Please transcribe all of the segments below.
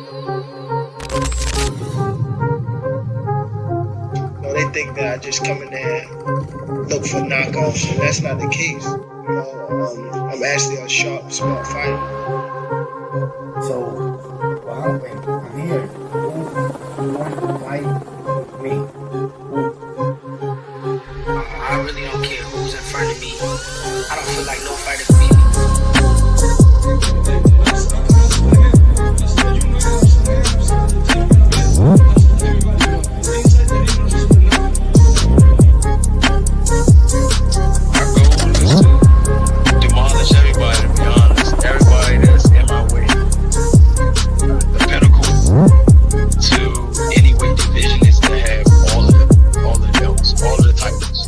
No, they think that I just come in there and look for knockoffs, and that's not the case. I'm actually a sharp, smart fighter. So, I'm here. Who wanted to fight me? I really don't care who's in front of me. I don't feel like no fighter can beat me. Demolish everybody, to be honest. Everybody that's in my way. The pinnacle to any weight division is to have all of the belts, all of the titles.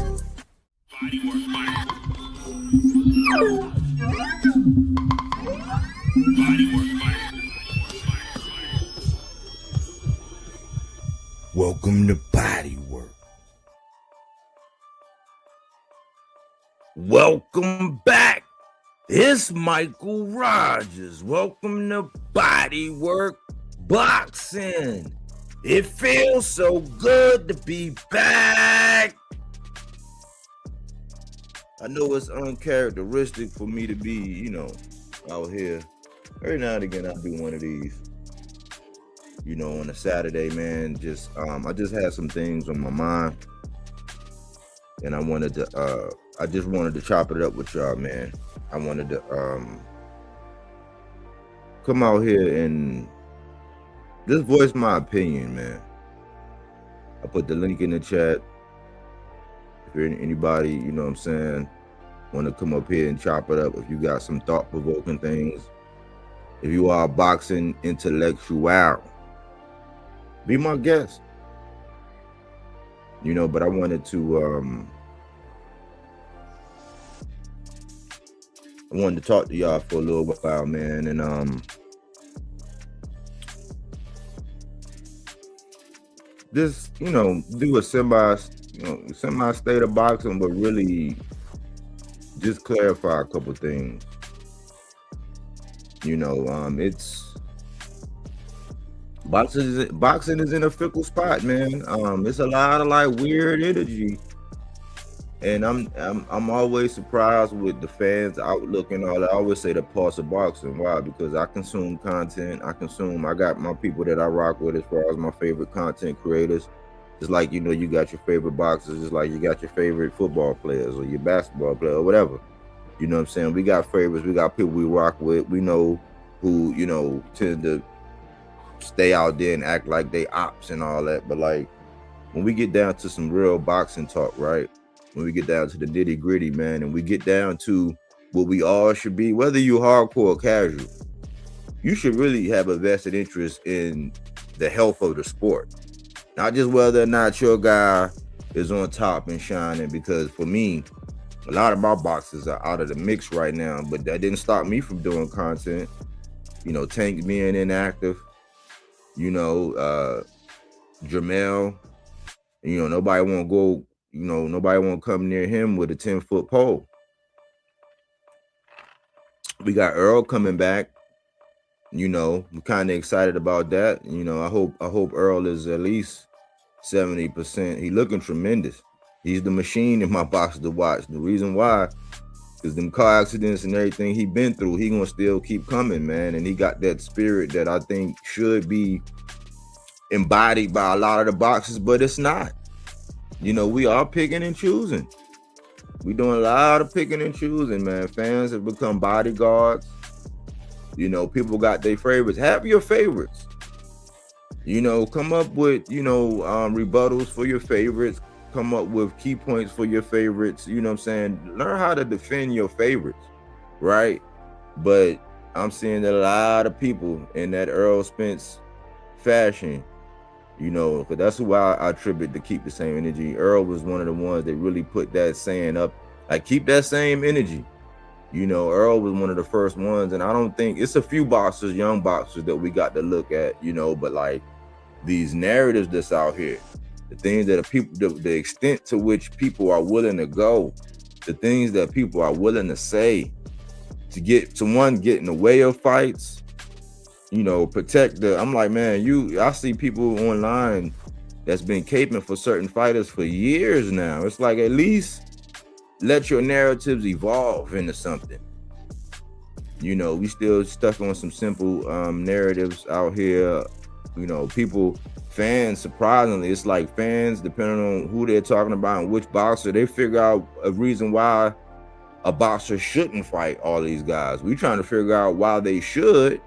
Welcome to Bodywork. Welcome back. It's Michael Rogers. Welcome to Bodywork Boxing. It feels so good to be back. I know it's uncharacteristic for me to be, out here. Every now and again, I do one of these. On a Saturday, man. I just had some things on my mind, and I just wanted to chop it up with y'all, man. I wanted to come out here and just voice my opinion, man. I put the link in the chat. If you're anybody, want to come up here and chop it up, if you got some thought-provoking things, if you are a boxing intellectual, be my guest. But I wanted to talk to y'all for a little while, man, and just do a semi state of boxing, but really just clarify a couple things. It's boxing is in a fickle spot, man. It's a lot of like weird energy, and I'm always surprised with the fans' outlook and all that. I always say the parts of boxing. Why? Because I consume content. I got my people that I rock with as far as my favorite content creators. Just like you got your favorite boxers, just like you got your favorite football players or your basketball player or whatever. You know what I'm saying? We got favorites. We got people we rock with. We know who tend to stay out there and act like they ops and all that. But like when we get down to some real boxing talk, right? When we get down to the nitty gritty, man, and we get down to what we all should be, whether you hardcore or casual, you should really have a vested interest in the health of the sport. Not just whether or not your guy is on top and shining, because for me, a lot of my boxers are out of the mix right now, but that didn't stop me from doing content. Tank being inactive, Jamel, nobody won't go, nobody won't come near him with a 10-foot pole. We got Earl coming back. We're kind of excited about that. I hope Earl is at least 70%. He looking tremendous. He's the machine in my box to watch. The reason why is them car accidents and everything he been through, he gonna still keep coming, man. And he got that spirit that I think should be embodied by a lot of the boxers, but it's not. We are picking and choosing. We doing a lot of picking and choosing, man. Fans have become bodyguards. People got their favorites. Have your favorites. Come up with, rebuttals for your favorites. Come up with key points for your favorites. You know what I'm saying? Learn how to defend your favorites, right? But I'm seeing that a lot of people in that Earl Spence fashion, because that's who I attribute to keep the same energy. Earl was one of the ones that really put that saying up, like, keep that same energy. Earl was one of the first ones, and I don't think it's a few boxers, young boxers, that we got to look at, but like these narratives that's out here, the things that the extent to which people are willing to go, the things that people are willing to say to get in the way of fights, protect the. I'm like, man, I see people online that's been caping for certain fighters for years now. It's like, at least let your narratives evolve into something. We still stuck on some simple narratives out here. Fans, surprisingly, it's like fans, depending on who they're talking about and which boxer, they figure out a reason why a boxer shouldn't fight all these guys. We trying to figure out why they should.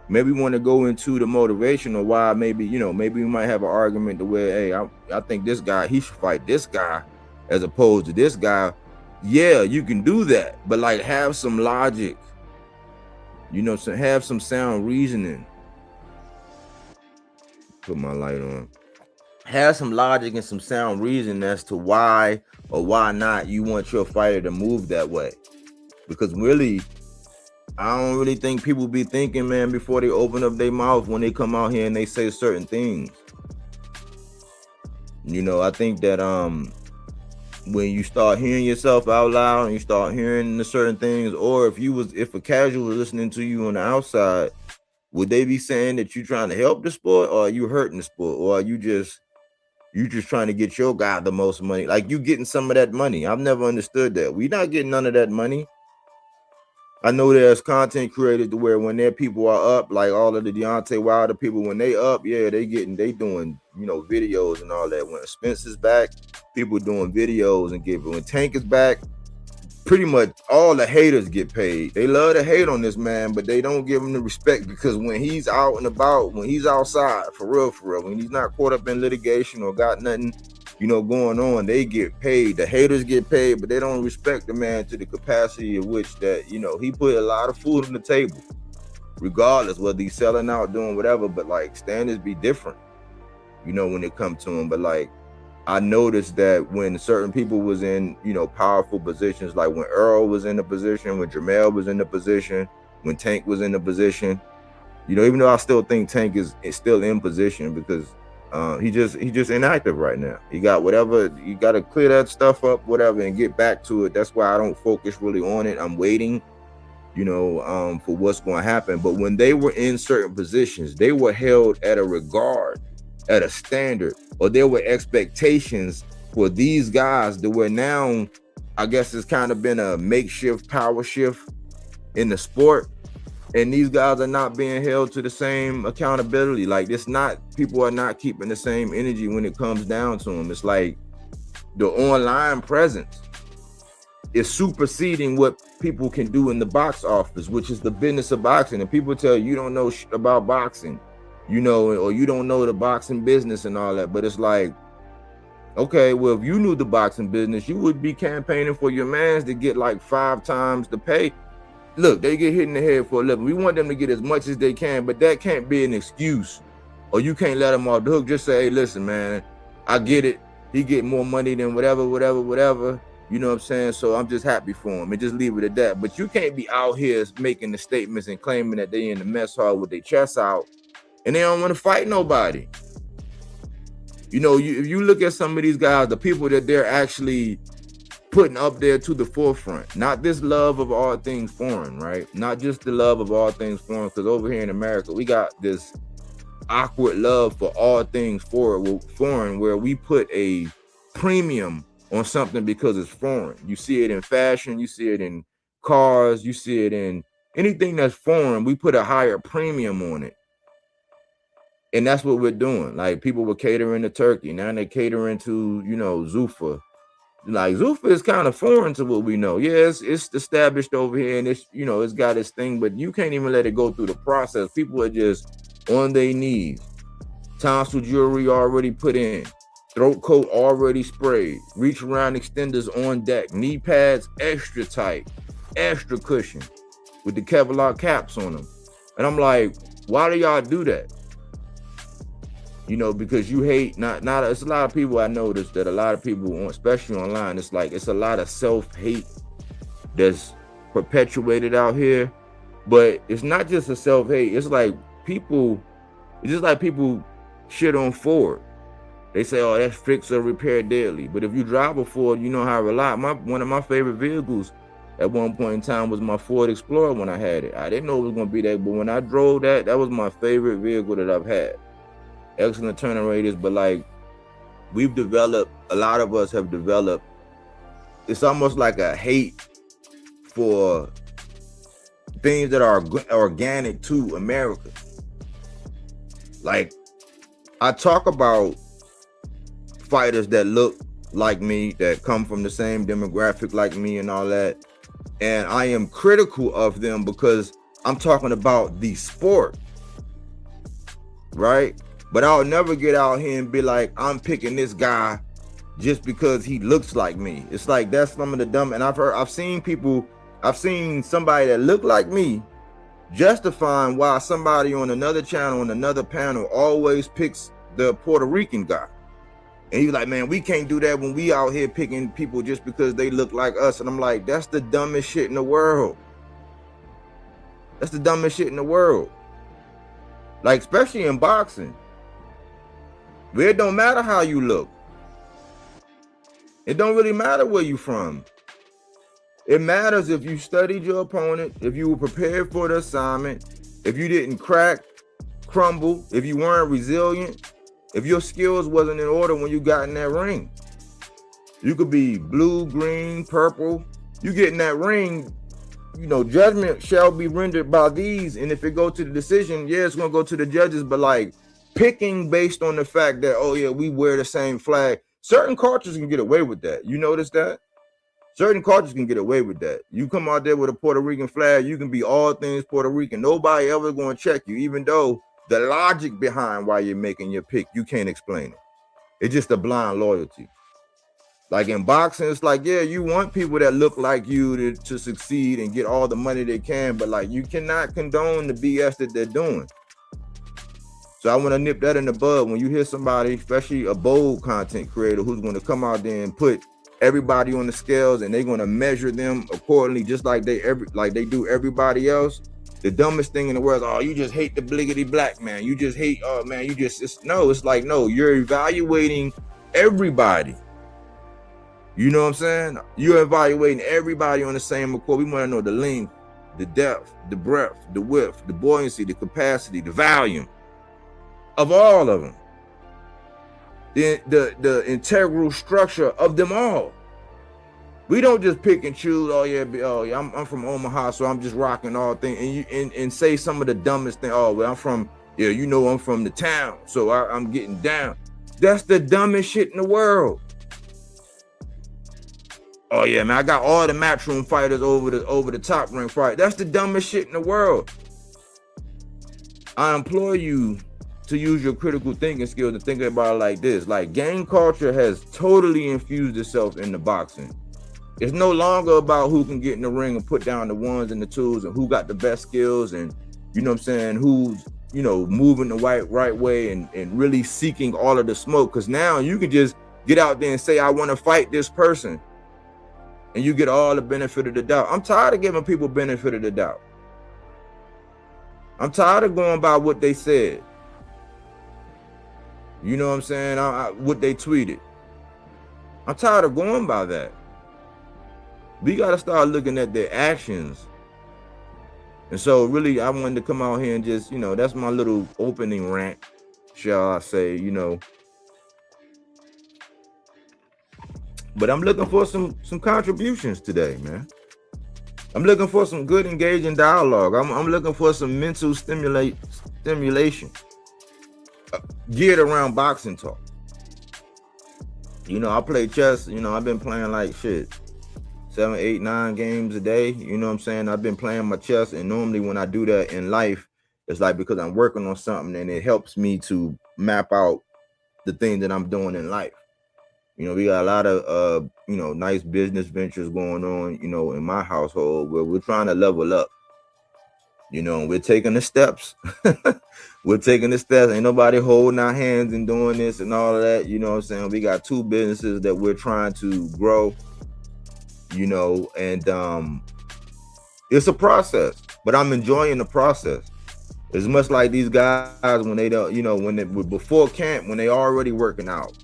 Maybe we want to go into the motivation or why maybe we might have an argument to where, hey, I think this guy, he should fight this guy as opposed to this guy. Yeah, you can do that, but like, have some logic, have some sound reasoning. Put my light on. Have some logic and some sound reason as to why or why not you want your fighter to move that way. Because really, I don't really think people be thinking, man, before they open up their mouth when they come out here and they say certain things. I think that when you start hearing yourself out loud and you start hearing the certain things, or if a casual was listening to you on the outside, would they be saying that you're trying to help the sport, or are you hurting the sport, or are you just trying to get your guy the most money? Like, you getting some of that money. I've never understood that. We're not getting none of that money. I know there's content creators to where when their people are up, like all of the Deontay Wilder people, when they up, yeah, they doing, videos and all that. When Spencer's back, people doing videos and giving. When Tank is back, pretty much all the haters get paid. They love to hate on this man, but they don't give him the respect, because when he's out and about, when he's outside, for real, when he's not caught up in litigation or got nothing, going on, they get paid. The haters get paid, but they don't respect the man to the capacity of which that, he put a lot of food on the table, regardless whether he's selling out, doing whatever. But like, standards be different, when it comes to him. But like, I noticed that when certain people was in, powerful positions, like when Earl was in the position, when Jamel was in the position, when Tank was in the position, even though I still think Tank is still in position, because he just inactive right now. He got whatever, you got to clear that stuff up, whatever, and get back to it. That's why I don't focus really on it. I'm waiting, for what's going to happen. But when they were in certain positions, they were held at a regard, at a standard, or there were expectations for these guys that were now, I guess it's kind of been a makeshift power shift in the sport. And these guys are not being held to the same accountability. Like, people are not keeping the same energy when it comes down to them. It's like the online presence is superseding what people can do in the box office, which is the business of boxing. And people tell you don't know shit about boxing, or you don't know the boxing business and all that. But it's like, okay, well, if you knew the boxing business, you would be campaigning for your mans to get like 5 times the pay. Look, they get hit in the head for a living. We want them to get as much as they can, but that can't be an excuse. Or you can't let them off the hook. Just say, hey, listen, man, I get it. He get more money than whatever. You know what I'm saying? So I'm just happy for him, and just leave it at that. But you can't be out here making the statements and claiming that they in the mess hall with their chests out and they don't want to fight nobody. If you look at some of these guys, the people that they're actually putting up there to the forefront, not this love of all things foreign, right? Not just the love of all things foreign, because over here in America, we got this awkward love for all things foreign, where we put a premium on something because it's foreign. You see it in fashion, you see it in cars, you see it in anything that's foreign. We put a higher premium on it. And that's what we're doing. Like, people were catering to Turkey. Now they're catering to, Zuffa. Like, Zuffa is kind of foreign to what we know. Yeah, it's established over here, and it's got its thing, but you can't even let it go through the process. People are just on their knees. Tonsil jewelry already put in. Throat coat already sprayed. Reach around extenders on deck. Knee pads extra tight. Extra cushion. With the Kevlar caps on them. And I'm like, why do y'all do that? Because you hate, not it's a lot of people. I noticed that a lot of people, especially online, it's a lot of self-hate that's perpetuated out here. But it's not just a self-hate. It's just like people shit on Ford. They say, oh, that's fix or repair daily. But if you drive a Ford, you know how to rely. One of my favorite vehicles At one point in time was my Ford Explorer when I had it. I didn't know it was gonna be that, but when I drove that, that was my favorite vehicle that I've had. Excellent turning radius, but like we've developed, a lot of us have developed, it's almost like a hate for things that are organic to America. Like I talk about fighters that look like me, that come from the same demographic like me and all that, and I am critical of them because I'm talking about the sport, right? But I'll never get out here and be like, I'm picking this guy just because he looks like me. It's like, that's some of the dumb, and I've seen somebody that looked like me justifying why somebody on another channel, on another panel, always picks the Puerto Rican guy. And he's like, man, we can't do that when we out here picking people just because they look like us. And I'm like, that's the dumbest shit in the world. That's the dumbest shit in the world. Like, especially in boxing, where it don't matter how you look. It don't really matter where you from. It matters if you studied your opponent, if you were prepared for the assignment, if you didn't crack, crumble, if you weren't resilient, if your skills wasn't in order when you got in that ring. You could be blue, green, purple. You get in that ring, you know, judgment shall be rendered by these. And if it go to the decision, yeah, it's gonna go to the judges. But like picking based on the fact that, oh yeah, we wear the same flag. Certain cultures can get away with that. You notice that? Certain cultures can get away with that. You come out there with a Puerto Rican flag, you can be all things Puerto Rican. Nobody ever gonna check you, even though the logic behind why you're making your pick, you can't explain it. It's just a blind loyalty. Like in boxing, it's like, yeah, you want people that look like you to succeed and get all the money they can, but like you cannot condone the BS that they're doing. So I want to nip that in the bud. When you hear somebody, especially a bold content creator, who's going to come out there and put everybody on the scales and they're going to measure them accordingly, just like they do everybody else. The dumbest thing in the world is, oh, you just hate the bliggity black man. You just hate, oh man, you just, it's like, no, you're evaluating everybody. You know what I'm saying? You're evaluating everybody on the same accord. We want to know the length, the depth, the breadth, the width, the buoyancy, the capacity, the volume of all of them. The integral structure of them all. We don't just pick and choose. Oh yeah, I'm from Omaha, so I'm just rocking all things, and say some of the dumbest thing. Oh well, I'm from, yeah, you know, I'm from the town, so I'm getting down. That's the dumbest shit in the world. Oh yeah, man, I got all the matchroom fighters over the top ring fight. That's the dumbest shit in the world. I implore you to use your critical thinking skills to think about it like this. Like, gang culture has totally infused itself into boxing. It's no longer about who can get in the ring and put down the ones and the twos and who got the best skills and, you know what I'm saying, who's, you know, moving the right way and really seeking all of the smoke. Because now you can just get out there and say, I want to fight this person. And you get all the benefit of the doubt. I'm tired of giving people benefit of the doubt. I'm tired of going by what they said. You know what I'm saying? What they tweeted. I'm tired of going by that. We got to start looking at their actions. And so really, I wanted to come out here and just, you know, that's my little opening rant, shall I say, you know. But I'm looking for some contributions today, man. I'm looking for some good, engaging dialogue. I'm looking for some mental stimulation geared around boxing talk. You know, I play chess. You know, I've been playing like shit, 7, 8, 9 games a day. You know what I'm saying? I've been playing my chess, and normally when I do that in life, it's like because I'm working on something and it helps me to map out the thing that I'm doing in life. You know, we got a lot of, you know, nice business ventures going on, you know, in my household where we're trying to level up. You know, we're taking the steps. We're taking the steps. Ain't nobody holding our hands and doing this and all of that. You know what I'm saying? We got 2 businesses that we're trying to grow, you know, and it's a process, but I'm enjoying the process. It's much like these guys when they don't, you know, before camp, when they already working out.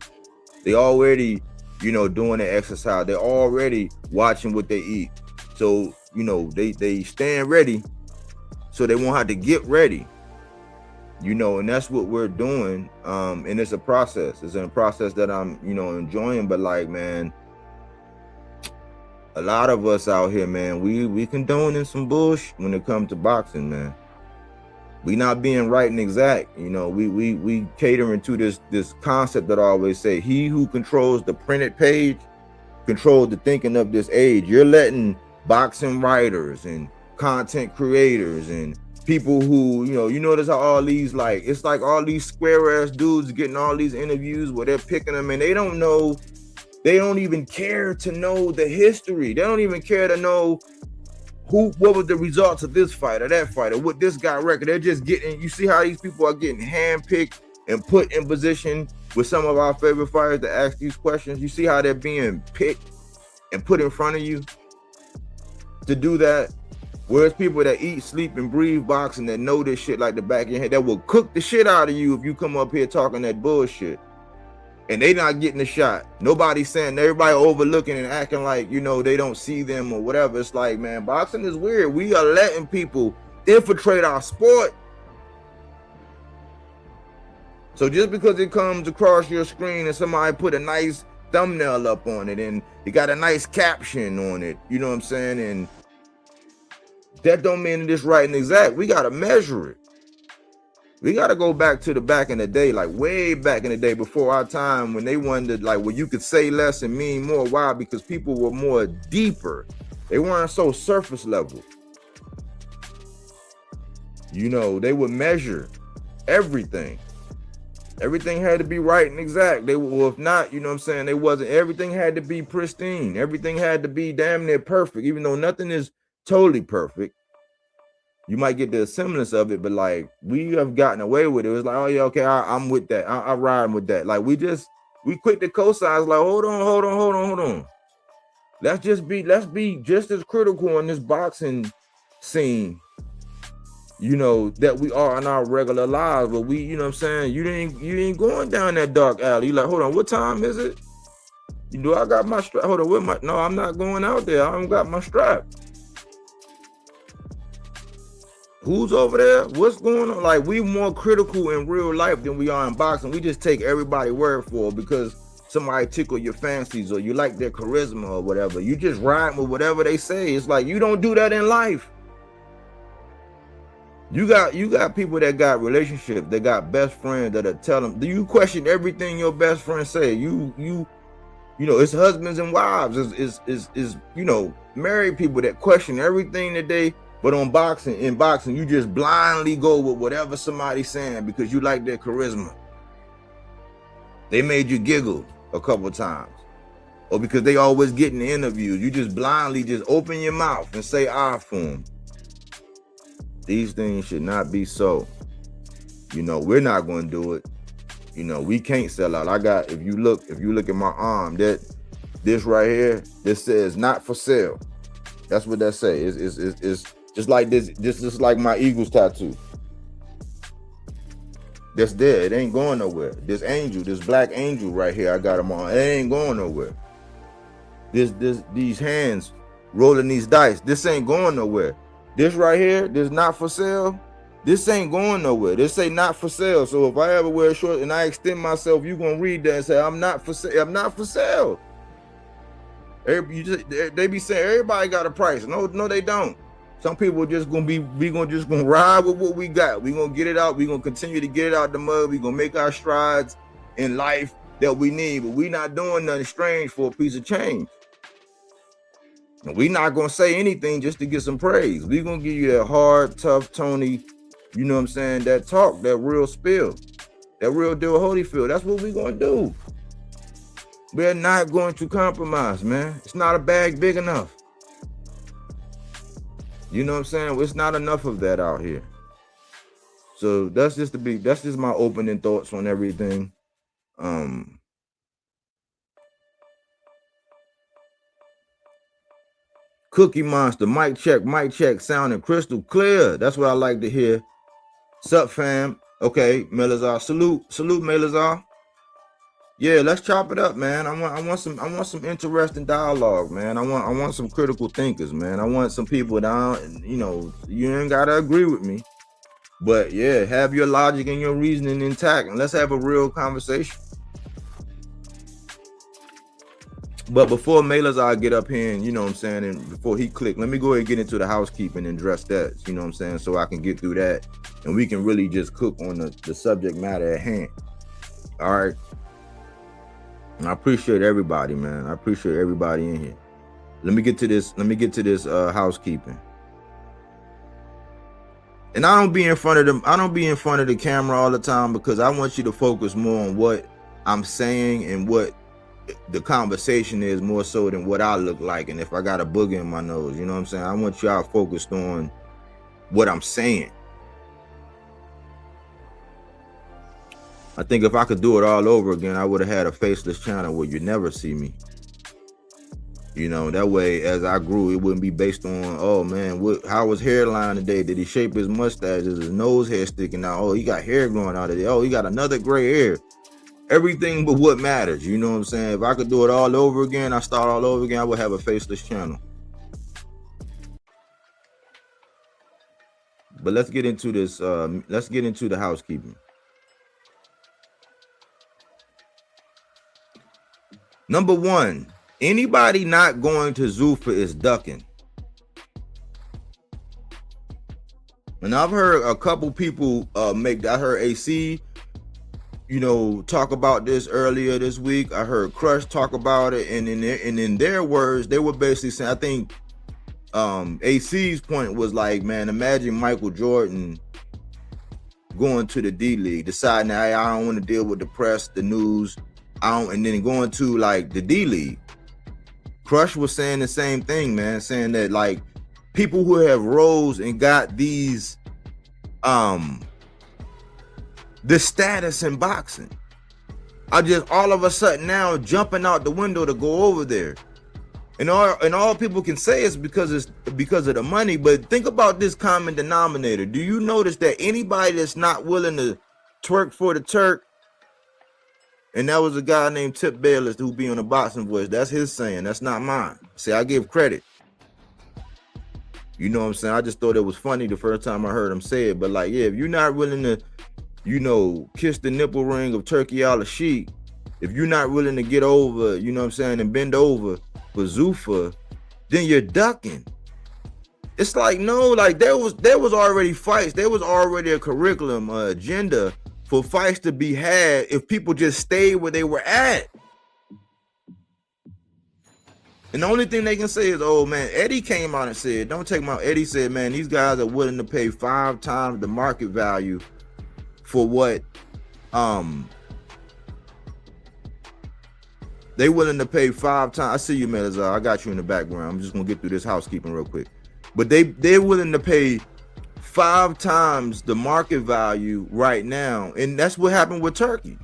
They already, you know, doing the exercise. They're already watching what they eat. So, you know, they stand ready so they won't have to get ready. You know, and that's what we're doing. And it's a process. It's a process that I'm, you know, enjoying. But like, man, a lot of us out here, man, we condoning some bullshit when it comes to boxing, man. We not being right and exact. You know, we catering to this concept that I always say, he who controls the printed page controls the thinking of this age. You're letting boxing writers and content creators and people who, you notice how all these, like, it's like all these square ass dudes getting all these interviews where they're picking them and they don't even care to know the history. They don't even care to know what was the results of this fight or that fight or what this guy record. They're just getting, you see how these people are getting handpicked and put in position with some of our favorite fighters to ask these questions. You see how they're being picked and put in front of you to do that. Whereas people that eat, sleep, and breathe boxing, that know this shit like the back of your head, that will cook the shit out of you if you come up here talking that bullshit. And they not getting a shot. Nobody's saying, everybody overlooking and acting like, they don't see them or whatever. It's like, man, boxing is weird. We are letting people infiltrate our sport. So just because it comes across your screen and somebody put a nice thumbnail up on it and it got a nice caption on it, you know what I'm saying? And that don't mean it's right and exact. We got to measure it. We got to go back to the back in the day, like way back in the day before our time, when they wondered, like, where you could say less and mean more. Why? Because people were more deeper. They weren't so surface level. They would measure everything. Everything had to be right and exact. If not, they wasn't. Everything had to be pristine. Everything had to be damn near perfect, even though nothing is totally perfect. You might get the semblance of it, but like, we have gotten away with it. It's like, oh yeah, okay, I'm with that. I'm riding with that. Like, we quick to co-sign. Like, hold on. Let's be just as critical in this boxing scene, that we are in our regular lives. But we, you ain't going down that dark alley. You like, hold on, what time is it? I got my strap. Hold on, no, I'm not going out there. I don't got my strap. Who's over there? What's going on? Like, we more critical in real life than we are in boxing. We just take everybody's word for it because somebody tickle your fancies or you like their charisma or whatever. You just ride with whatever they say. It's like, you don't do that in life. You got people that got relationships, that got best friends that are telling them. Do you question everything your best friend say? It's husbands and wives. Is married people that question everything that they. But in boxing, you just blindly go with whatever somebody's saying because you like their charisma. They made you giggle a couple times. Or because they always get in the interviews. You just blindly just open your mouth and say for them. These things should not be so. We're not going to do it. We can't sell out. If you look at my arm, this right here, this says not for sale. That's what that say. It's just like this, just like my Eagles tattoo. That's there. It ain't going nowhere. This angel, this black angel right here, I got them on. It ain't going nowhere. These hands rolling these dice. This ain't going nowhere. This right here, this not for sale. This ain't going nowhere. This say not for sale. So if I ever wear shorts and I extend myself, you gonna read that and say I'm not for sale. I'm not for sale. They be saying everybody got a price. No, they don't. Some people just gonna gonna ride with what we got. We gonna get it out. We gonna continue to get it out the mud. We gonna make our strides in life that we need. But we not doing nothing strange for a piece of change. And we not gonna say anything just to get some praise. We gonna give you that hard, tough, Tony. You know what I'm saying? That talk, that real spill, that real deal Holyfield. That's what we gonna do. We're not going to compromise, man. It's not a bag big enough. You know what I'm saying? It's not enough of that out here. So that's just my opening thoughts on everything. Cookie Monster, mic check, sounding crystal clear. That's what I like to hear. Sup, fam? Okay, Melazar, salute Melazar. Yeah, let's chop it up, man. I want some interesting dialogue, man. I want some critical thinkers, man. I want some people down, you know, you ain't gotta agree with me. But yeah, have your logic and your reasoning intact, and let's have a real conversation. But before Malazar get up here and, you know what I'm saying, and before he click, let me go ahead and get into the housekeeping and address that, you know what I'm saying, so I can get through that and we can really just cook on the subject matter at hand. All right. And I appreciate everybody, man. I appreciate everybody in here. Let me get to this housekeeping. And I don't be in front of them. I don't be in front of the camera all the time because I want you to focus more on what I'm saying and what the conversation is more so than what I look like. And if I got a booger in my nose, you know what I'm saying? I want y'all focused on what I'm saying. I think if I could do it all over again, I would have had a faceless channel where you never see me. You know, that way, as I grew, it wouldn't be based on, oh man, how was hairline today? Did he shape his mustache? Is his nose hair sticking out? Oh, he got hair growing out of there. Oh, he got another gray hair. Everything but what matters. You know what I'm saying? If I could do it all over again, I start all over again, I would have a faceless channel. But let's get into this. Let's get into the housekeeping. Number one, anybody not going to Zuffa is ducking. And I've heard a couple people I heard AC, you know, talk about this earlier this week. I heard Crush talk about it, and in their words, they were basically saying, I think AC's point was like, man, imagine Michael Jordan going to the D League, deciding that, hey, I don't want to deal with the press, the news, and then going to like the D League. Crush was saying the same thing, man, saying that like people who have rose and got these the status in boxing are just all of a sudden now jumping out the window to go over there. And all people can say is because of the money. But think about this common denominator. Do you notice that anybody that's not willing to twerk for the Turk, and that was a guy named Tip Bayless who be on the Boxing Voice. That's his saying. That's not mine. See, I give credit. You know what I'm saying? I just thought it was funny the first time I heard him say it. But like, yeah, if you're not willing to, you know, kiss the nipple ring of Turkey al-Sheikh, if you're not willing to get over, you know what I'm saying, and bend over for Zuffa, then you're ducking. It's like, no, like there was already fights. There was already a curriculum, agenda for fights to be had if people just stayed where they were at. And the only thing they can say is, oh man, Eddie came out and said, don't take my, Eddie said, man, these guys are willing to pay 5 times the market value for what, they willing to pay 5 times. I see you, man, I got you in the background. I'm just gonna get through this housekeeping real quick. But they're willing to pay 5 times the market value right now. And that's what happened with Turkey.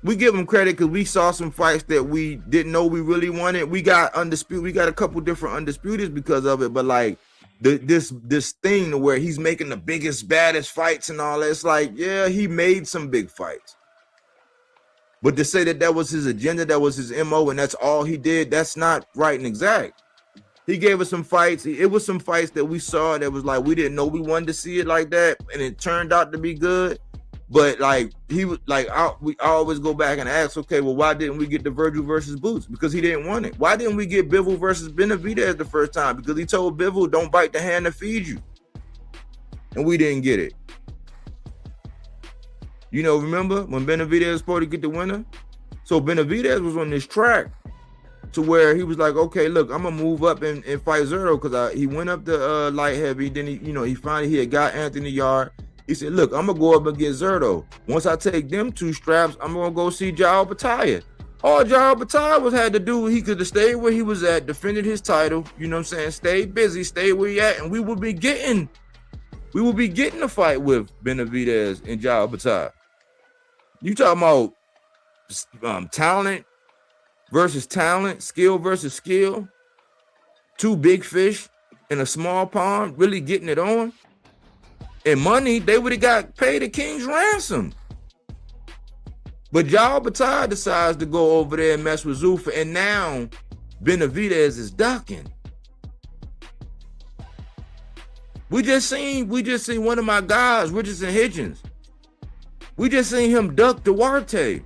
We give them credit because we saw some fights that we didn't know we really wanted. We got undisputed. We got a couple different undisputeds because of it. But like this thing where he's making the biggest, baddest fights and all that, it's like, yeah, he made some big fights. But to say that was his agenda, that was his MO, and that's all he did, that's not right and exact. He gave us some fights. It was some fights that we saw that was like, we didn't know we wanted to see it like that, and it turned out to be good. But like, he was like, I always go back and ask, okay, well, why didn't we get the Virgil versus Boots? Because he didn't want it. Why didn't we get Bivol versus Benavidez the first time? Because he told Bivol, don't bite the hand that feeds you. And we didn't get it. You know, remember when Benavidez was supposed to get the winner? So Benavidez was on this track to where he was like, okay, look, I'm gonna move up and fight Zerto, because he went up to light heavy. Then he finally had got Anthony Yard. He said, look, I'm gonna go up against Zerto. Once I take them 2 straps, I'm gonna go see Jao Bataya. All Jao Bataya had to do, he could have stayed where he was at, defended his title, you know what I'm saying, stayed busy, stayed where he at, and we would be getting a fight with Benavidez and Jao Bataya. You talking about talent versus talent, skill versus skill, 2 big fish in a small pond, really getting it on. And money, they would have got paid a king's ransom. But Jal Batai decides to go over there and mess with Zuffa, and now Benavidez is ducking. We just seen one of my guys, Richardson Hitchens. We just seen him duck Duarte.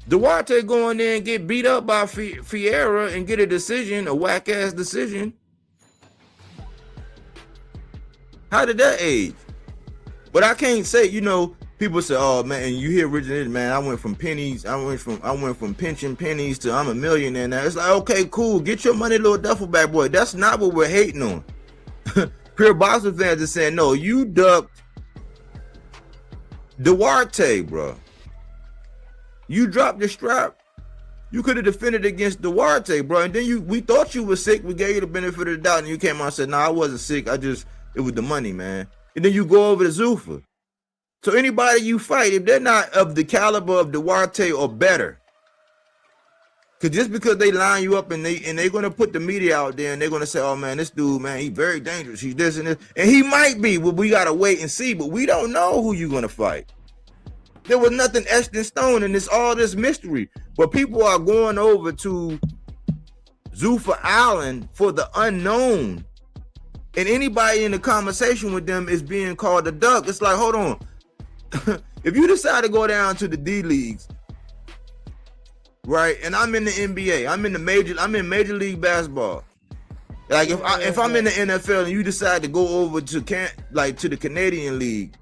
Duarte go in there and get beat up by Fiera and get a decision, a whack ass decision. How did that age? But I can't say, people say, "Oh man," and you hear Richard, man, I went from pinching pennies to I'm a millionaire now. It's like, okay, cool, get your money, little duffel bag boy. That's not what we're hating on. Pure boxing fans are saying, no, you ducked Duarte, bro. You dropped your strap. You could have defended against Duarte, bro. And then we thought you were sick. We gave you the benefit of the doubt, and you came out and said, "No, I wasn't sick. It was the money, man." And then you go over to Zuffa. So anybody you fight, if they're not of the caliber of Duarte or better, because just because they line you up and they're gonna put the media out there and they're gonna say, "Oh man, this dude, man, he's very dangerous. He's this and this," and he might be. But we gotta wait and see. But we don't know who you're gonna fight. There was nothing etched in stone, and it's all this mystery. But people are going over to Zuffa Island for the unknown, and anybody in the conversation with them is being called a duck. It's like, hold on. If you decide to go down to the D leagues, right? And I'm in the NBA, I'm in Major League Basketball. Like if I'm in the NFL and you decide to go over to the Canadian League,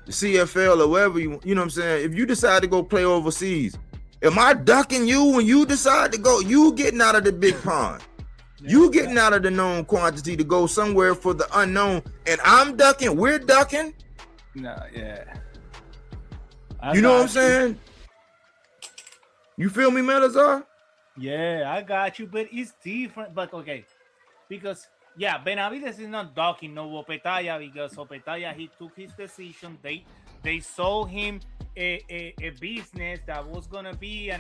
the CFL or wherever you know what I'm saying. If you decide to go play overseas, am I ducking you when you decide to go? You getting out of the big pond. You getting out of the known quantity to go somewhere for the unknown, and I'm ducking. We're ducking. No, yeah. You know what I'm saying? You feel me, Melazar? Yeah, I got you, but it's different. But okay, because Benavidez is not ducking no Opetaya, because Opetaya, he took his decision. They sold him a business that was gonna be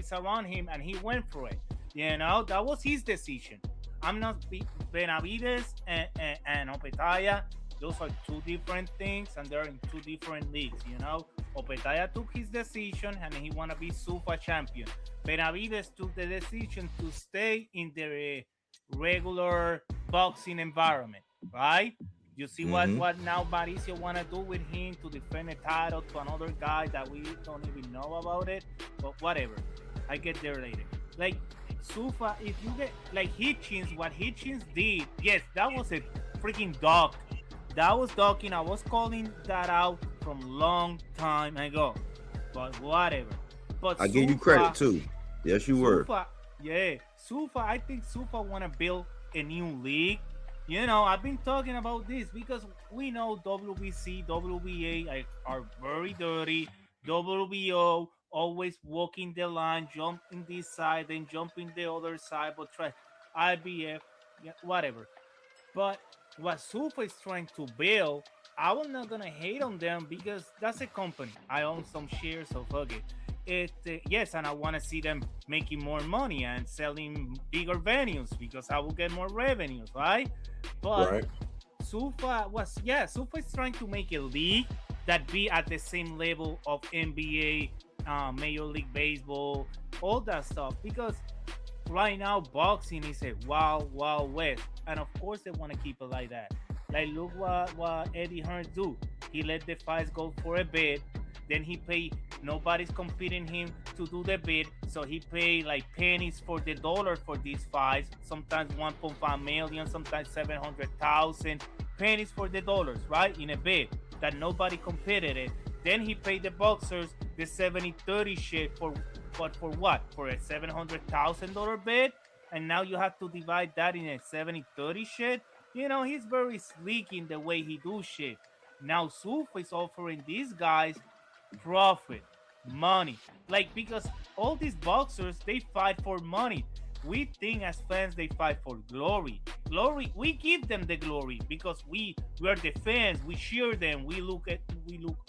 surround him, and he went for it. That was his decision. I'm not Benavidez and Opetaya. Those are two different things, and they're in two different leagues. Opetaya took his decision, and he want to be super champion. Benavidez took the decision to stay in the regular boxing environment, right? You see what now Mauricio want to do with him to defend a title to another guy that we don't even know about it, but whatever. I get there later. Like Zuffa, if you get like Hitchens, what Hitchens did, yes, that was a freaking dog. That was ducking. I was calling that out from long time ago, but whatever. But I give you credit too. Yes, you were. Zuffa. I think Zuffa want to build a new league. I've been talking about this because we know WBC, WBA are very dirty. WBO always walking the line, jump in this side, then jump in the other side, but try IBF, whatever. But what Zuffa is trying to build, I was not gonna hate on them because that's a company. I own some shares, so fuck it. Yes, and I want to see them making more money and selling bigger venues because I will get more revenues, right? But Zuffa is trying to make a league that be at the same level of NBA, Major League Baseball, all that stuff, because right now boxing is a wild west, and of course they want to keep it like that. Like look what Eddie Hearn do. He let the fights go for a bid, then he pay. Nobody's competing him to do the bid, so he pay like pennies for the dollar for these fights. Sometimes 1.5 million, sometimes 700,000 pennies for the dollars, right? In a bid that nobody competed it. Then he paid the boxers the 70-30 shit for what? For a $700,000 bid, and now you have to divide that in a 70-30 shit. He's very sleek in the way he do shit. Now Zuffa is offering these guys profit, money, like because all these boxers they fight for money. We think as fans they fight for glory. We give them the glory because we are the fans. We cheer them. We look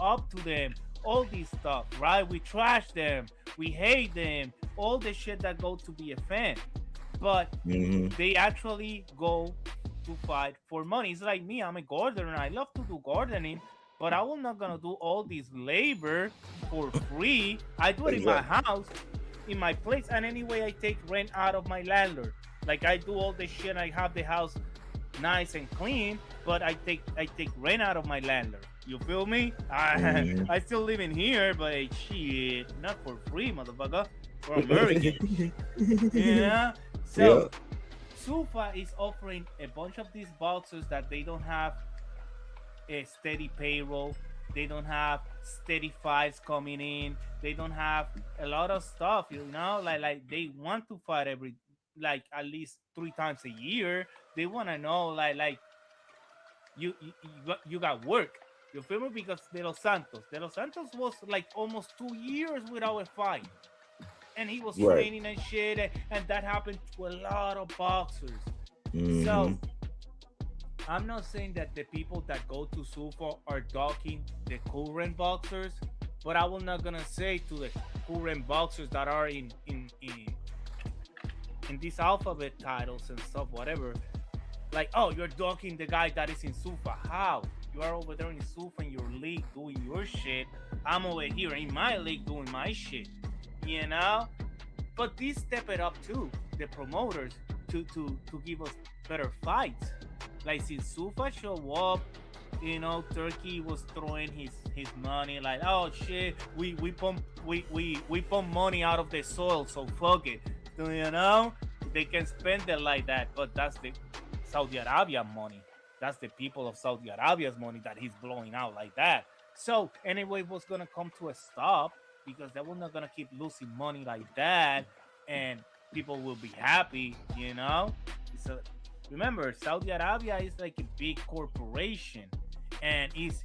up to them. All this stuff, right? We trash them. We hate them. All the shit that go to be a fan. But they actually go to fight for money. It's like me. I'm a gardener. I love to do gardening. but I will not gonna do all this labor for free. I do it in my Exactly. house, in my place, and anyway, I take rent out of my landlord. Like I do all the shit. I have the house nice and clean, but I take rent out of my landlord. You feel me? I Mhm. I still live in here, but shit, not for free, motherfucker. For American, yeah. Yeah. So Sufa is offering a bunch of these boxers that they don't have a steady payroll. They don't have steady fights coming in. They don't have a lot of stuff, like they want to fight every like at least 3 times a year. They want to know like you got work. You feel me? Because De Los Santos was like almost 2 years without a fight, and he was Right. training and shit, and that happened to a lot of boxers. Hmm. So I'm not saying that the people that go to Sufa are docking the current boxers, but I will not gonna say to the current boxers that are in these alphabet titles and stuff, whatever. Like, oh, you're docking the guy that is in Sufa. How? You are over there in Sufa in your league doing your shit. I'm over here in my league doing my shit. You know? But these step it up too, the promoters, to give us better fights. Like since Sufa show up, Turkey was throwing his money like, oh shit, we pump money out of the soil, so fuck it. They can spend it like that, but that's the Saudi Arabia money. That's the people of Saudi Arabia's money that he's blowing out like that. So anyway, it was gonna come to a stop because they were not gonna keep losing money like that, and people will be happy. So remember, Saudi Arabia is like a big corporation, and is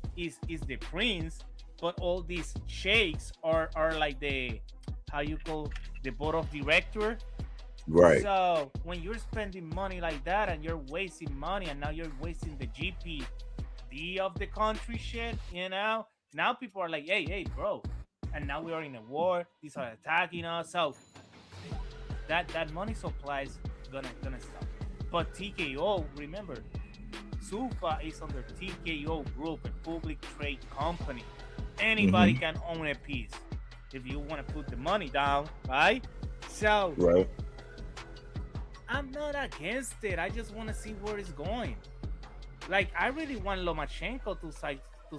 the prince, but all these sheikhs are like the how you call the board of director. Right. So when you're spending money like that and you're wasting money and now you're wasting the GPD of the country shit. Now people are like, hey, bro. And now we are in a war. These are attacking us. So that money supply is gonna stop. But TKO, remember, Sufa is under TKO Group, a public trade company. Anybody Hmm. can own a piece if you want to put the money down, right? So Right. I'm not against it. I just want to see where it's going. Like I really want Lomachenko to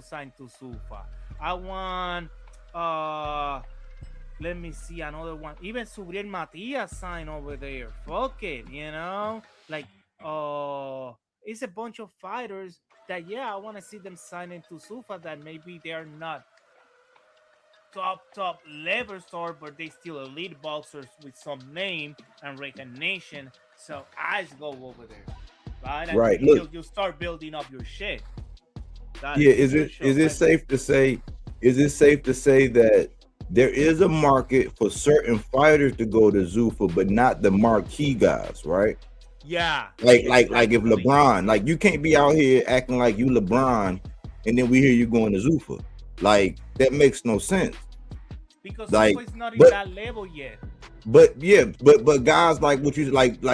sign to Sufa. I want let me see another one. Even Subriel Matias sign over there. Fuck it. Like it's a bunch of fighters that I want to see them signing to Sufa that maybe they are not top level star, but they still elite boxers with some name and recognition. So I go over there, right? And Right. until Look. you start building up your shit. Yeah. That's for sure. Is it safe to say? Is it safe to say that there is a market for certain fighters to go to Zuffa, but not the marquee guys, right? Yeah, Like if definitely. LeBron, like you can't be out here acting like you LeBron, and then we hear you going to Zuffa. Like that makes no sense. Because Like, Sufa is not in but that level yet. yeah, but guys like what you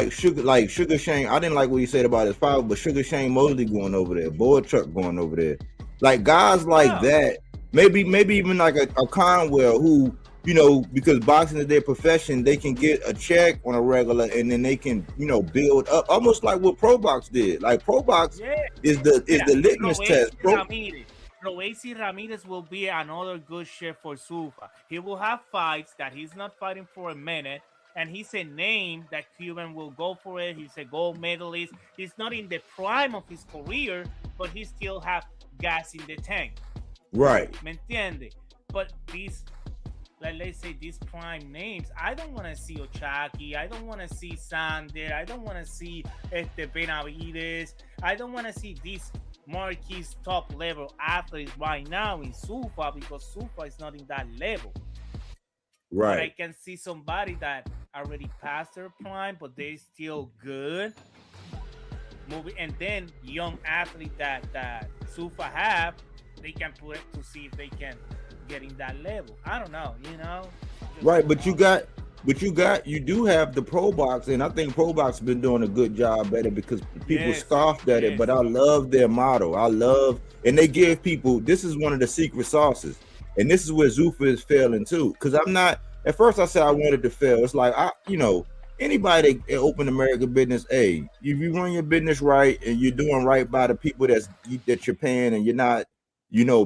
Sugar Shane. I didn't like what he said about his father, but Sugar Shane Mosley going over there, Boy Chuck going over there, like guys like Yeah, that. Maybe even like a Conwell who because boxing is their profession, they can get a check on a regular, and then they can build up almost like what Pro Box did. Like Pro Box yeah. is the Mira, litmus test. Roacy Ramirez will be another good shit for Sufa. He will have fights that he's not fighting for a minute, and he's a name that Cuban will go for it. He's a gold medalist. He's not in the prime of his career, but he still have gas in the tank. Right. ¿Me entiende? But these, like let's say these prime names, I don't want to see Ochaki. I don't want to see Sander. I don't want to see Benavides. I don't want to see these marquees top level athletes right now in Sufa because Sufa is not in that level. But I Right. can see somebody that already passed their prime, but they're still good. Moving and then young athlete that Sufa have, they can put it to see if they can get in that level. I don't know. Right. But you got But you do have the Pro Box, and I think Pro Box has been doing a good job at it because people Yes, scoffed at it. yes, But I love their motto. I love, and they give people. This is one of the secret sauces, and this is where Zuffa is failing too. Because I'm not. At first, I said I wanted to fail. It's like anybody that open American business. Hey, if you run your business right and you're doing right by the people that you're paying, and you're not,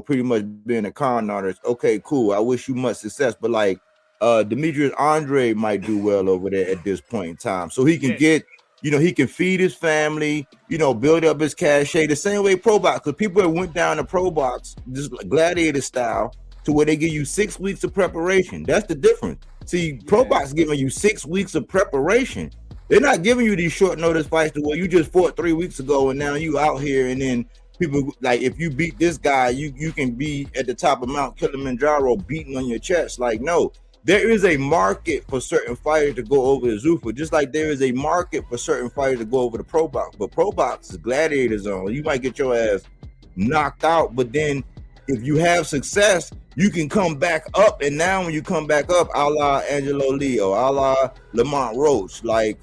pretty much being a con artist. Okay, cool. I wish you much success, but like Demetrius Andre might do well over there at this point in time. So he can yes, get, he can feed his family, build up his cachet the same way Pro Box. Because people that went down to Pro Box, just like gladiator style, to where they give you 6 weeks of preparation. That's the difference. See, Pro Box giving you 6 weeks of preparation. They're not giving you these short notice fights to where you just fought 3 weeks ago and now you out here, and then people like, if you beat this guy, you can be at the top of Mount Kilimanjaro beating on your chest. Like, no. There is a market for certain fighters to go over to Zuffa, just like there is a market for certain fighters to go over to Pro Box. But Pro Box is gladiator zone. You might get your ass knocked out, but then if you have success, you can come back up. And now when you come back up, a la Angelo Leo, a la Lamont Roach, like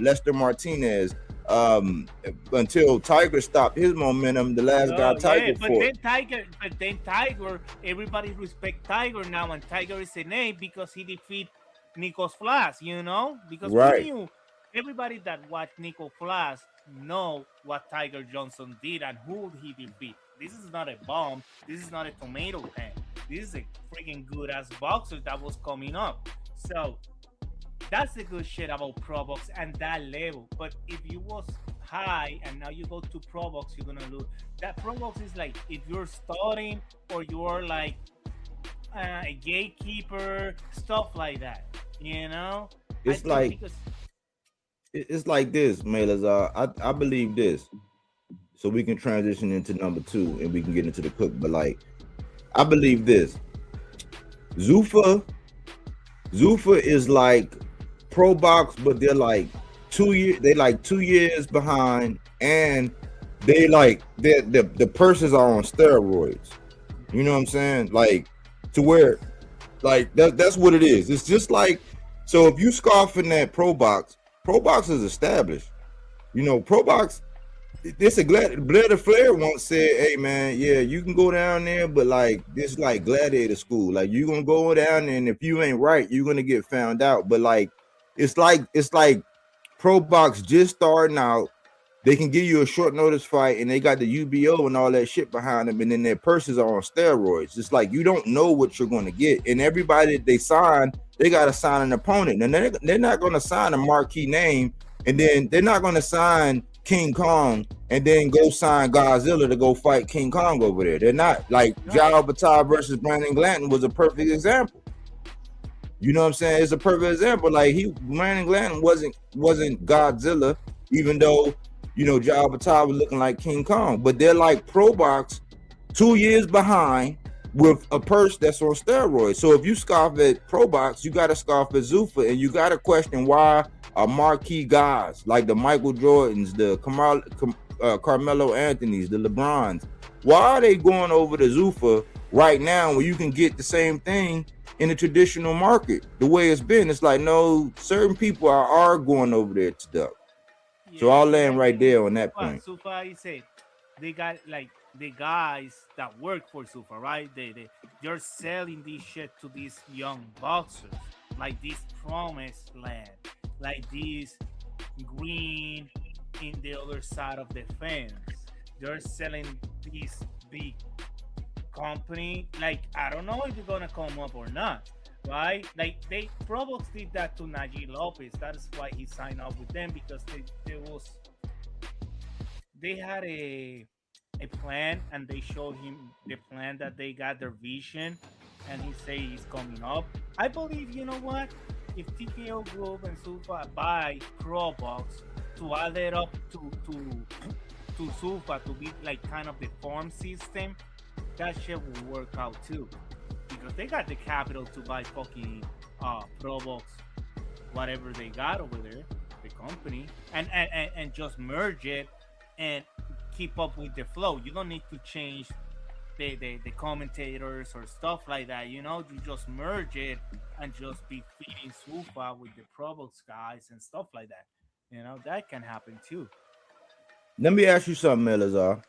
Lester Martinez, until Tiger stopped his momentum, the last guy Tiger fought. But then Tiger, everybody respect Tiger now, and Tiger is a name because he defeat Nikos Flas, because Right. we knew, everybody that watched Nico Flas know what Tiger Johnson did and who he defeat. This is not a bomb. This is not a tomato can. This is a freaking good ass boxer that was coming up. So that's the good shit about Pro Box and that level. But if you was high and now you go to Pro Box, you're gonna lose. That Pro Box is like if you're starting or you're like a gatekeeper, stuff like that. It's like it's like this, Melazar. I believe this. So we can transition into number 2 and we can get into the cook. But like, I believe this. Zuffa is like Pro Box, but they're like 2 years. They like 2 years behind, and they like the purses are on steroids. You know what I'm saying? Like, to where, like that's what it is. It's just like, so if you scoffing at Pro Box is established. Pro Box. This a Blair Flair once said, "Hey man, yeah, you can go down there, but like this, like gladiator school. Like you gonna go down there, and if you ain't right, you're gonna get found out. But like, it's like Pro Box just starting out. They can give you a short notice fight, and they got the UBO and all that shit behind them, and then their purses are on steroids. It's like you don't know what you're gonna get, and everybody that they sign, they gotta sign an opponent, and they're not gonna sign a marquee name, and then they're not gonna sign King Kong and then go sign Godzilla to go fight King Kong over there. They're not. Like Jao Batar versus Brandon Glanton was a perfect example. You know what I'm saying? It's a perfect example. Like Brandon Glanton wasn't Godzilla, even though Jao Batar was looking like King Kong. But they're like Pro Box, 2 years behind with a purse that's on steroids. So if you scoff at Pro Box, you got to scoff at Zuffa, and you got to question why are marquee guys like the Michael Jordans, the Carmelo Anthony's, the LeBrons, why are they going over to Zuffa right now when you can get the same thing in the traditional market? The way it's been, it's like, no, certain people are going over there to duck. So I'll land right there on that point. Zuffa is they got like the guys that work for Zuffa, right? They're selling this shit to these young boxers, like this promised land, like this green in the other side of the fence. They're selling this big company. Like, I don't know if it's gonna come up or not, right? Like Pro Box did that to Najee Lopez. That's why he signed up with them, because they had a plan, and they showed him the plan that they got, their vision, and he say he's coming up. I believe, you know what? If TKO Group and Zuffa buy Pro Box to add it up to Zuffa to be like kind of the farm system, that shit will work out too, because they got the capital to buy fucking Pro Box, whatever they got over there, the company, and just merge it and keep up with the flow. You don't need to change the commentators or stuff like that. You know, you just merge it and just be feeding Sufa with the Provox guys and stuff like that. You know, that can happen too. Let me ask you something, Elazar.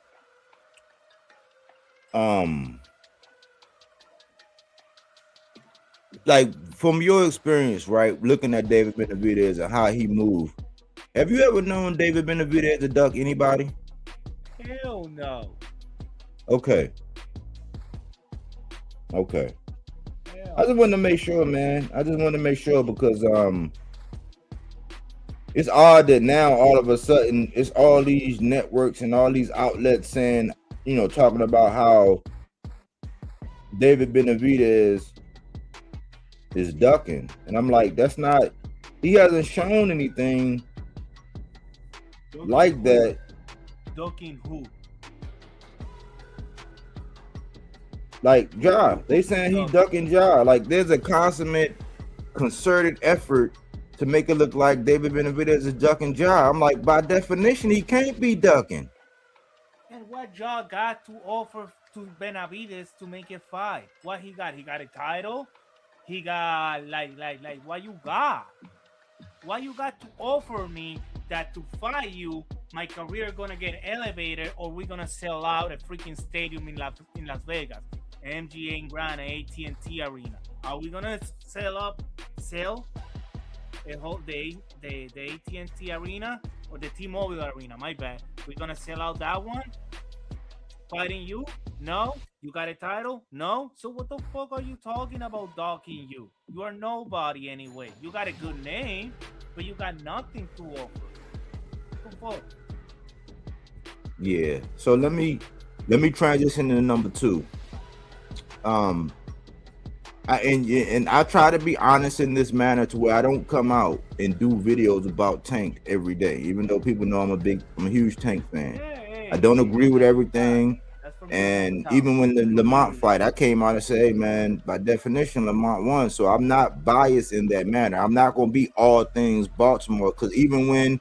Like from your experience, right, looking at David Benavidez and how he moved, have you ever known David Benavidez to duck anybody? Hell no. Okay. I just want to make sure, man. I just want to make sure because it's odd that now all of a sudden it's all these networks and all these outlets saying, you know, talking about how David Benavidez is ducking, and I'm like, that's not. He hasn't shown anything Ducking like who? that. Ducking who? Like Ja, they saying he ducking Ja. Like there's a consummate, concerted effort to make it look like David Benavidez is ducking Ja. I'm like, by definition, he can't be ducking. And what y'all got to offer to Benavidez to make it fight? What he got? He got a title. He got like what you got? What you got to offer me that to fight you, my career gonna get elevated, or we gonna sell out a freaking stadium in Las Vegas, MGM Grand, AT&T Arena? Are we gonna sell the whole the AT&T Arena or the T-Mobile Arena? My bad. We're gonna sell out that one. Fighting you? No. You got a title? No. So what the fuck are you talking about docking you? You are nobody anyway. You got a good name, but you got nothing to offer. What the fuck? Yeah. So let me transition to number two. I try to be honest in this manner to where I don't come out and do videos about Tank every day, even though people know I'm a huge Tank fan. I don't agree with everything. And even when the Lamont fight, I came out and said, hey man, by definition, Lamont won. So I'm not biased in that manner. I'm not gonna be all things Baltimore, because even when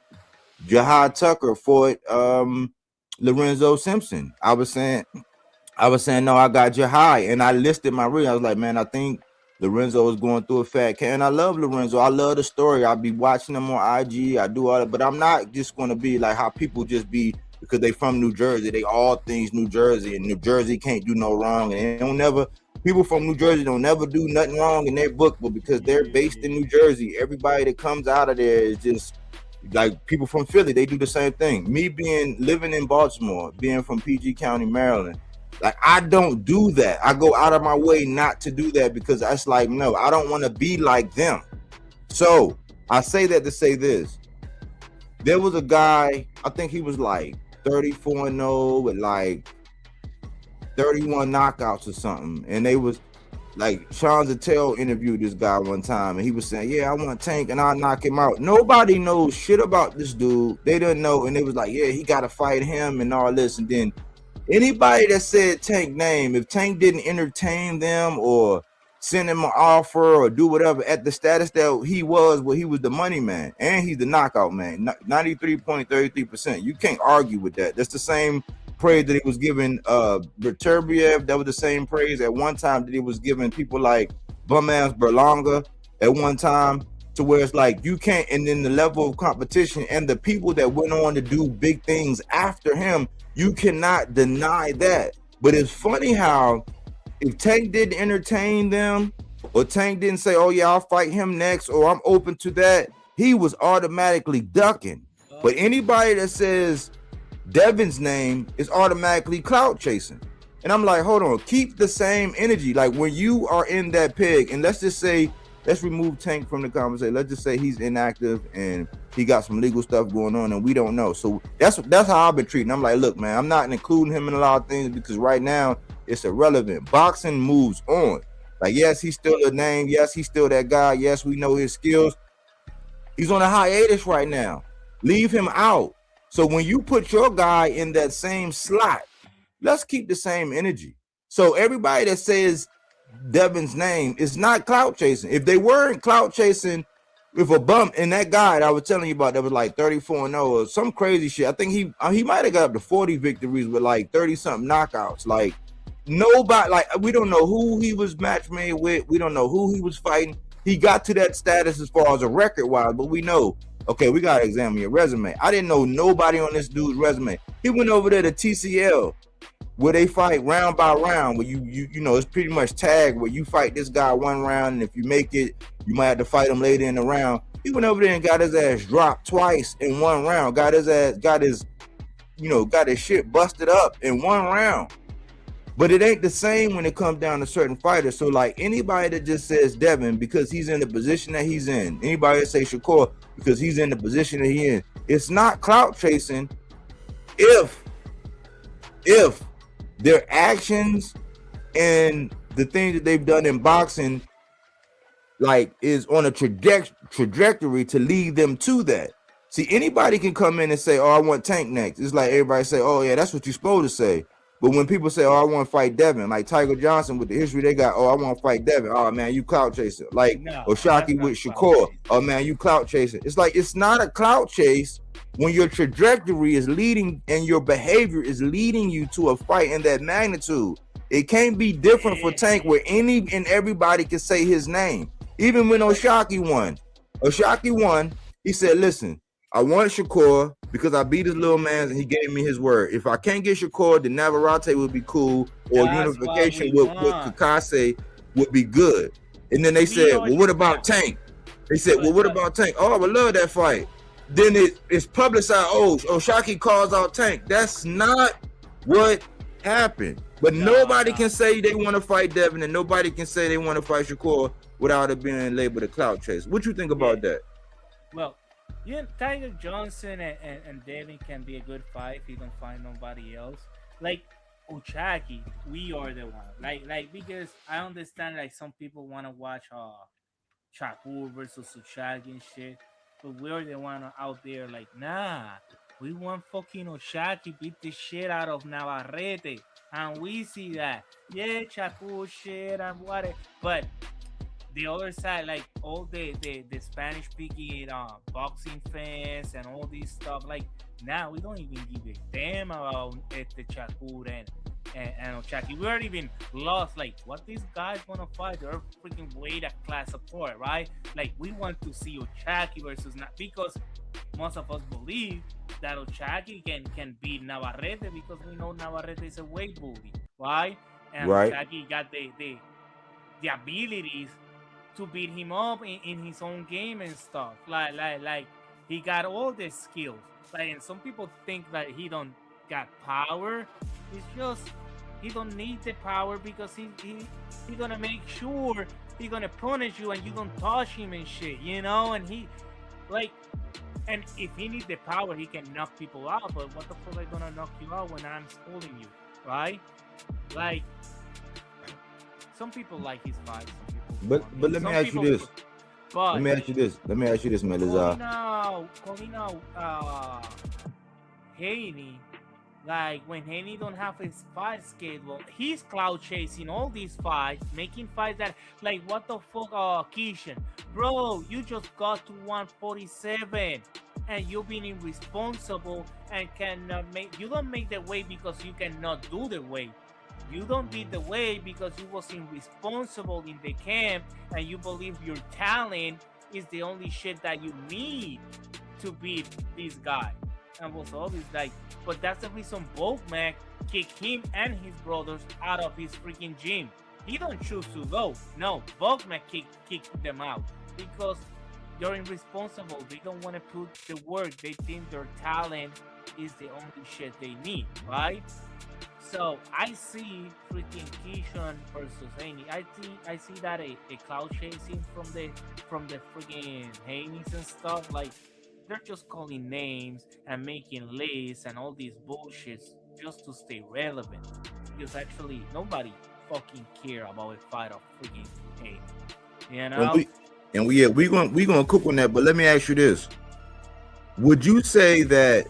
Jahad Tucker fought Lorenzo Simpson, I was saying no, I got Jahad, and I listed my reason. I was like, man, I think Lorenzo is going through a fat cat, and I love Lorenzo. I love the story. I'll be watching him on IG. I do all that, but I'm not just going to be like how people just be because they from New Jersey. They all things New Jersey, and New Jersey can't do no wrong, and they don't never. People from New Jersey don't never do nothing wrong in their book, but because they're based in New Jersey, everybody that comes out of there is just like people from Philly. They do the same thing. Me living in Baltimore, being from PG County, Maryland. Like, I don't do that. I go out of my way not to do that because that's like, no, I don't want to be like them. So I say that to say this. There was a guy, I think he was like 34-0 with like 31 knockouts or something. And they was like, Sean Zattel interviewed this guy one time and he was saying, yeah, I want Tank and I'll knock him out. Nobody knows shit about this dude. They didn't know. And they was like, yeah, he got to fight him and all this. And then anybody that said Tank name, if Tank didn't entertain them or send him an offer or do whatever at the status that he was, well, he was the money man and he's the knockout man, 93.33%. You can't argue with that. That's the same praise that he was giving Berturbiev. That was the same praise at one time that he was giving people like bum-ass Berlanga at one time, to where it's like you can't, and then the level of competition and the people that went on to do big things after him, you cannot deny that. But it's funny how if Tank didn't entertain them or Tank didn't say, oh yeah, I'll fight him next or I'm open to that, he was automatically ducking. But anybody that says Devin's name is automatically clout chasing. And I'm like, hold on, keep the same energy. Like when you are in that peg, and let's just say, let's remove Tank from the conversation. Let's just say he's inactive and he got some legal stuff going on and we don't know. So that's how I've been treating. I'm like, look, man, I'm not including him in a lot of things because right now it's irrelevant. Boxing moves on. Like, yes, he's still a name. Yes, he's still that guy. Yes, we know his skills. He's on a hiatus right now. Leave him out. So when you put your guy in that same slot, let's keep the same energy. So everybody that says Devin's name is not clout chasing. If they weren't clout chasing with a bump in that guy that I was telling you about that was like 34-0 or some crazy shit, I think he might have got up to 40 victories with like 30 something knockouts. Like nobody, like, we don't know who he was match made with. We don't know who he was fighting. He got to that status as far as a record wise, but we know, okay, we gotta examine your resume. I didn't know nobody on this dude's resume. He went over there to TCL where they fight round by round, where you know, it's pretty much tag where you fight this guy one round, and if you make it, you might have to fight him later in the round. He went over there and got his ass dropped twice in one round. Got his shit busted up in one round. But it ain't the same when it comes down to certain fighters. So like anybody that just says Devin because he's in the position that he's in, anybody that say Shakur because he's in the position that he's in, it's not clout chasing if their actions and the things that they've done in boxing like is on a trajectory to lead them to that. See, anybody can come in and say, oh, I want Tank next. It's like everybody say, oh yeah, that's what you're supposed to say. But when people say, oh, I want to fight Devin, like Tiger Johnson with the history they got, oh, I want to fight Devin. Oh, man, you clout chaser. Like Oshaki with Shakur. Oh, man, you clout chaser. It's like, it's not a clout chase when your trajectory is leading and your behavior is leading you to a fight in that magnitude. It can't be different for Tank where any and everybody can say his name. Even when Oshaki won, he said, listen, I want Shakur because I beat his little man and he gave me his word. If I can't get Shakur, then Navarrete would be cool, or unification with Kakase would be good. And then they said, well, what about Tank? They said, well, what about Tank? Oh, I would love that fight. Then it's publicized, oh, Oshaki calls out Tank. That's not what happened. But nobody can say they want to fight Devin, and nobody can say they want to fight Shakur without it being labeled a clout chase. What you think about that? Well, yeah, Tiger Johnson and Devin can be a good fight if you don't find nobody else. Like Oshaki, we are the one. Like because I understand like some people want to watch Shakur versus Oshaki and shit, but we're the one out there like, nah, we want fucking Oshaki beat the shit out of Navarrete, and we see that. Yeah, Shakur shit and whatever, but the other side, like all the Spanish speaking boxing fans and all this stuff, like now we don't even give a damn about the Shakur and Oshaki. We already been lost. Like, what these guys want to fight? They're freaking weight a class apart, right? Like, we want to see Oshaki versus not, because most of us believe that Oshaki can beat Navarrete because we know Navarrete is a weight bully, right? And Oshaki got the abilities to beat him up in his own game and stuff. Like he got all the skills. Like, and some people think that he don't got power. It's just he don't need the power because he gonna make sure he gonna punish you and you don't touch him and shit, you know. And he like, and if he needs the power, he can knock people out. But what the fuck are gonna knock you out when I'm schooling you, right? Like, some people like his fight. Some people. But let me ask you this. Let me ask you this, Melizar. Haney, like when Haney don't have his fight schedule, he's cloud chasing all these fights, making fights that, like, what the fuck, Keyshawn, bro, you just got to 147 and you've been irresponsible and cannot you don't make the weight because you cannot do the weight. You don't beat the weight because you was irresponsible in the camp and you believe your talent is the only shit that you need to beat this guy. And was always like, but that's the reason Volkman kicked him and his brothers out of his freaking gym. He don't choose to go. No, Volkman kicked them out because they're irresponsible. They don't want to put the work. They think their talent is the only shit they need, right? So I see freaking Keyshawn versus Haney. I see that a cloud chasing from the freaking Haneys and stuff. Like, they're just calling names and making lists and all these bullshits just to stay relevant. Because actually nobody fucking care about a fight of freaking Haney. You know? We gonna cook on that, but let me ask you this. Would you say that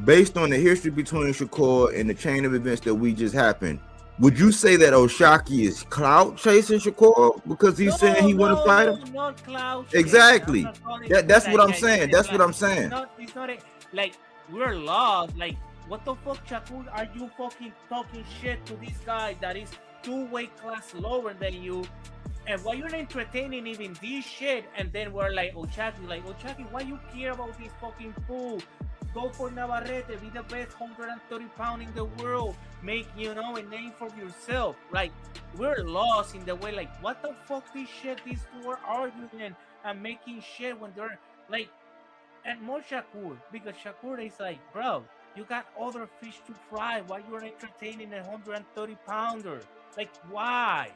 based on the history between Shakur and the chain of events that we just happened, would you say that Oshaki is clout chasing Shakur because he's saying he want to fight him? Not clout. Exactly. That's what I'm saying. That's what I'm saying. It's not like we're lost. Like What the fuck, Shakur? Are you fucking talking shit to this guy that is 2 weight class lower than you? And why you're entertaining even this shit? And then we're like, Ochaki, why you care about this fucking fool? Go for Navarrete, be the best 130-pound in the world, make a name for yourself. Like, we're lost in the way. Like, what the fuck this shit? These two are arguing and making shit when they're like, and more Shakur, because Shakur is like, bro, you got other fish to fry. Why you're entertaining a 130-pounder? Like, why?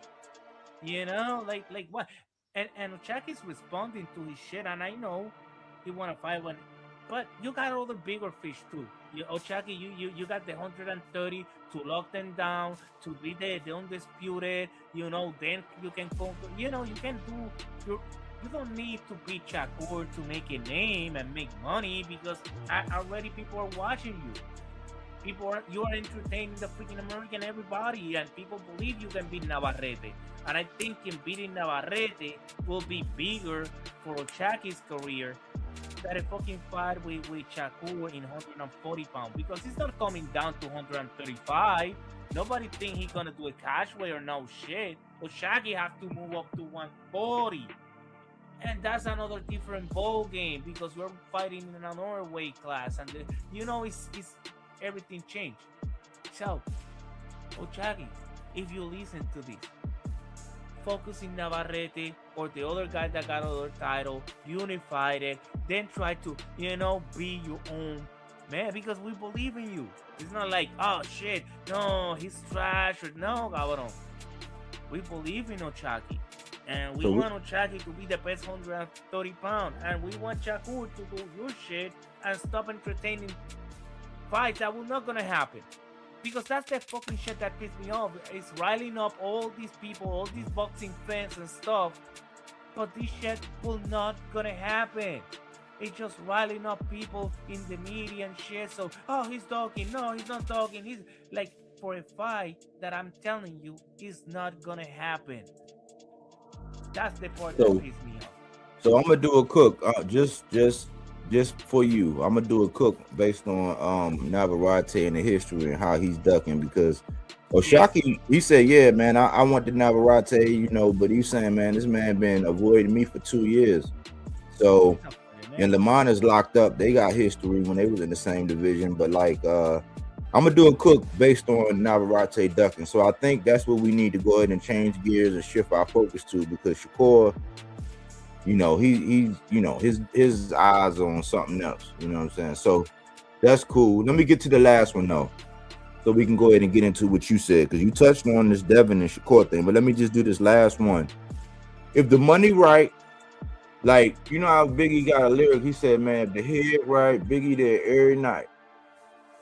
Like what? And Ochak is responding to his shit, and I know he wanna fight one, but you got other bigger fish too. Ochaki, you got the 130 to lock them down, to be the undisputed. Then you can conquer. You can do your. You don't need to be Shakur to make a name and make money, because already people are watching you. You are entertaining the freaking American everybody, and people believe you can beat Navarrete. And I think in beating Navarrete will be bigger for Ochaki's career than a fucking fight with Shakur in 140 pounds, because he's not coming down to 135. Nobody think he's gonna do a cash weight or no shit. Ochaki has to move up to 140. And that's another different ball game, because we're fighting in another weight class, and it's everything changed. So, Ochagi, if you listen to this, focus in Navarrete or the other guy that got other title, unified it, then try to, be your own man, because we believe in you. It's not like, oh shit, no, he's trash, or no, cabrón. We believe in Ochaki. And we want Ochaki to be the best 130-pound, and we want Shakur to do your shit and stop entertaining fights that will not gonna happen. Because that's the fucking shit that pissed me off. It's riling up all these people, all these boxing fans and stuff, but this shit will not gonna happen. It's just riling up people in the media and shit. So, oh, he's talking. No, he's not talking. He's like, for a fight that I'm telling you is not gonna happen. That's the part that pissed me off. So I'm gonna do a cook. Just for you, I'm gonna do a cook based on Navarrete and the history and how he's ducking, because Oshaki, he said, yeah, man, I want the Navarrete, but he's saying, man, this man been avoiding me for 2 years. So, and Lamont is locked up. They got history when they was in the same division, but like I'm gonna do a cook based on Navarrete ducking. So I think that's what we need to go ahead and change gears and shift our focus to, because Shakur, he's his eyes on something else. You know what I'm saying? So that's cool. Let me get to the last one though, so we can go ahead and get into what you said, because you touched on this Devin and Shakur thing. But let me just do this last one. If the money right, like how Biggie got a lyric, he said, man, if the head right, Biggie there every night.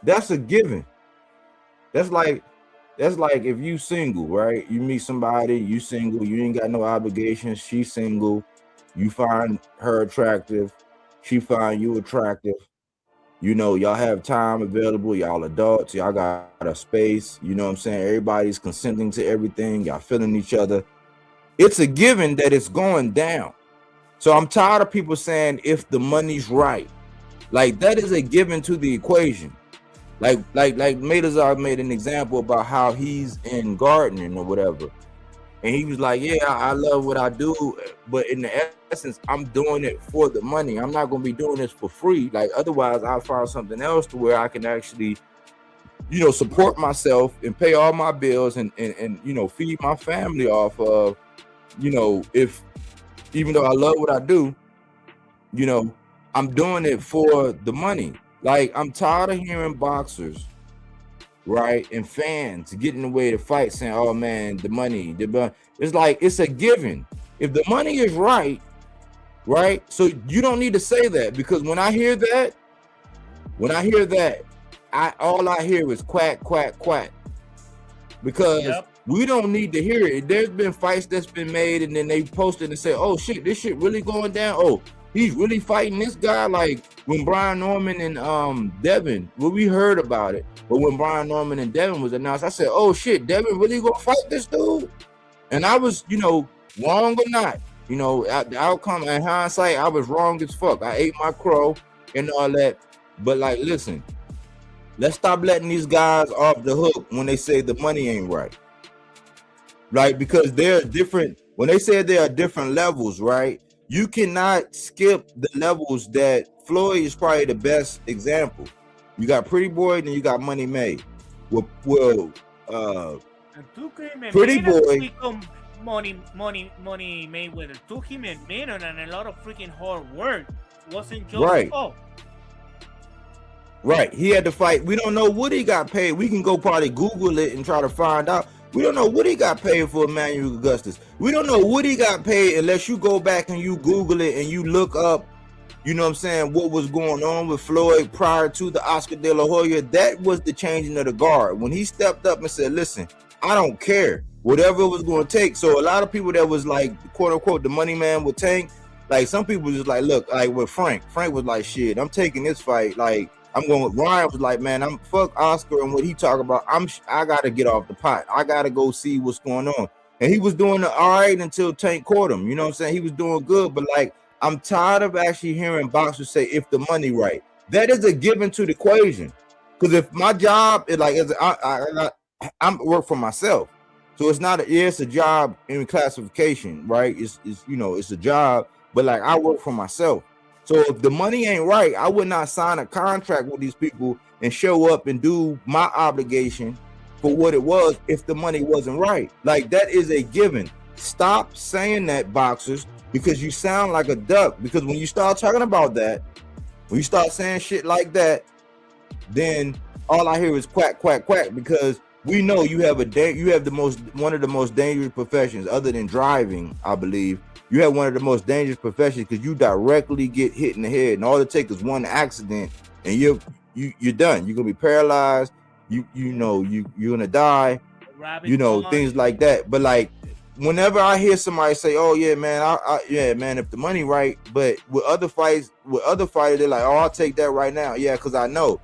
That's a given. That's like if you single, right? You meet somebody, you single, you ain't got no obligations, she's single. You find her attractive, she find you attractive. Y'all have time available, y'all adults, y'all got a space, you know what I'm saying? Everybody's consenting to everything, y'all feeling each other. It's a given that it's going down. So I'm tired of people saying if the money's right. Like, that is a given to the equation. Like Madazar made an example about how he's in gardening or whatever. And he was like, yeah, I love what I do, but in the essence, I'm doing it for the money. I'm not going to be doing this for free. Like, otherwise, I'll find something else to where I can actually, support myself and pay all my bills and feed my family off of, if, even though I love what I do, I'm doing it for the money. Like, I'm tired of hearing boxers, right, and fans getting away to fight saying, oh man, the money. It's like, it's a given. If the money is right, so you don't need to say that, because when I hear that, all I hear is quack, quack, quack, because we don't need to hear it. There's been fights that's been made, and then they posted and say, oh shit, this shit really going down. Oh, he's really fighting this guy. Like when Brian Norman and Devin, we heard about it, but when Brian Norman and Devin was announced, I said, oh shit, Devin really gonna fight this dude? And I was, wrong or not, the outcome in hindsight, I was wrong as fuck. I ate my crow and all that. But like, listen, Let's stop letting these guys off the hook when they say the money ain't right. Right? Because they're different. When they say there are different levels, right? You cannot skip the levels that Floyd is probably the best example. You got Pretty Boy, and you got Money Made. Well, And took him a Pretty minute to Boy, become money Mayweather. Took him a minute and a lot of freaking hard work. Wasn't just right. oh. Right. He had to fight. We don't know what he got paid. We can go probably Google it and try to find out. We don't know what he got paid for Emmanuel Augustus. We don't know what he got paid unless you go back and you Google it and you look up, you know what I'm saying, what was going on with Floyd prior to the Oscar De La Hoya. That was the changing of the guard. When he stepped up and said, listen, I don't care. Whatever it was going to take. So a lot of people that was like, quote unquote, the money man with Tank, like some people just like, look, like with Frank was like, shit, I'm taking this fight. Like, I'm going. Ryan was like, man, I'm fuck Oscar and what he talk about. I gotta get off the pot. I gotta go see what's going on. And he was doing all right until Tank caught him. You know what I'm saying? He was doing good, but like, I'm tired of actually hearing boxers say if the money right. That is a given to the equation. Because if my job is like, I'm work for myself, so it's not. It's a job in classification, right? It's you know, it's a job, but like I work for myself. So if the money ain't right, I would not sign a contract with these people and show up and do my obligation for what it was if the money wasn't right. Like that is a given. Stop saying that, boxers, because you sound like a duck. Because when you start talking about that, when you start saying shit like that, then all I hear is quack, quack, quack. Because we know you have one of the most dangerous professions other than driving, I believe. You have one of the most dangerous professions because you directly get hit in the head, and all it takes is one accident, and you're done. You're gonna be paralyzed. You're gonna die. You know, things like that. But like, whenever I hear somebody say, "Oh yeah, man, yeah, man, if the money right," but with other fighters, they're like, "Oh, I'll take that right now." Yeah, because I know.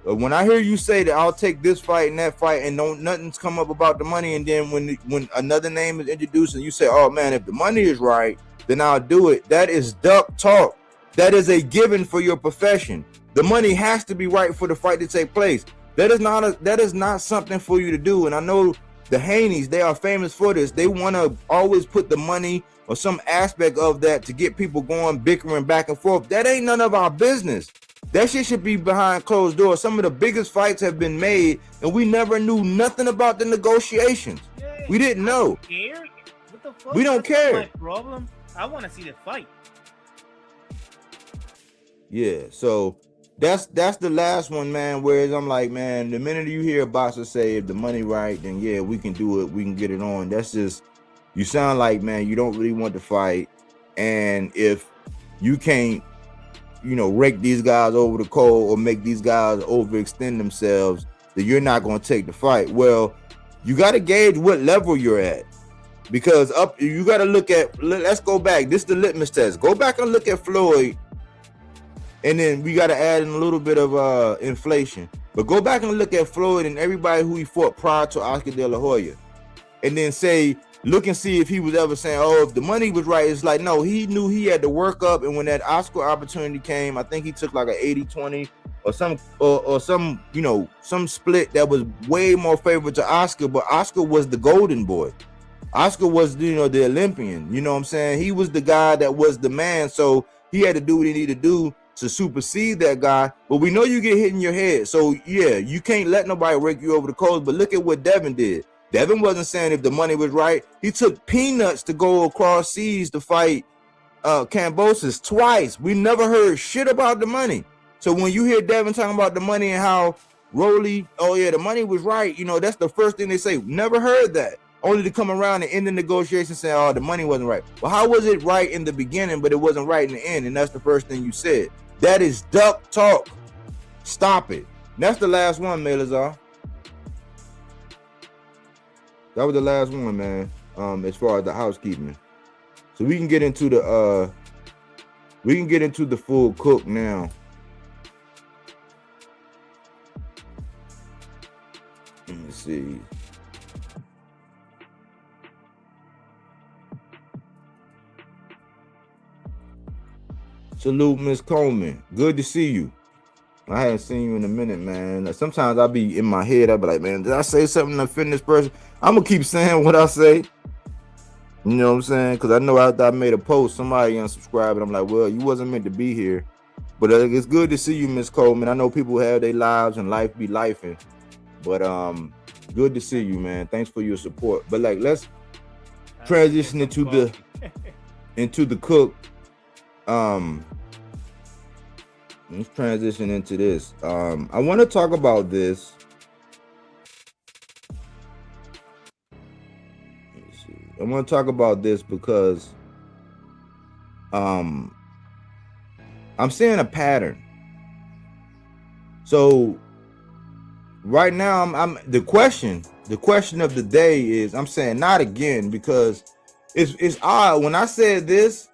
When I hear you say that I'll take this fight and that fight and nothing's come up about the money, and then when another name is introduced and you say, oh man, if the money is right, then I'll do it. That is duck talk. That is a given for your profession. The money has to be right for the fight to take place. That is not something for you to do. And I know the Haneys, they are famous for this. They want to always put the money or some aspect of that to get people going, bickering back and forth. That ain't none of our business. That shit should be behind closed doors. Some of the biggest fights have been made, and we never knew nothing about the negotiations. Yeah, we didn't know. What the fuck? We don't care. My problem. I want to see the fight. Yeah, so that's the last one, man. Whereas I'm like, man, the minute you hear a boxer say if the money right, then yeah, we can do it. We can get it on. That's just, you sound like, man, you don't really want to fight, and if you can't, rake these guys over the coal or make these guys overextend themselves, then you're not going to take the fight. Well, you got to gauge what level you're at, because you got to look at, let's go back. This is the litmus test. Go back and look at Floyd, and then we got to add in a little bit of inflation. But go back and look at Floyd and everybody who he fought prior to Oscar De La Hoya, and then look and see if he was ever saying, oh, if the money was right. It's like, no, he knew he had to work up, and when that Oscar opportunity came, I think he took like an 80-20 or some split that was way more favorable to Oscar, but Oscar was the golden boy. Oscar was, the Olympian, you know what I'm saying? He was the guy that was the man, so he had to do what he needed to do to supersede that guy. But we know you get hit in your head, so yeah, you can't let nobody rake you over the coals. But look at what Devin did. Devin wasn't saying if the money was right. He took peanuts to go across seas to fight Kambosos twice. We never heard shit about the money. So when you hear Devin talking about the money and how Rolly, oh yeah, the money was right, that's the first thing they say. Never heard that. Only to come around and end the negotiation saying, oh, the money wasn't right. Well, how was it right in the beginning, but it wasn't right in the end? And that's the first thing you said. That is duck talk. Stop it. And that's the last one, Melazar. That was the last one, man. As far as the housekeeping, so we can get into the full cook now. Let me see. Salute, Miss Coleman. Good to see you. I hadn't seen you in a minute, man. Like, sometimes I be in my head, I be like, man, did I say something to offend this person? I'm gonna keep saying what I say. You know what I'm saying? Because I know after I made a post, somebody unsubscribed, and I'm like, well, you wasn't meant to be here. But it's good to see you, Miss Coleman. I know people have their lives and life be lifing, but good to see you, man. Thanks for your support. But like, let's transition into the cook. Let's transition into this. I want to talk about this. Let me see. I want to talk about this because I'm seeing a pattern. So right now, I'm the question of the day is, I'm saying not again, because it's odd when I said this.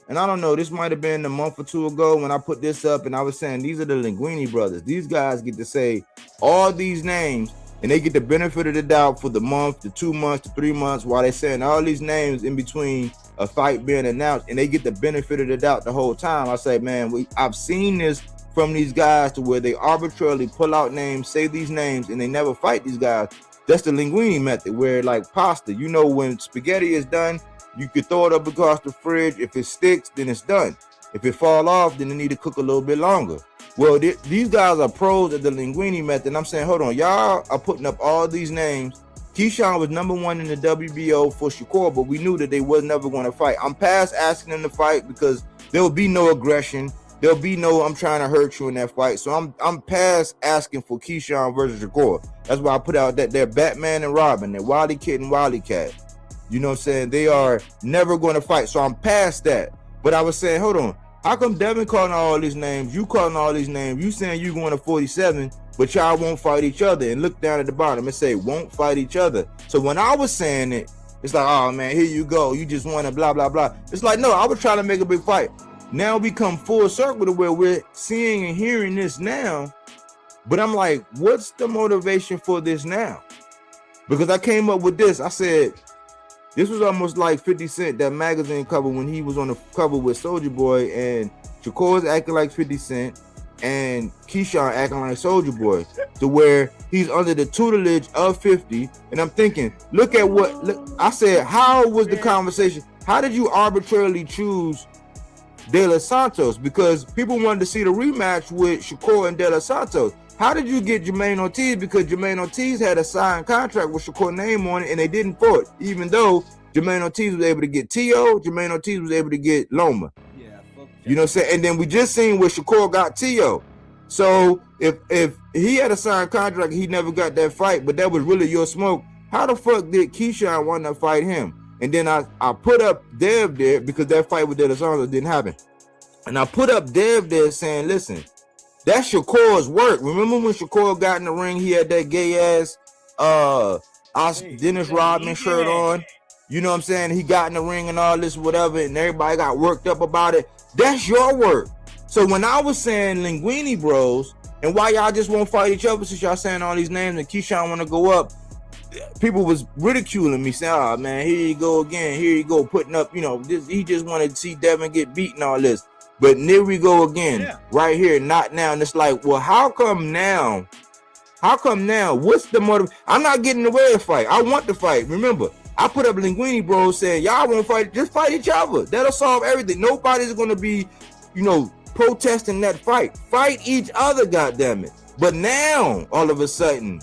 And I don't know, this might have been a month or two ago when I put this up and I was saying these are the Linguini brothers. These guys get to say all these names and they get the benefit of the doubt for the month, the 2 months, the 3 months, while they're saying all these names in between a fight being announced, and they get the benefit of the doubt the whole time. I say, man, I've seen this from these guys to where they arbitrarily pull out names, say these names, and they never fight these guys. That's the Linguini method, where like pasta, you know, when spaghetti is done, you could throw it up across the fridge. If it sticks, then it's done. If it fall off, then it need to cook a little bit longer. Well, these guys are pros at the Linguini method. And I'm saying, hold on, y'all are putting up all these names. Keyshawn was #1 in the WBO for Shakur, but we knew that they was never going to fight. I'm past asking them to fight because there will be no aggression. There'll be no I'm trying to hurt you in that fight. So I'm past asking for Keyshawn versus Shakur. That's why I put out that they're Batman and Robin. They're Wily Kid and Wily Cat. You know what I'm saying? They are never going to fight. So I'm past that. But I was saying, hold on. How come Devin calling all these names? You calling all these names? You saying you going to 47, but y'all won't fight each other. And look down at the bottom and say, won't fight each other. So when I was saying it, it's like, oh, man, here you go. You just want to blah, blah, blah. It's like, no, I was trying to make a big fight. Now we come full circle to where we're seeing and hearing this now. But I'm like, what's the motivation for this now? Because I came up with this. I said, this was almost like 50 Cent, that magazine cover when he was on the cover with Soulja Boy, and Shakur's acting like 50 Cent and Keyshawn acting like Soulja Boy, to where he's under the tutelage of 50. And I'm thinking, look at what I said. How was the conversation? How did you arbitrarily choose De Los Santos? Because people wanted to see the rematch with Shakur and De Los Santos. How did you get Jermaine Ortiz? Because Jermaine Ortiz had a signed contract with Shakur name on it, and they didn't for it. Even though Jermaine Ortiz was able to get T.O., Jermaine Ortiz was able to get Loma. Yeah, fuck you know what I'm saying? And then we just seen where Shakur got T.O. So if he had a signed contract, he never got that fight, but that was really your smoke. How the fuck did Keyshawn want to fight him? And then I put up Dev there because that fight with De Los Santos didn't happen. And I put up Dev there saying, listen, that's Shakur's work. Remember when Shakur got in the ring, he had that gay ass Dennis Rodman shirt on? You know what I'm saying? He got in the ring and all this, whatever, and everybody got worked up about it. That's your work. So when I was saying Linguini bros, and why y'all just won't fight each other since y'all saying all these names and Keyshawn want to go up, people was ridiculing me, saying, oh man, here you go again, here you go, putting up, you know, this, he just wanted to see Devin get beaten, all this. But here we go again, right here, not now. And it's like, well, how come now? How come now? What's the motive? I'm not getting the way to fight. I want to fight. Remember, I put up Linguini bros saying, y'all won't fight, just fight each other. That'll solve everything. Nobody's going to be, you know, protesting that fight. Fight each other, goddammit. But now, all of a sudden,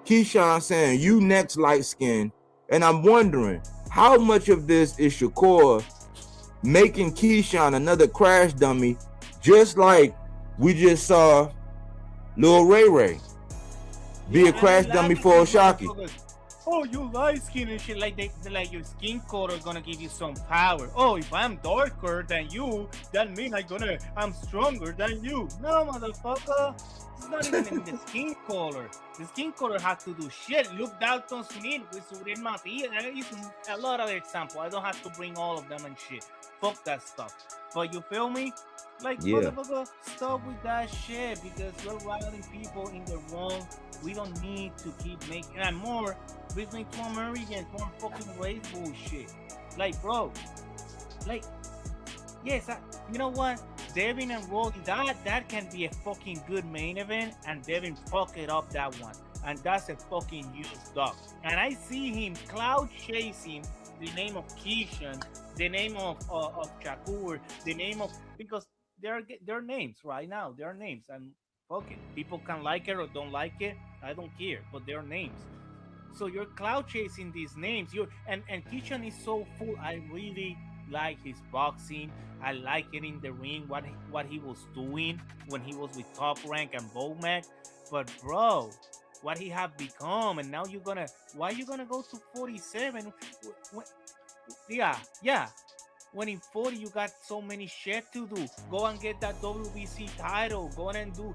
Keyshawn saying, you next light skin. And I'm wondering, how much of this is Shakur making Keyshawn another crash dummy, just like we just saw Lil Ray be a crash dummy for Oshaki. Oh, you light skin and shit, like like your skin color gonna give you some power. Oh, if I'm darker than you, that means I'm stronger than you. No, motherfucker. It's not even in the skin color. The skin color has to do shit. Look, Dalton Smith with Surel Matias. There is a lot of examples. I don't have to bring all of them and shit. Fuck that stuff. But you feel me? Like, motherfucker, stop with that shit, because you're riling people in the wrong. We don't need to keep making and more. We make more Americans, more fucking race bullshit. Like, bro, like, yes, you know what? Devin and Roddy, that can be a fucking good main event, and Devin fuck it up that one, and that's a fucking huge dog. And I see him cloud chasing the name of Keyshawn, the name of Shakur, the name of because they're names right now. They're names, and fuck it, people can like it or don't like it. I don't care, but they're names. So you're cloud chasing these names. You and Kishan is so full. I really like his boxing. I like it in the ring. What he was doing when he was with Top Rank and Bomac. But bro, what he have become, and now you're gonna why you gonna go to 47? Yeah, yeah. When in 40 you got so many shit to do. Go and get that WBC title. Go on and do,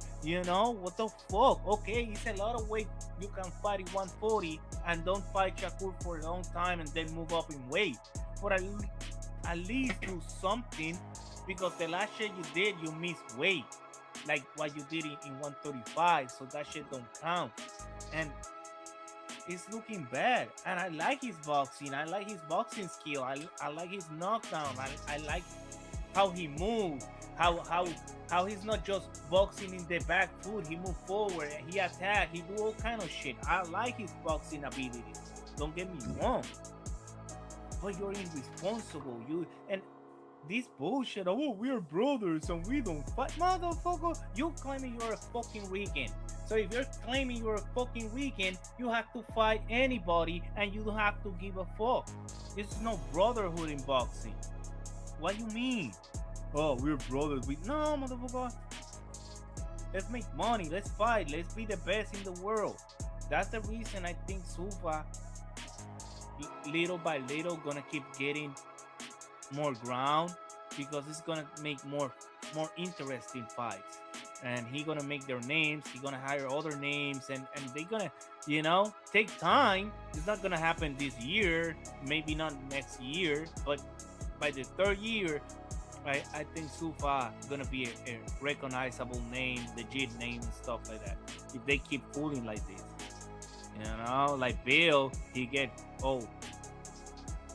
what the fuck? Okay, it's a lot of weight you can fight in 140 and don't fight Shakur for a long time and then move up in weight. But at least do something because the last shit you did, you missed weight. Like what you did in 135. So that shit don't count. And it's looking bad, and I like his boxing. I like his boxing skill. I like his knockdown. I like how he moves. How he's not just boxing in the back foot. He move forward. He attack. He do all kind of shit. I like his boxing abilities. Don't get me wrong. But you're irresponsible. You and this bullshit. Oh, we're brothers and we don't fight, motherfucker. You claiming you're a fucking Rican. So if you're claiming you're a fucking Rican, you have to fight anybody and you don't have to give a fuck. There's no brotherhood in boxing. What do you mean? Oh, we're brothers. No, motherfucker. Let's make money. Let's fight. Let's be the best in the world. That's the reason I think Sufa, little by little, gonna keep getting more ground because it's gonna make more interesting fights. And he gonna make their names. He gonna hire other names, and they gonna, take time. It's not gonna happen this year, maybe not next year, but by the third year, I think Sufa gonna be a recognizable name, legit name, and stuff like that. If they keep fooling like this, like Bill, he get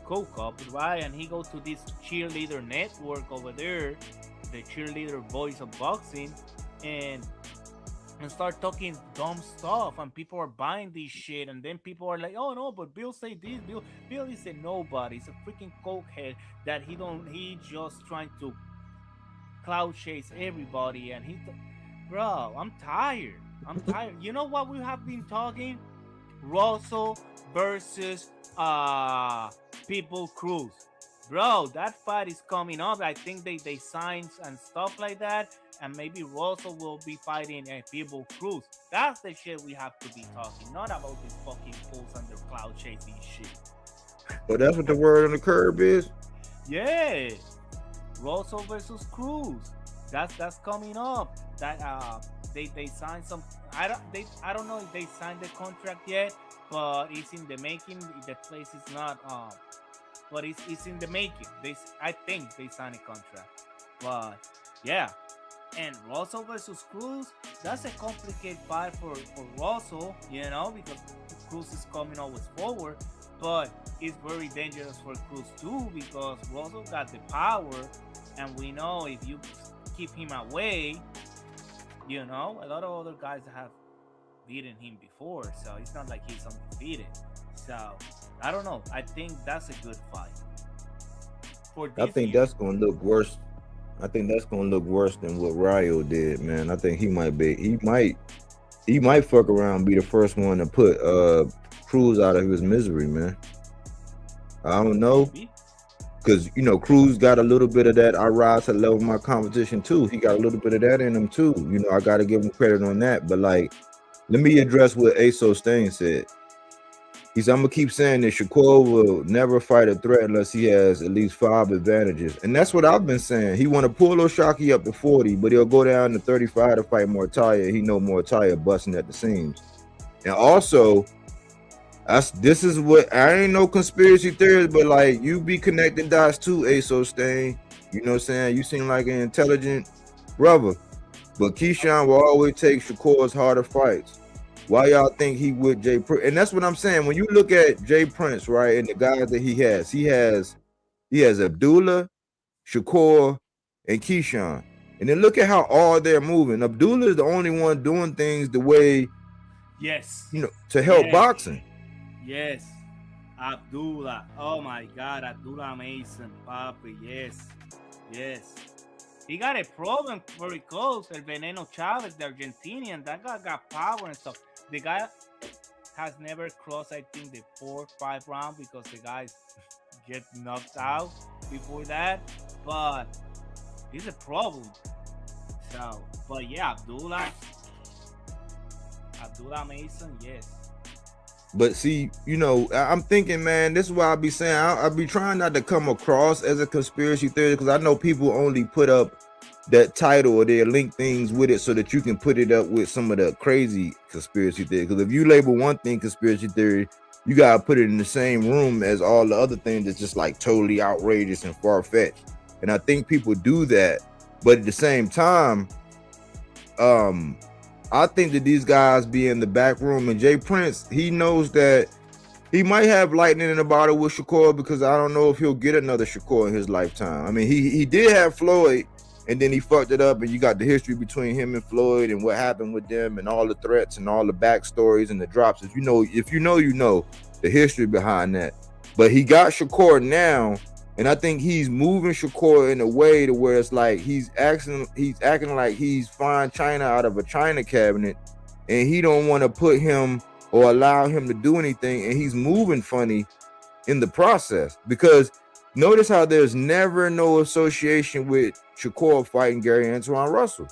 coke up, right? And he go to this cheerleader network over there, the cheerleader voice of boxing, and start talking dumb stuff, and people are buying this shit, and then people are like, oh no, but Bill say this. Bill is a nobody. He's a freaking cokehead that he just trying to cloud chase everybody, and bro, I'm tired. You know what we have been talking? Russell versus People Cruz. Bro, that fight is coming up. I think they signed and stuff like that. And maybe Russell will be fighting People Cruz. That's the shit we have to be talking. Not about these fucking fools and their cloud chasing shit. But that's what the word on the curb is? Yeah. Russell versus Cruz. That's coming up. That they signed some. I don't know if they signed the contract yet, but it's in the making. The place is not but it's in the making. I think they signed a contract. But yeah. And Russell versus Cruz, that's a complicated fight for Russell, because Cruz is coming always forward. But it's very dangerous for Cruz too, because Russell got the power, and we know if you keep him away, a lot of other guys have beaten him before, so it's not like he's undefeated. So I don't know. I think that's a good fight. I think that's gonna look worse. I think that's gonna look worse than what Ryo did, man. I think he might fuck around and be the first one to put Cruz out of his misery, man. I don't know. Because Cruz got a little bit of that. I rise to the level of my competition too. He got a little bit of that in him too. I gotta give him credit on that. But let me address what Aso Stain said. He said, I'm gonna keep saying this. Shakur will never fight a threat unless he has at least 5 advantages. And that's what I've been saying. He want to pull Oshaki up to 40, but he'll go down to 35 to fight Mortaia. He know Mortaia busting at the seams. And also, this is what I ain't no conspiracy theorist, but you be connecting dots too, Aso Stain. You know what I'm saying? You seem like an intelligent brother. But Keyshawn will always take Shakur's harder fights. Why y'all think he with Jay Prince? And that's what I'm saying. When you look at Jay Prince, right, and the guys that he has Abdullah, Shakur, and Keyshawn. And then look at how all they're moving. Abdullah is the only one doing things the way, Yes. to help Yes. boxing. Yes. Abdullah. Oh my God, Abdullah Mason, Papi. Yes. Yes. He got a problem very close. El Veneno Chavez, the Argentinian. That guy got power and stuff. The guy has never crossed, I think, the 4-5 round because the guys get knocked out before that. But he's a problem. So, but yeah, Abdullah Mason, yes. But see, I'm thinking, man, this is why I be saying I be trying not to come across as a conspiracy theory, because I know people only put up that title or they link things with it so that you can put it up with some of the crazy conspiracy theory. Because if you label one thing conspiracy theory, you gotta put it in the same room as all the other things that's just like totally outrageous and far-fetched. And I think people do that, but at the same time, I think that these guys be in the back room, and Jay Prince, he knows that he might have lightning in a bottle with Shakur, because I don't know if he'll get another Shakur in his lifetime. I mean, he did have Floyd, and then he fucked it up, and you got the history between him and Floyd and what happened with them and all the threats and all the backstories and the drops. If you know the history behind that. But he got Shakur now, and I think he's moving Shakur in a way to where it's like he's acting like he's flying China out of a China cabinet, and he don't want to put him or allow him to do anything, and he's moving funny in the process. Because notice how there's never no association with Shakur fighting Gary Antoine Russell.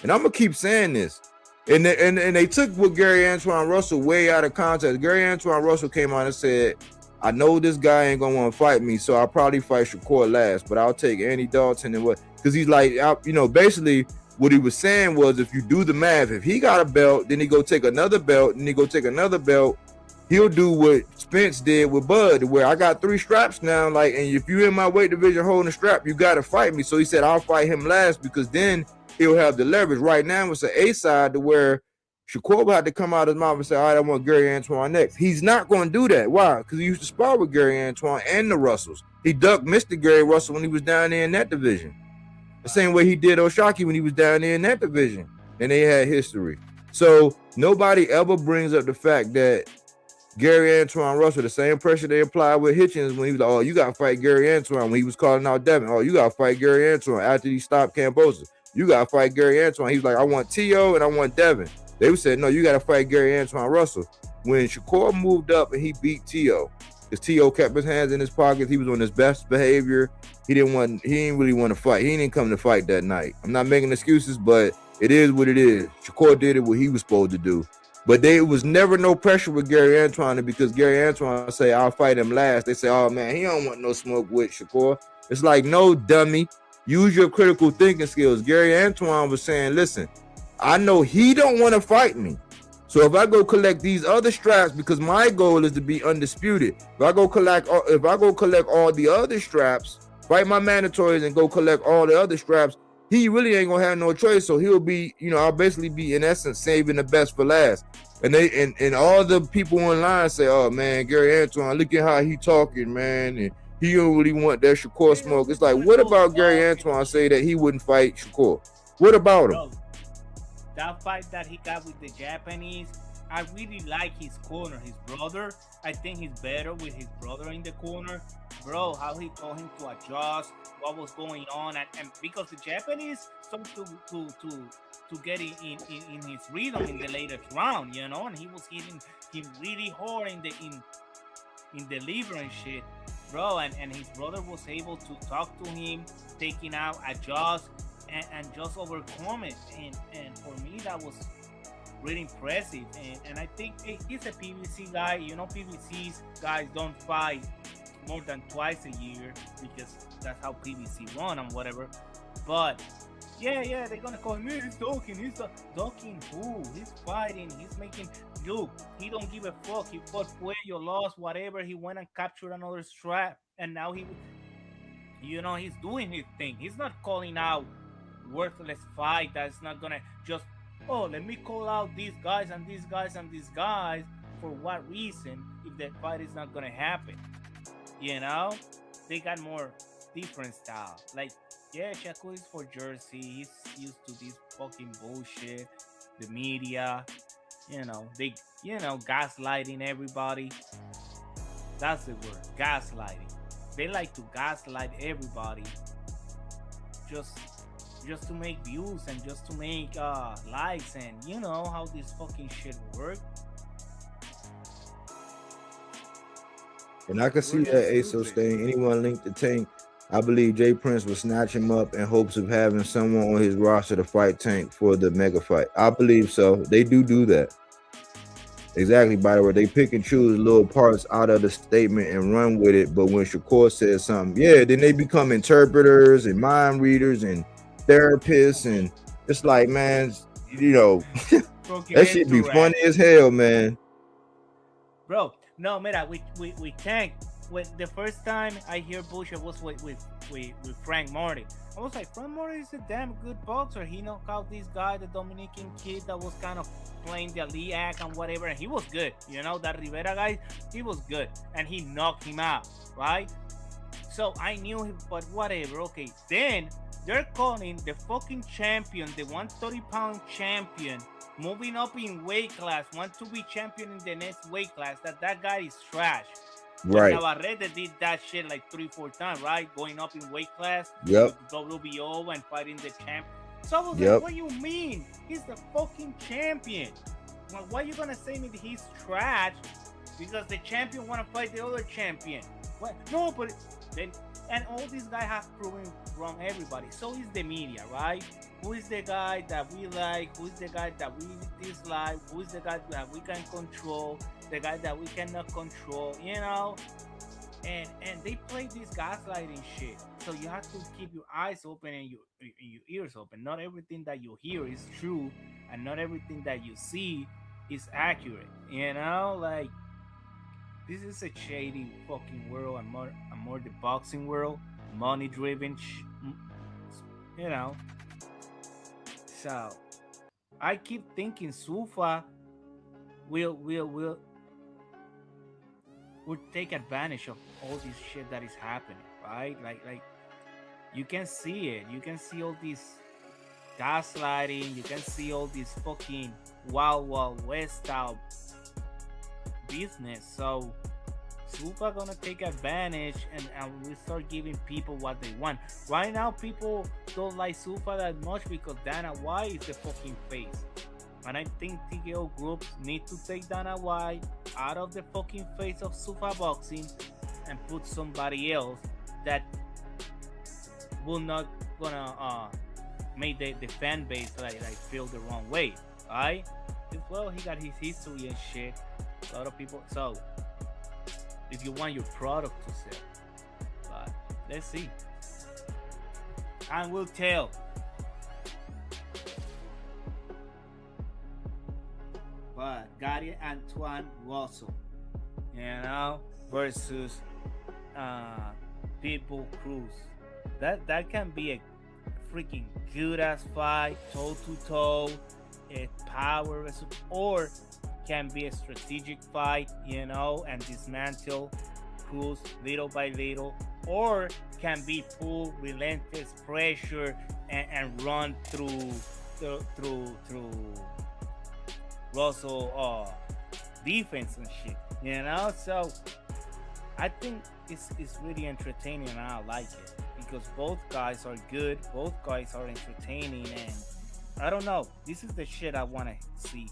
And I'm gonna keep saying this. And they took what Gary Antoine Russell way out of context. Gary Antoine Russell came out and said, I know this guy ain't gonna want to fight me, so I'll probably fight Shakur last, but I'll take Andy Dalton and what, because he's like, basically what he was saying was, if you do the math, if he got a belt, then he go take another belt, and he go take another belt, he'll do what Spence did with Bud, where I got 3 straps now, like, and if you in my weight division holding a strap, you got to fight me. So he said, I'll fight him last, because then he'll have the leverage. Right now, it's an A side to where Shakur will have to come out of his mouth and say, all right, I want Gary Antoine next. He's not going to do that. Why? Because he used to spar with Gary Antoine and the Russells. He ducked Mr. Gary Russell when he was down there in that division. The same way he did Oshaki when he was down there in that division. And they had history. So nobody ever brings up the fact that Gary Antoine Russell, the same pressure they applied with Hitchens when he was like, oh, you got to fight Gary Antoine, when he was calling out Devin. Oh, you got to fight Gary Antoine after he stopped Cambosa. You got to fight Gary Antoine. He was like, I want T.O. and I want Devin. They said, no, you got to fight Gary Antoine Russell. When Shakur moved up and he beat T.O., because T.O. kept his hands in his pockets, he was on his best behavior. He didn't really want to fight. He didn't come to fight that night. I'm not making excuses, but it is what it is. Shakur did it what he was supposed to do. But it was never no pressure with Gary Antoine, because Gary Antoine say, I'll fight him last. They say, oh, man, he don't want no smoke with Shakur. It's like, no, dummy. Use your critical thinking skills. Gary Antoine was saying, listen, I know he don't want to fight me. So if I go collect these other straps, because my goal is to be undisputed. If I go collect all the other straps, fight my mandatories and go collect all the other straps, he really ain't gonna have no choice. So he'll be, I'll basically be in essence saving the best for last. And and all the people online say, oh man, Gary Antoine, look at how he talking, man. And he don't really want that Shakur smoke. It's like, what about Gary Antoine say that he wouldn't fight Shakur? What about him? Bro, that fight that he got with the Japanese, I really like his corner, his brother. I think he's better with his brother in the corner. Bro, how he told him to adjust, what was going on, and because the Japanese started to get in his rhythm in the latest round, and he was hitting him really hard in the liver and shit, bro, and his brother was able to talk to him, taking out, adjust, and just overcome it, and for me that was really impressive, and I think he's a PBC guy. PBC's guys don't fight more than twice a year because that's how PBC run and whatever. But yeah, they're gonna call him, he's talking, who? He's fighting, he's making, look, he don't give a fuck. He fought Puello, lost, whatever. He went and captured another strap, and now he's doing his thing. He's not calling out worthless fight that's not gonna just, oh, let me call out these guys and these guys and these guys. For what reason if that fight is not gonna happen? They got more different style. Like Yeah, Shakur is for Jersey. He's used to this fucking bullshit. The media, they, gaslighting everybody. That's the word, gaslighting. They like to gaslight everybody just just to make views and just to make likes, and you know how this fucking shit work. And I can We're see just that ASOS stupid. thing. Anyone linked to Tank, I believe Jay Prince will snatch him up in hopes of having someone on his roster to fight Tank for the mega fight. I believe so. They do that. Exactly, by the way. They pick and choose little parts out of the statement and run with it. But when Shakur says something, yeah, then they become interpreters and mind readers and therapists. And it's like, man, you know, Fucking that shit be funny interact, as hell, man. bro. No, mira, we can't. When the first time I hear bullshit was with Frank Martin. I was like, Frank Martin is a damn good boxer. He knocked out this guy, the Dominican kid that was kind of playing the lead act and whatever, and he was good. You know, that Rivera guy, he was good, and he knocked him out, right? So I knew him, but whatever. Okay, then they're calling the fucking champion, the 130-pound champion, moving up in weight class, want to be champion in the next weight class. That guy is trash. When Right. Navarrete did that shit like 3-4 times, right? Going up in weight class Yep. with WBO and fighting the champ. So I was like, Yep. what do you mean? He's the fucking champion. Well, why you gonna say me that he's trash because the champion wanna fight the other champion? What? No, but then, and all these guys have proven wrong everybody. So is the media, right? Who is the guy that we like? Who is the guy that we dislike? Who is the guy that we can control? The guy that we cannot control, and they play this gaslighting shit. So you have to keep your eyes open and your ears open. Not everything that you hear is true, and not everything that you see is accurate. Like this is a shady fucking world, and more the boxing world, money driven. You know, so I keep thinking Sufa will take advantage of all this shit that is happening, right? Like you can see it. You can see all this gaslighting. You can see all this fucking wild west style business. So Sufa gonna take advantage, and we start giving people what they want. Right now, people don't like Sufa that much because Dana White is the fucking face. And I think TKO groups need to take Dana White out of the fucking face of Sufa boxing and put somebody else that will not gonna make the fan base like feel the wrong way, right? Well, he got his history and shit. A lot of people. So if you want your product to sell, but let's see, and we'll tell. But Gary Antoine Russell, versus Pitbull Cruz. That can be a freaking good ass fight, toe to toe, a power versus, or can be a strategic fight, and dismantle Cruz little by little, or can be pull relentless pressure and run through Russell defense and shit, So I think it's really entertaining, and I like it because both guys are good, both guys are entertaining, and I don't know. This is the shit I want to see.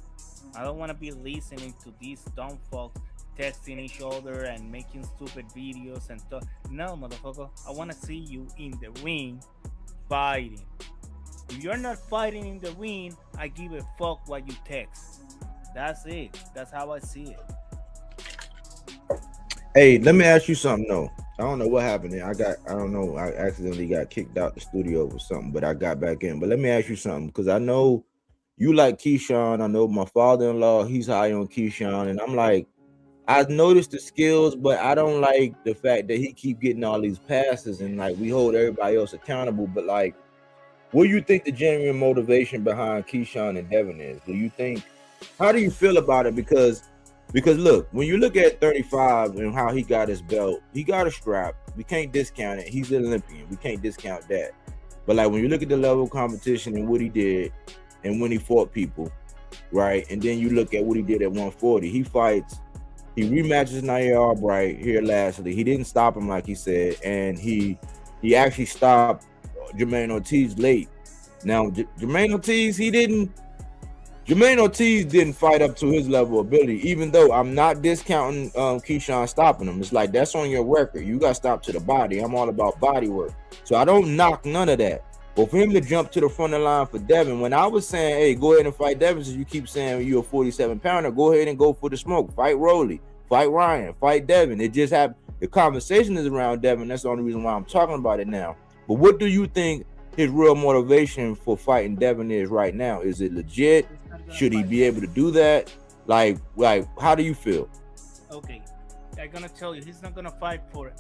I don't want to be listening to these dumb fucks testing each other and making stupid videos and stuff. No, motherfucker. I want to see you in the ring fighting. If you're not fighting in the ring, I give a fuck what you text. That's it. That's how I see it. Hey, let me ask you something though. I don't know what happened there. I don't know. I accidentally got kicked out the studio or something, but I got back in. But let me ask you something, because I know you like Keyshawn. I know my father-in-law, he's high on Keyshawn, and I'm like, I've noticed the skills, but I don't like the fact that he keep getting all these passes and like we hold everybody else accountable. But like, what do you think the genuine motivation behind Keyshawn and Devin is? How do you feel about it? Because look, when you look at 35 and how he got his belt, he got a strap. We can't discount it. He's an Olympian. We can't discount that. But like when you look at the level of competition and what he did, and when he fought people, right, and then you look at what he did at 140, he rematches Nair Albright here lastly. He didn't stop him like he said, and he actually stopped Jermaine Ortiz late. Now Jermaine Ortiz didn't fight up to his level of ability, even though I'm not discounting Keyshawn stopping him. It's like, that's on your record. You got stopped to the body. I'm all about body work. So I don't knock none of that. But for him to jump to the front of the line for Devin, when I was saying, hey, go ahead and fight Devin, since you keep saying you're a 47-pounder, go ahead and go for the smoke. Fight Rolly, fight Ryan, fight Devin. It just happened. The conversation is around Devin. That's the only reason why I'm talking about it now. But what do you think his real motivation for fighting Devin is right now? Is it legit? Should he be able to do that? Like, how do you feel? Okay, I'm gonna tell you, he's not gonna fight for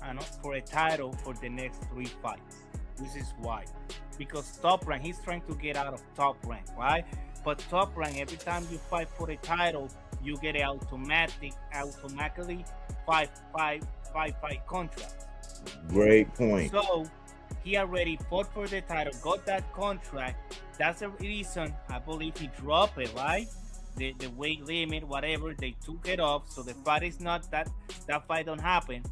a title for the next 3 fights. This is why. Because Top Rank, he's trying to get out of Top Rank, right? But Top Rank, every time you fight for a title, you get an automatically 5-fight contract. Great point. So he already fought for the title, got that contract. That's the reason I believe he dropped it, right? The weight limit, whatever, they took it off. So the fight is not that fight don't happen.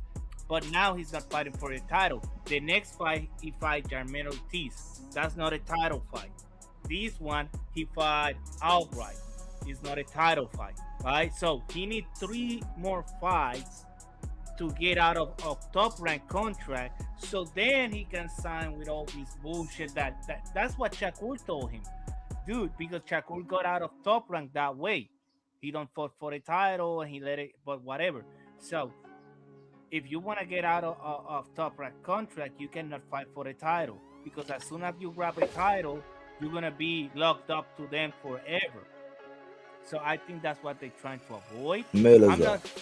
But now he's not fighting for the title. The next fight, he fight Jermaine Ortiz. That's not a title fight. This one, he fight outright. It's not a title fight, right? So he needs 3 more fights to get out of Top Rank contract, so then he can sign with all this bullshit. That's what Shakur told him, dude. Because Shakur got out of Top Rank that way. He don't fought for the title and he let it, but whatever. So if you want to get out of Top Rank contract, you cannot fight for the title, because as soon as you grab a title, you're gonna be locked up to them forever. So I think that's what they're trying to avoid.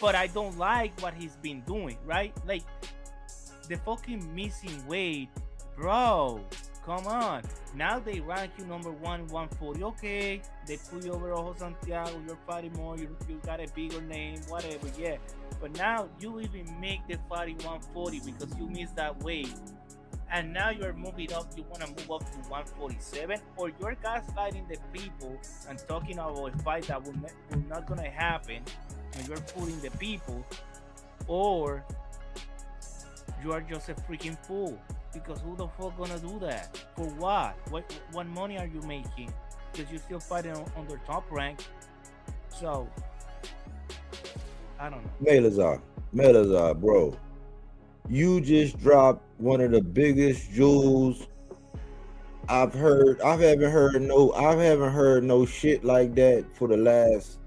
But I don't like what he's been doing, right? Like the fucking missing weight, bro. Come on. Now they rank you number 1, 140. Okay, they put you over Ojo Santiago. You're fighting more. You got a bigger name, whatever. Yeah. But now you even make the fighting 140 because you missed that weight. And now you're moving up, you want to move up to 147, or you're gaslighting the people and talking about a fight that will not going to happen, and you're fooling the people, or you are just a freaking fool, because who the fuck gonna do that? For what? What money are you making? Because you're still fighting under Top Rank. So, I don't know. Melazar, bro. You just dropped one of the biggest jewels I've heard. I haven't heard no shit like that for the last.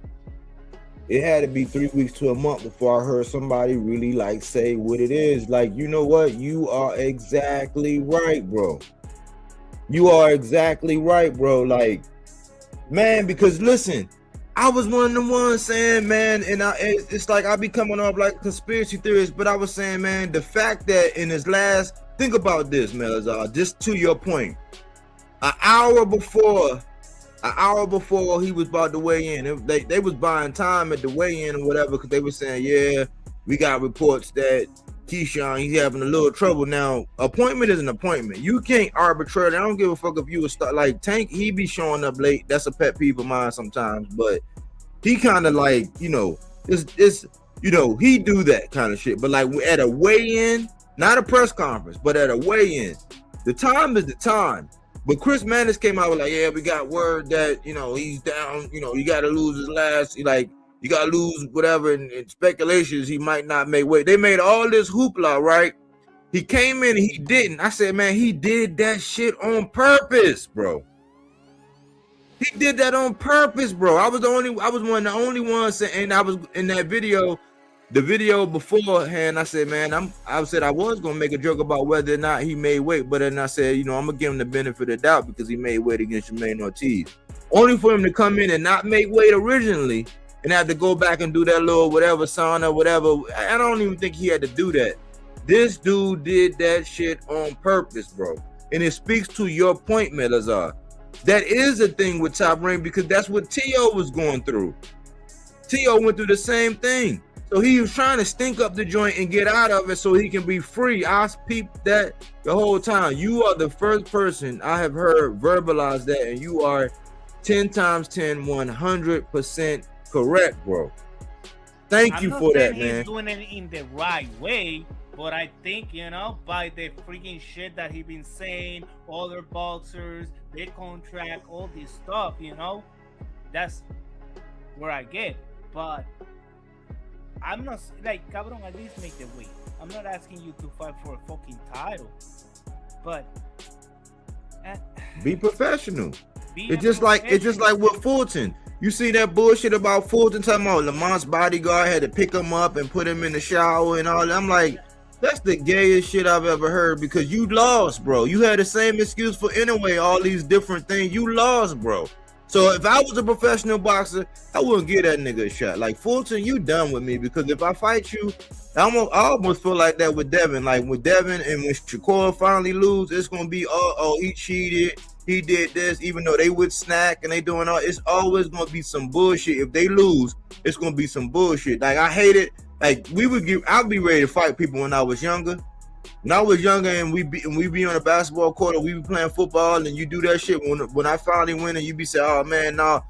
It had to be 3 weeks to a month before I heard somebody really like say what it is. Like, you know what? You are exactly right, bro. You are exactly right, bro. Like, man, because listen, I was one of the ones saying, man, and it's like I be coming up like conspiracy theorists, but I was saying, man, the fact that in his last, think about this, Melazar, just to your point, an hour before he was about to weigh in, they was buying time at the weigh-in or whatever, because they were saying, yeah, we got reports that Keyshawn, he's having a little trouble. Now, appointment is an appointment. You can't arbitrarily. I don't give a fuck if you a start like Tank. He be showing up late. That's a pet peeve of mine sometimes. But he kind of like, you know, it's you know, he do that kind of shit. But like at a weigh-in, not a press conference, but at a weigh-in, the time is the time. But Chris Mannix came out with like, yeah, we got word that, you know, he's down. You know, you got to lose his last. Like, you got to lose whatever, and speculations he might not make weight. They made all this hoopla, right? He came in and he didn't. I said, man, he did that shit on purpose, bro. He did that on purpose, bro. I was one of the only ones, and I was in that video, the video beforehand. I said, man, I said I was gonna make a joke about whether or not he made weight, but then I said, you know, I'm gonna give him the benefit of the doubt because he made weight against Jermaine Ortiz. Only for him to come in and not make weight originally, and have to go back and do that little whatever sauna, whatever. I don't even think he had to do that. This dude did that shit on purpose, bro. And it speaks to your point, Melazar. That is a thing with Top Rank, because that's what T.O. was going through. T.O. went through the same thing. So he was trying to stink up the joint and get out of it so he can be free. I peeped that the whole time. You are the first person I have heard verbalize that, and you are 10 times 10, 100% correct, bro. Thank you for that, man. He's doing it in the right way, but I think, you know, by the freaking shit that he been saying, other boxers, their contract, all this stuff, you know, that's where I get. But I'm not like, cabrón, at least make the weight. I'm not asking you to fight for a fucking title, but be professional. It's just like with Fulton. You see that bullshit about Fulton talking about Lamont's bodyguard had to pick him up and put him in the shower and all that. I'm like, that's the gayest shit I've ever heard, because you lost, bro. You had the same excuse for anyway, all these different things. You lost, bro. So if I was a professional boxer, I wouldn't give that nigga a shot. Like, Fulton, you done with me, because if I fight you, I almost feel like that with Devin. Like with Devin, and when Shakur finally lose, it's gonna be he cheated, he did this, even though they would snack and they doing all. It's always gonna be some bullshit. If they lose, it's gonna be some bullshit. Like, I hate it. Like, I'd be ready to fight people when I was younger. When I was younger and we be on a basketball court or we be playing football and you do that shit, when I finally win and you be saying, oh man, nah.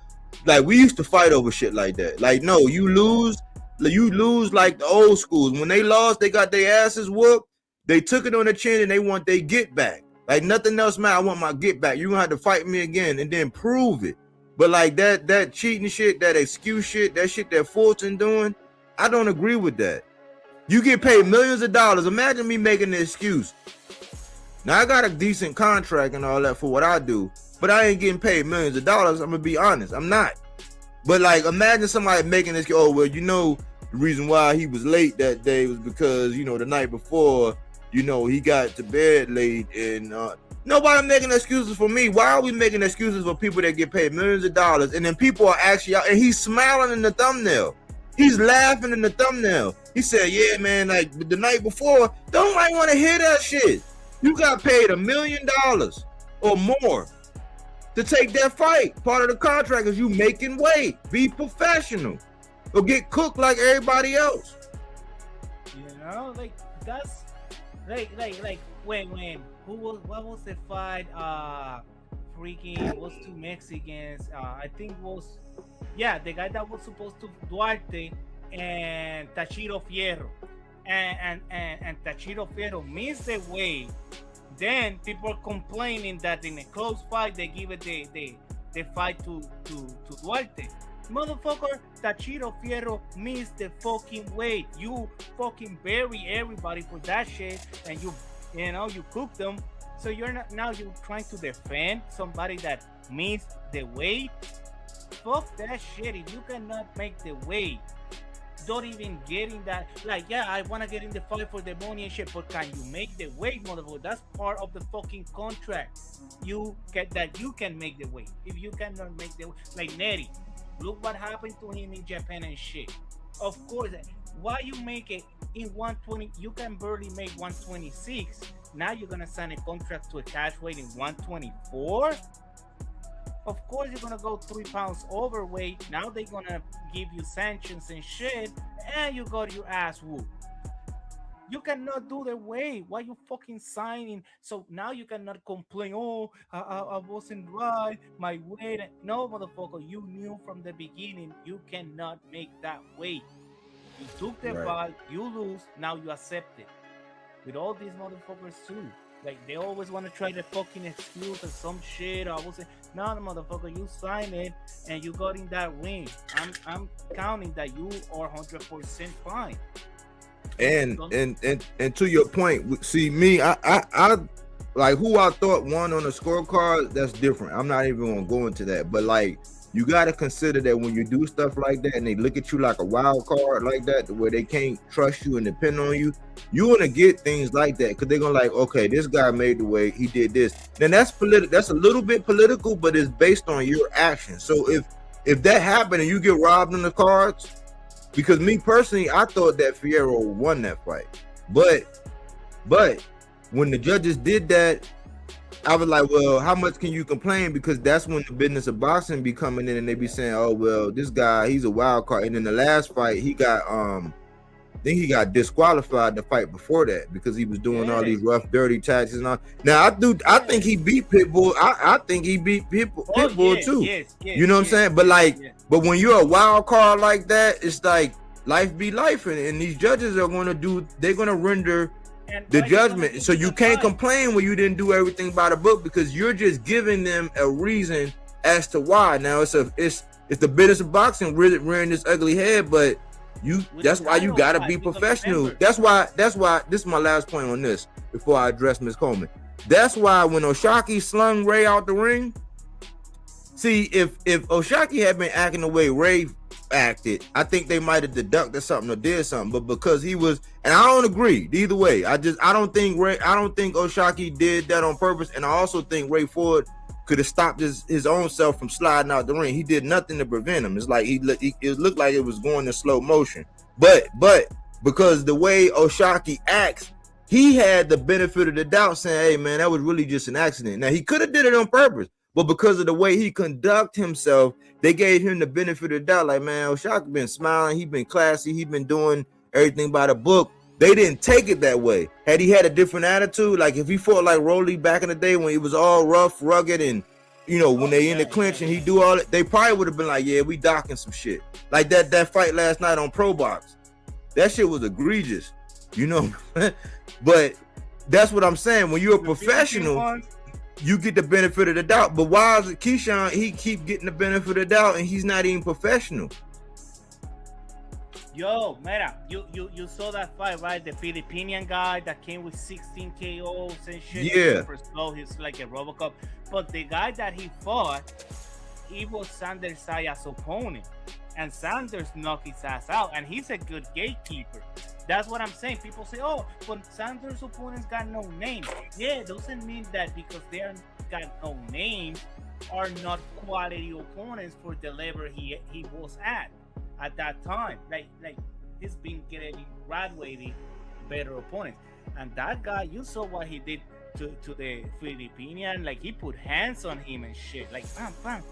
Like, we used to fight over shit like that. Like, no, you lose like the old schools. When they lost, they got their asses whooped. They took it on the chin and they want their get back. Like, nothing else, man. I want my get back. You're gonna have to fight me again and then prove it. But like that cheating shit, that excuse shit, that shit that Fulton doing, I don't agree with that. You get paid millions of dollars. Imagine me making the excuse. Now, I got a decent contract and all that for what I do, but I ain't getting paid millions of dollars. I'm gonna be honest, I'm not. But like, imagine somebody making this, oh well, you know, the reason why he was late that day was because, you know, the night before, you know, he got to bed late, and nobody making excuses for me. Why are we making excuses for people that get paid millions of dollars, and then people are actually out, and he's smiling in the thumbnail. He's laughing in the thumbnail. He said, yeah, man, like the night before, don't nobody want to hear that shit. You got paid $1 million or more to take that fight. Part of the contract is you making weight. Be professional or get cooked like everybody else. You know, like, that's like when what was the fight? Freaking was two Mexicans. I think was, yeah, the guy that was supposed to Duarte and Tachiro Fierro, and Tachiro Fierro missed the weight. Then people are complaining that in a close fight they give it the fight to Duarte. Motherfucker, Tachiro Fierro missed the fucking weight. You fucking bury everybody for that shit, and you know you cook them. So you're trying to defend somebody that missed the weight. Fuck that shit. If you cannot make the weight, don't even get in that. Like, yeah, I want to get in the fight for the money and shit, but can you make the weight, motherfucker? That's part of the fucking contract. You can make the weight. If you cannot make the weight, like Neri, look what happened to him in Japan and shit. Of course, why you make it in 120? You can barely make 126. Now you're gonna sign a contract to a cash weight in 124. Of course, you're gonna go 3 pounds overweight. Now they're gonna give you sanctions and shit, and you got your ass whooped. You cannot do the weight. Why you fucking signing? So now you cannot complain. Oh, I wasn't right. My weight. No, motherfucker. You knew from the beginning you cannot make that weight. You took the fight. You lose. Now you accept it. With all these motherfuckers too. Like, they always want to try to fucking excuse or some shit. Or I was no, motherfucker, you signed it and you got in that ring. I'm counting that you are 100% fine. And to your point, see me, I like who I thought won on the scorecard. That's different. I'm not even gonna go into that, but like, you got to consider that when you do stuff like that and they look at you like a wild card like that, where they can't trust you and depend on you, you're gonna get things like that because they're gonna like, okay, this guy made the weight, he did this. Then that's political. That's a little bit political, but it's based on your actions. So if that happened and you get robbed in the cards, because me personally, I thought that Fierro won that fight, but when the judges did that, I was like, well, how much can you complain? Because that's when the business of boxing be coming in and they be saying, oh, well, this guy, he's a wild card. And in the last fight, he got Then he got disqualified the fight before that because he was doing all Yes. these rough, dirty tactics and all. Now I think he beat Pitbull. I think he beat Pitbull yes, too. yes, You know what I'm yes, saying? But like, yes. but when you're a wild card like that, it's like life be life, and these judges are they're gonna render And the why you gonna judgment. give So me you the can't fight? complain when you didn't do everything by the book because you're just giving them a reason as to why. Now it's the business of boxing really rearing this ugly head, but that's why you gotta be professional. That's why this is my last point on this before I address Ms. Coleman. That's why when O'Shaquie slung Ray out the ring, see if O'Shaquie had been acting the way Ray acted, I think they might have deducted something or did something. But because he was, and I don't agree either way. I don't think O'Shaquie did that on purpose, and I also think Ray Ford could have stopped his own self from sliding out the ring. He did nothing to prevent him. It's like it looked like it was going in slow motion. But because the way O'Shaquie acts, he had the benefit of the doubt, saying, "Hey man, that was really just an accident." Now he could have did it on purpose, but because of the way he conduct himself, they gave him the benefit of the doubt. Like, man, O'Shaquie been smiling, he been classy, he been doing everything by the book. They didn't take it that way. Had he had a different attitude, like if he fought like Rolly back in the day when he was all rough, rugged, and when they in the clinch and he do all it, they probably would have been like, yeah, we docking some shit. Like that fight last night on Pro Box. That shit was egregious, But that's what I'm saying. When you're a professional, you get the benefit of the doubt. But why is it Keyshawn, he keep getting the benefit of the doubt and he's not even professional? Yo, Mera, you saw that fight, right? The Filipinian guy that came with 16 KOs and shit. Yeah. Super slow. He's like a Robocop. But the guy that he fought, he was Sanders Saya's opponent. And Sanders knocked his ass out. And he's a good gatekeeper. That's what I'm saying. People say, oh, but Sanders' opponents got no name. Yeah, it doesn't mean that because they got no name are not quality opponents for the level he was at that time. Like he's been getting graduated better opponents. And that guy, you saw what he did to the Filipinian. Like he put hands on him and shit. Like bam, bam.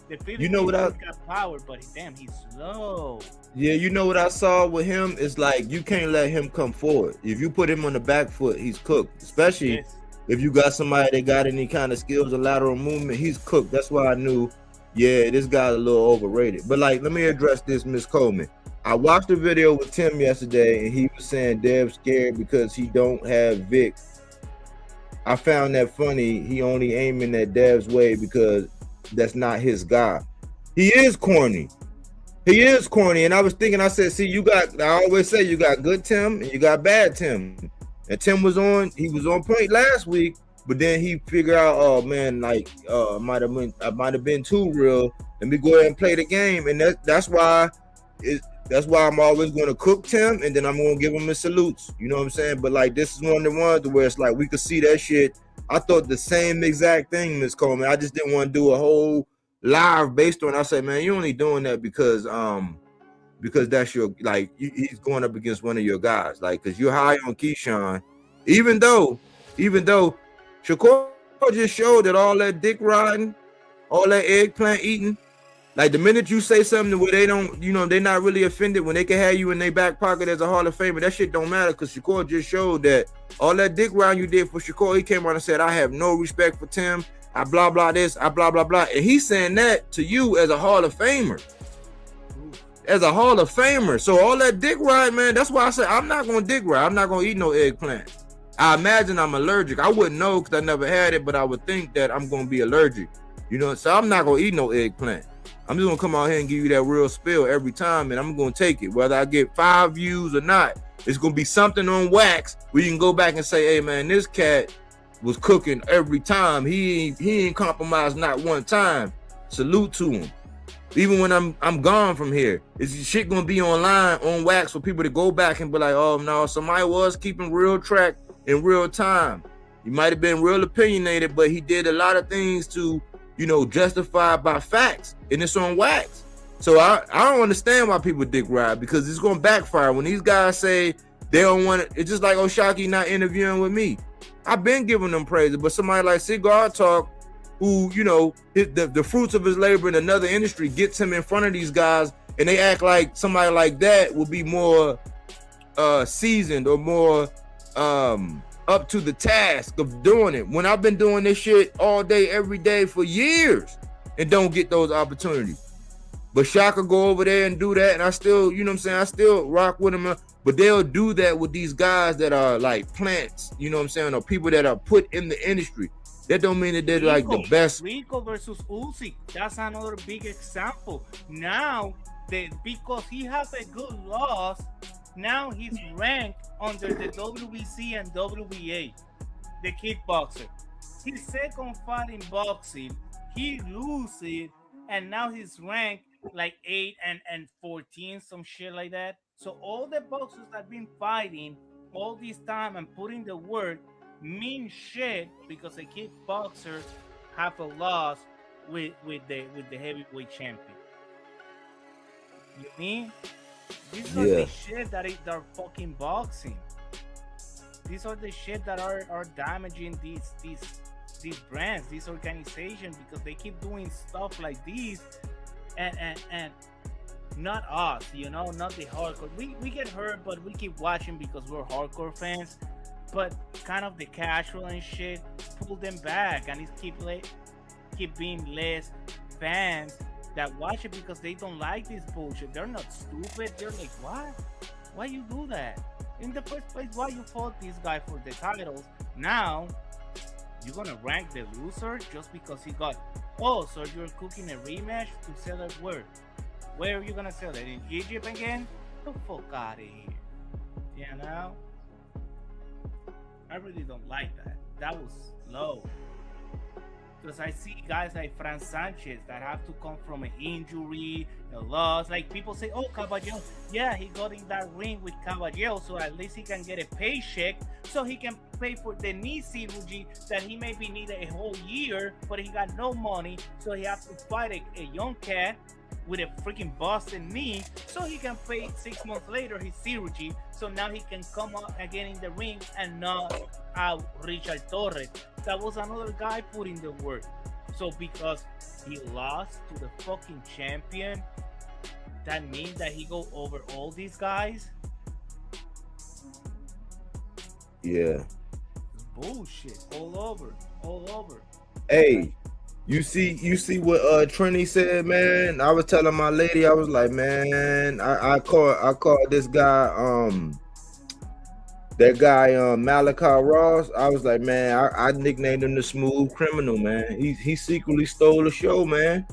The Filipinian got power, but damn, he's slow. Yeah, you know what I saw with him? It's like you can't let him come forward. If you put him on the back foot, he's cooked. Especially if you got somebody that got any kind of skills or lateral movement, he's cooked. That's why I knew, yeah, this guy's a little overrated. But like, let me address this, Ms. Coleman. I watched a video with Tim yesterday, and he was saying Dev's scared because he don't have Vic. I found that funny. He only aiming at Dev's way because that's not his guy. He is corny. He is corny. And I was thinking, I said, see, I always say you got good Tim and you got bad Tim. And Tim was on point last week, but then he figured out, oh man, like I might have been too real. Let me go ahead and play the game. And that's why I'm always going to cook Tim, and then I'm going to give him his salutes. You know what I'm saying? But like, this is one of the ones where it's like we could see that shit. I thought the same exact thing, Ms. Coleman. I just didn't want to do a whole live based on. I said, man, you're only doing that because that's your, like, he's going up against one of your guys, like, because you're high on Keyshawn, even though Shakur just showed that all that dick riding, all that eggplant eating, like the minute you say something where they don't, they're not really offended when they can have you in their back pocket as a Hall of Famer, that shit don't matter because Shakur just showed that all that dick riding you did for Shakur, he came around and said, I have no respect for Tim, I blah blah this, I blah blah blah, and he's saying that to you as a Hall of Famer. So all that dick ride, man, that's why I said I'm not gonna dick ride. I'm not gonna eat no eggplant. I imagine I'm allergic. I wouldn't know because I never had it, but I would think that I'm gonna be allergic. So I'm not gonna eat no eggplant. I'm just gonna come out here and give you that real spill every time, and I'm gonna take it. Whether I get 5 views or not, it's gonna be something on wax where you can go back and say, hey man, this cat was cooking every time. He ain't compromised not one time. Salute to him. Even when I'm gone from here, it's shit gonna be online on wax for people to go back and be like, oh no, somebody was keeping real track in real time. He might have been real opinionated, but he did a lot of things to, justify by facts, and it's on wax. So I don't understand why people dick ride, because it's gonna backfire when these guys say they don't want it. It's just like O'Shaquie not interviewing with me. I've been giving them praise, but somebody like Cigar Talk, who, the fruits of his labor in another industry gets him in front of these guys, and they act like somebody like that will be more seasoned or more up to the task of doing it, when I've been doing this shit all day every day for years and don't get those opportunities. But Shakur go over there and do that, and I still, you know what I'm saying, I still rock with him. But they'll do that with these guys that are like plants, you know what I'm saying, or people that are put in the industry. That don't mean that they're like the best. Rico versus Usyk, that's another big example. Now, because he has a good loss, now he's ranked under the WBC and WBA, the kickboxer. His second fight in boxing, he loses, and now he's ranked like 8 and 14, some shit like that. So all the boxers that have been fighting all this time and putting the work mean shit because a kickboxer have a loss with the heavyweight champion. You mean? These are the shit that are fucking boxing. These are the shit that are damaging these brands, these organizations, because they keep doing stuff like this, and not us, you know, not the hardcore. We get hurt, but we keep watching because we're hardcore fans. But kind of the casual and shit pull them back, and it keep being less fans that watch it because they don't like this bullshit. They're not stupid. They're like, what? Why you do that? In the first place, why you fought this guy for the titles? Now you're gonna rank the loser just because he got. Oh, so you're cooking a rematch to sell it where? Where are you gonna sell it? In Egypt again? Get the fuck out of here. You know? I really don't like that. That was low. Because I see guys like Fran Sanchez that have to come from an injury, a loss. Like people say, oh, Caballero, yeah, he got in that ring with Caballero, so at least he can get a paycheck, so he can pay for the knee surgery that he maybe needed a whole year, but he got no money, so he has to fight a young cat with a freaking busted knee, so he can pay 6 months later his surgery, so now he can come up again in the ring and knock out Richard Torres. That was another guy putting the work. So because he lost to the fucking champion, that means that he go over all these guys? Yeah. It's bullshit. All over. Hey, you see what Trini said, man? I was telling my lady, I was like, man, I called this guy, that guy Malachi Ross. I was like, man, I nicknamed him the Smooth Criminal, man. He secretly stole the show, man.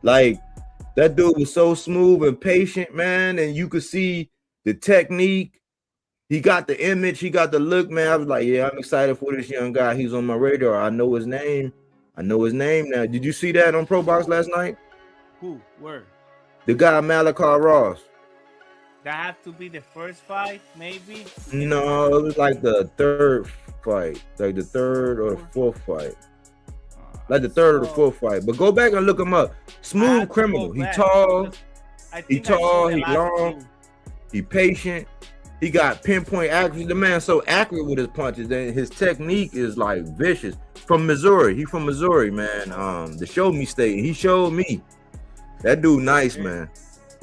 Like, that dude was so smooth and patient, man, and you could see the technique. He got the image, he got the look, man. I was like, yeah, I'm excited for this young guy. He's on my radar. I know his name now. Did you see that on Pro Box last night? Who? Where? The guy Malachi Ross. That have to be the first fight, maybe? No, it was like the third fight, like the third or the fourth fight, like the third or the fourth fight. But go back and look him up. Smooth Criminal. He tall, he long, he patient. He got pinpoint accuracy. The man so accurate with his punches, and his technique is like vicious. From Missouri, he from Missouri, man. The Show Me State. He showed me. That dude nice, man.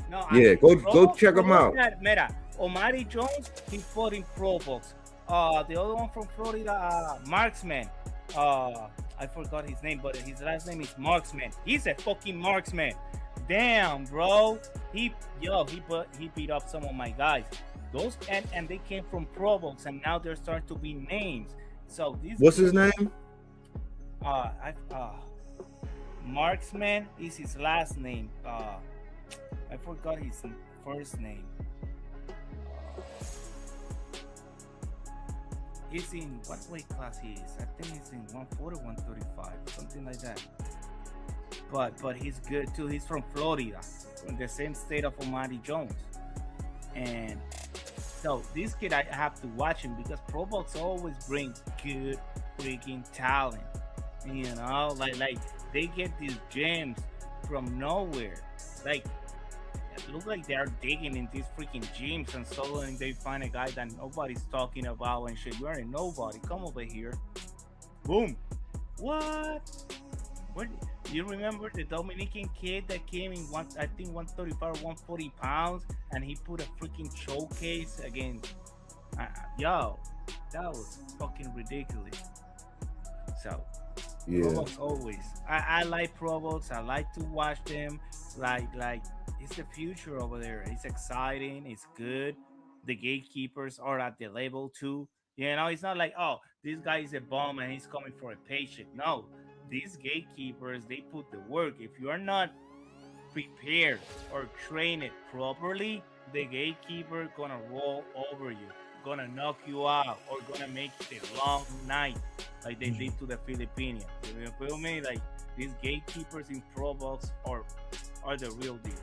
No, yeah, go check him out. Mira, Omari Jones, he fought in Pro Box. The other one from Florida, Marksman. I forgot his name, but his last name is Marksman. He's a fucking marksman. Damn, bro. He beat up some of my guys. Those and they came from Pro Box, and now they're starting to be names. So this. What's his name? Marksman is his last name. I forgot his first name. He's in what weight class he is? I think he's in 140, 135, something like that. But he's good too. He's from Florida, from the same state of Omari Jones. And so this kid, I have to watch him because Pro Box always brings good freaking talent. You know, like they get these gems from nowhere. Like, it looks like they're digging in these freaking gyms, and suddenly they find a guy that nobody's talking about and shit. You're a nobody. Come over here. Boom. What? You remember the Dominican kid that came in I think 135 or 140 pounds, and he put a freaking showcase against. Yo, that was fucking ridiculous. So, Pro Yeah. Bowls always. I like Pro Bowls. I like to watch them. Like it's the future over there. It's exciting. It's good. The gatekeepers are at the level too. You know, it's not like, oh, this guy is a bum and he's coming for a paycheck. No, these gatekeepers, they put the work. If you are not prepared or train it properly, the gatekeeper gonna roll over you, gonna knock you out, or gonna make it a long night, like they did to the Filipinos. You feel me? Like these gatekeepers in Pro Box are the real deal.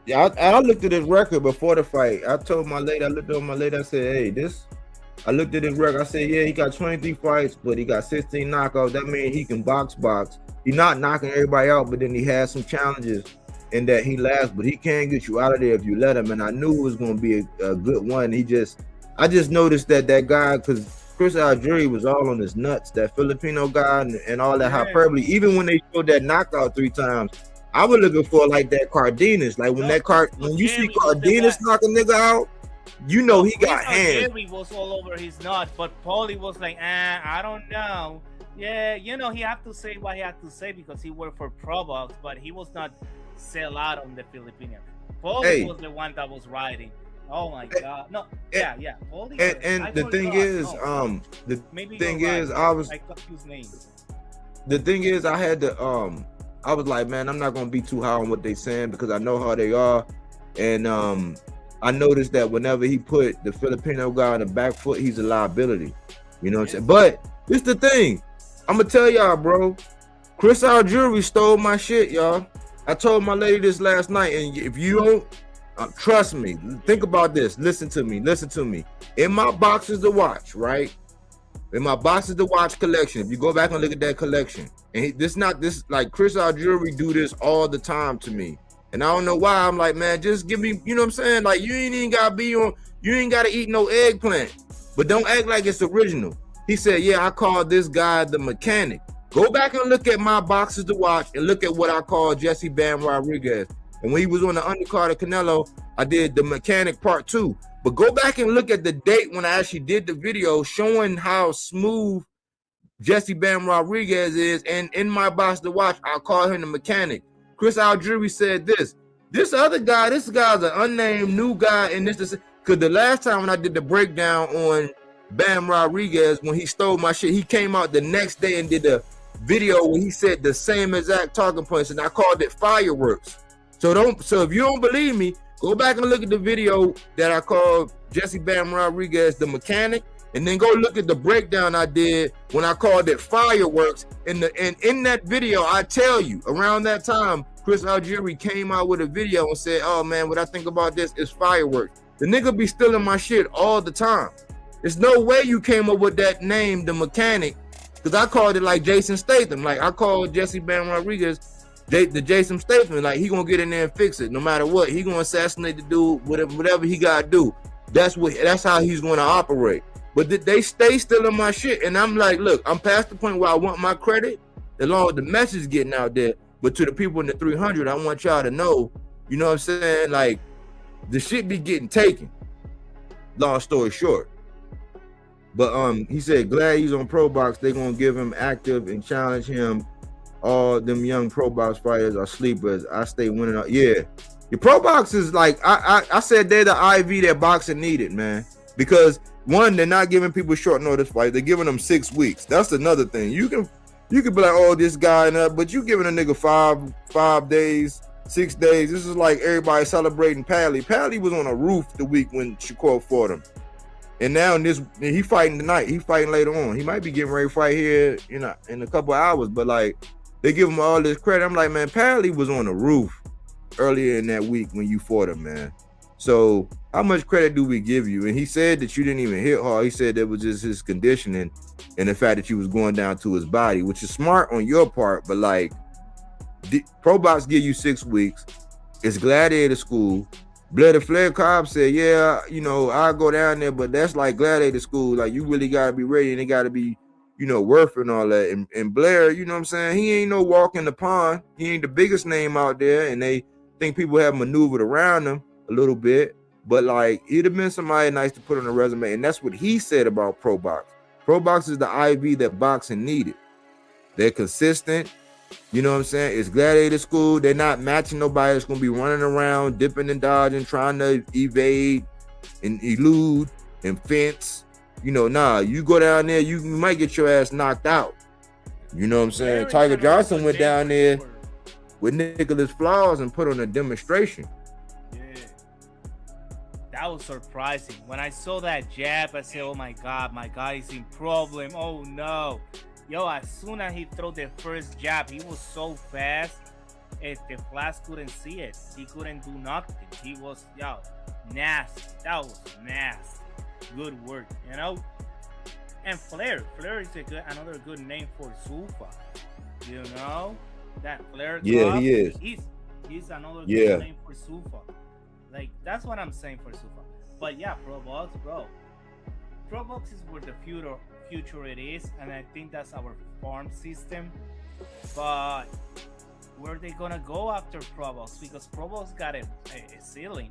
Yeah, I looked at his record before the fight. I told my lady, I looked at my lady, I said, hey, this. I looked at his record. I said, yeah, he got 23 fights, but he got 16 knockouts. That means he can box. He's not knocking everybody out, but then he has some challenges in that he lasts, but he can get you out of there if you let him. And I knew it was going to be a good one. I just noticed that guy, because Chris Algieri was all on his nuts, that Filipino guy and all that hyperbole. Even when they showed that knockout 3 times, I was looking for like that Cardenas. Like when when you see Cardenas knock a nigga out, you know he got hands. Jerry was all over his nut, but Paulie was like, I don't know. Yeah, you know, he had to say what he had to say because he worked for Pro Box, but he was not sell out on the Filipino. Paulie was the one that was riding. Oh my God! No, yeah. Paulie. And the thing is, I confused names. The thing is, I had to I was like, man, I'm not gonna be too high on what they saying because I know how they are, and I noticed that whenever he put the Filipino guy on the back foot, he's a liability. You know what I'm saying? But this the thing. I'm gonna tell y'all, bro. Chris Algieri stole my shit, y'all. I told my lady this last night, and if you don't trust me, think about this. Listen to me. In my boxes to watch, right? In my boxes to watch collection, if you go back and look at that collection, and this like Chris Algieri do this all the time to me. And I don't know why. I'm like, man, just give me, you know what I'm saying? Like, you ain't gotta eat no eggplant, but don't act like it's original. He said, yeah, I called this guy the mechanic. Go back and look at my boxes to watch and look at what I called Jesse Bam Rodriguez. And when he was on the undercard of Canelo, I did the mechanic part 2. But go back and look at the date when I actually did the video showing how smooth Jesse Bam Rodriguez is. And in my box to watch, I called him the mechanic. Chris Algieri said this other guy, this guy's an unnamed new guy in this, because the last time when I did the breakdown on Bam Rodriguez, when he stole my shit, he came out the next day and did a video where he said the same exact talking points, and I called it fireworks. So if you don't believe me, go back and look at the video that I called Jesse Bam Rodriguez the mechanic, and then go look at the breakdown I did when I called it fireworks. And in that video, I tell you, around that time, Chris Algieri came out with a video and said, oh man, what I think about this is fireworks. The nigga be stealing my shit all the time. There's no way you came up with that name, the mechanic, because I called it like Jason Statham. Like I called Jesse Bam Rodriguez the Jason Statham. Like he gonna get in there and fix it no matter what. He gonna assassinate the dude, whatever he gotta do. That's how he's gonna operate. But they stay stealing my shit, and I'm like, look, I'm past the point where I want my credit, along with the message getting out there. But to the people in the 300, I want y'all to know, you know what I'm saying? Like the shit be getting taken. Long story short. But he said, glad he's on Pro Box. They're gonna give him active and challenge him. All them young Pro Box fighters are sleepers. I stay winning. Yeah, your Pro Box is like I said, they're the IV that boxing needed, man. Because one, they're not giving people short notice fights. They're giving them 6 weeks. That's another thing. You can be like, oh, this guy and that, but you giving a nigga 5 days, 6 days. This is like everybody celebrating Pally. Pally was on a roof the week when Shakur fought him. And now he fighting tonight. He fighting later on. He might be getting ready to fight here, you know, in a couple of hours. But like, they give him all this credit. I'm like, man, Pally was on the roof earlier in that week when you fought him, man. So how much credit do we give you? And he said that you didn't even hit hard. He said that was just his conditioning and the fact that you was going down to his body, which is smart on your part. But like, Pro Box give you 6 weeks. It's gladiator school. Bloody Flair Cobb said, yeah, you know, I'll go down there, but that's like gladiator school. Like, you really got to be ready, and it got to be Worth and all that. And Blair, you know what I'm saying? He ain't no walk in the pond. He ain't the biggest name out there, and they think people have maneuvered around him a little bit. But like, he'd have been somebody nice to put on a resume, and that's what he said about Pro Box. Pro Box is the IV that boxing needed. They're consistent. You know what I'm saying? It's gladiator school. They're not matching nobody that's going to be running around, dipping and dodging, trying to evade and elude and fence. Nah, you go down there, you might get your ass knocked out. You know what I'm saying? Tiger Johnson went down there with Nicholas Flowers and put on a demonstration. Yeah. That was surprising. When I saw that jab, I said, oh my God, my guy is in problem. Oh no. Yo, as soon as he threw the first jab, he was so fast. The Flash couldn't see it. He couldn't do nothing. He was, nasty. That was nasty. Good work, And Flair is another good name for Sufa. That Flair. Yeah, he is. He's another good name for Sufa. Like, that's what I'm saying for Sufa. But yeah, Pro Box, bro. Pro Box is where the future it is, and I think that's our farm system. But where they gonna go after Pro Box? Because Pro Box got a ceiling,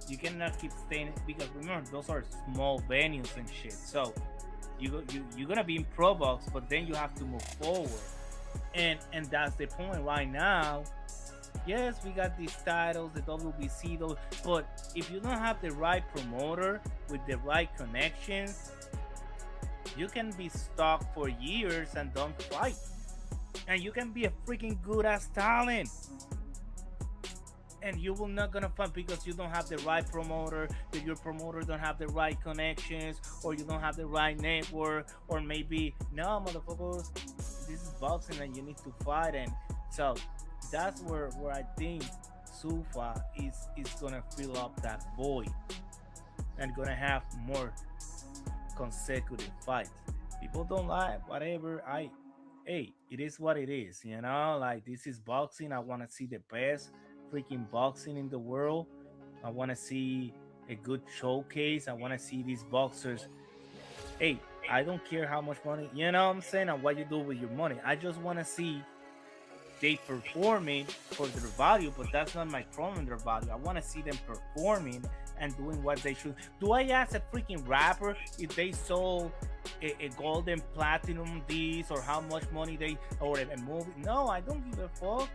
You cannot keep staying, because remember, those are small venues and shit. So you're gonna be in Pro Box, but then you have to move forward, and that's the point right now. Yes, we got these titles, the WBC, but if you don't have the right promoter with the right connections, you can be stuck for years and don't fight. And you can be a freaking good ass talent, and you will not gonna fight because you don't have the right promoter, that your promoter don't have the right connections, or you don't have the right network, or maybe, no, motherfuckers, this is boxing and you need to fight. And so that's where I think Sufa is gonna fill up that void and gonna have more consecutive fights. People don't like whatever. Hey, it is what it is, like, this is boxing. I want to see the best freaking boxing in the world. I want to see a good showcase. I want to see these boxers. Hey, I don't care how much money, what I'm saying, and what you do with your money. I just want to see they performing for their value, but that's not my problem, their value. I want to see them performing and doing what they should. Do I ask a freaking rapper if they sold a golden platinum disc, or how much money or a movie? No, I don't give a fuck.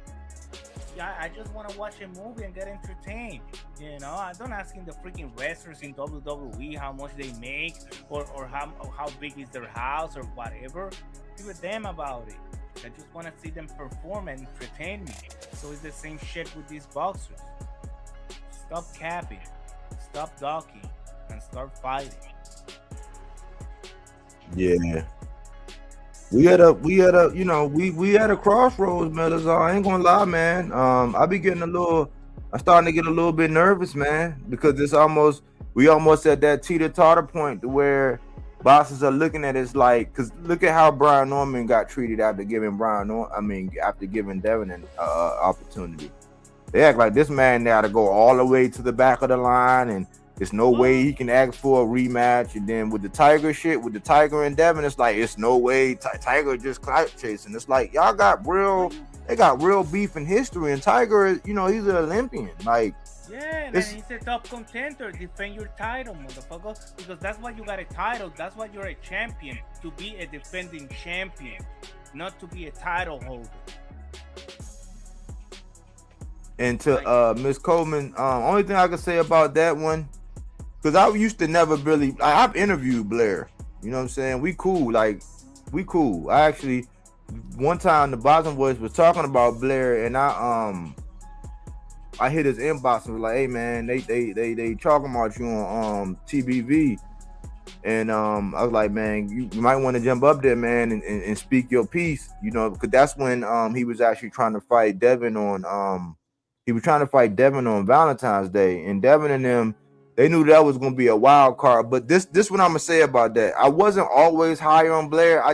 I just want to watch a movie and get entertained. I don't asking the freaking wrestlers in WWE how much they make, or how big is their house or whatever. Give a damn about it. I just want to see them perform and entertain me. So it's the same shit with these boxers. Stop capping, stop docking, and start fighting. Yeah. We at a crossroads, man. I ain't gonna lie, man. I'm starting to get a little bit nervous, man, because we almost at that teeter-totter point to where bosses are looking at it like, because look at how Brian Norman got treated after giving Devin an opportunity. They act like this man now to go all the way to the back of the line, and there's no way he can ask for a rematch. And then with the Tiger shit, with the Tiger and Devin, it's like, it's no way. Tiger just clout chasing. It's like, y'all got real beef in history, and Tiger, he's an Olympian. Like, yeah, and he's a top contender. Defend your title, motherfucker, because that's why you got a title. That's why you're a champion, to be a defending champion, not to be a title holder. And to Miss Coleman, only thing I can say about that one, because I used to never really, I've interviewed Blair. You know what I'm saying? We cool. I actually, one time the Boston Boys was talking about Blair, and I hit his inbox and was like, hey man, they talking about you on TBV. And I was like, man, you might want to jump up there, man, and speak your piece, because that's when he was actually trying to fight Devin on Valentine's Day. And Devin and them, they knew that was gonna be a wild card. But this what I'm gonna say about that. I wasn't always high on Blair.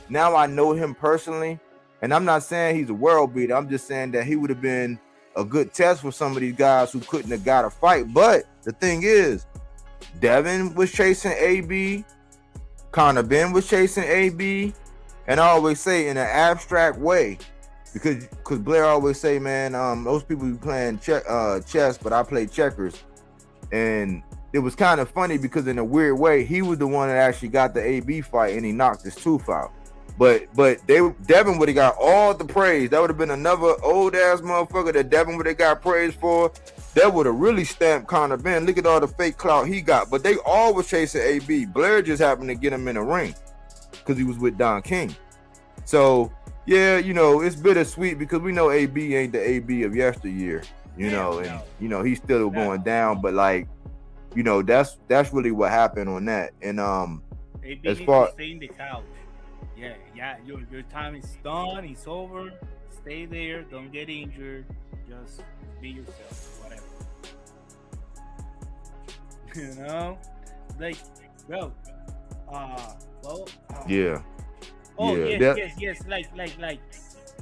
Now I know him personally, and I'm not saying he's a world beater. I'm just saying that he would have been a good test for some of these guys who couldn't have got a fight. But the thing is, Devin was chasing AB. Conor Ben was chasing AB, and I always say in an abstract way, because Blair always say, man, those people be playing chess, but I play checkers, and it was kind of funny because in a weird way, he was the one that actually got the AB fight, and he knocked his tooth out. But Devin would have got all the praise. That would have been another old ass motherfucker that Devin would have got praise for. That would have really stamped Conor Ben. Look at all the fake clout he got. But they all was chasing AB. Blair just happened to get him in the ring because he was with Don King. So yeah, it's bittersweet because we know AB ain't the AB of yesteryear. And he's still going down. But like, that's really what happened on that. And AB as needs far to stay in the couch. Yeah. Your time is done. It's over. Stay there. Don't get injured. Just be yourself. Whatever. Like, bro. yeah. Oh yeah, yes. Like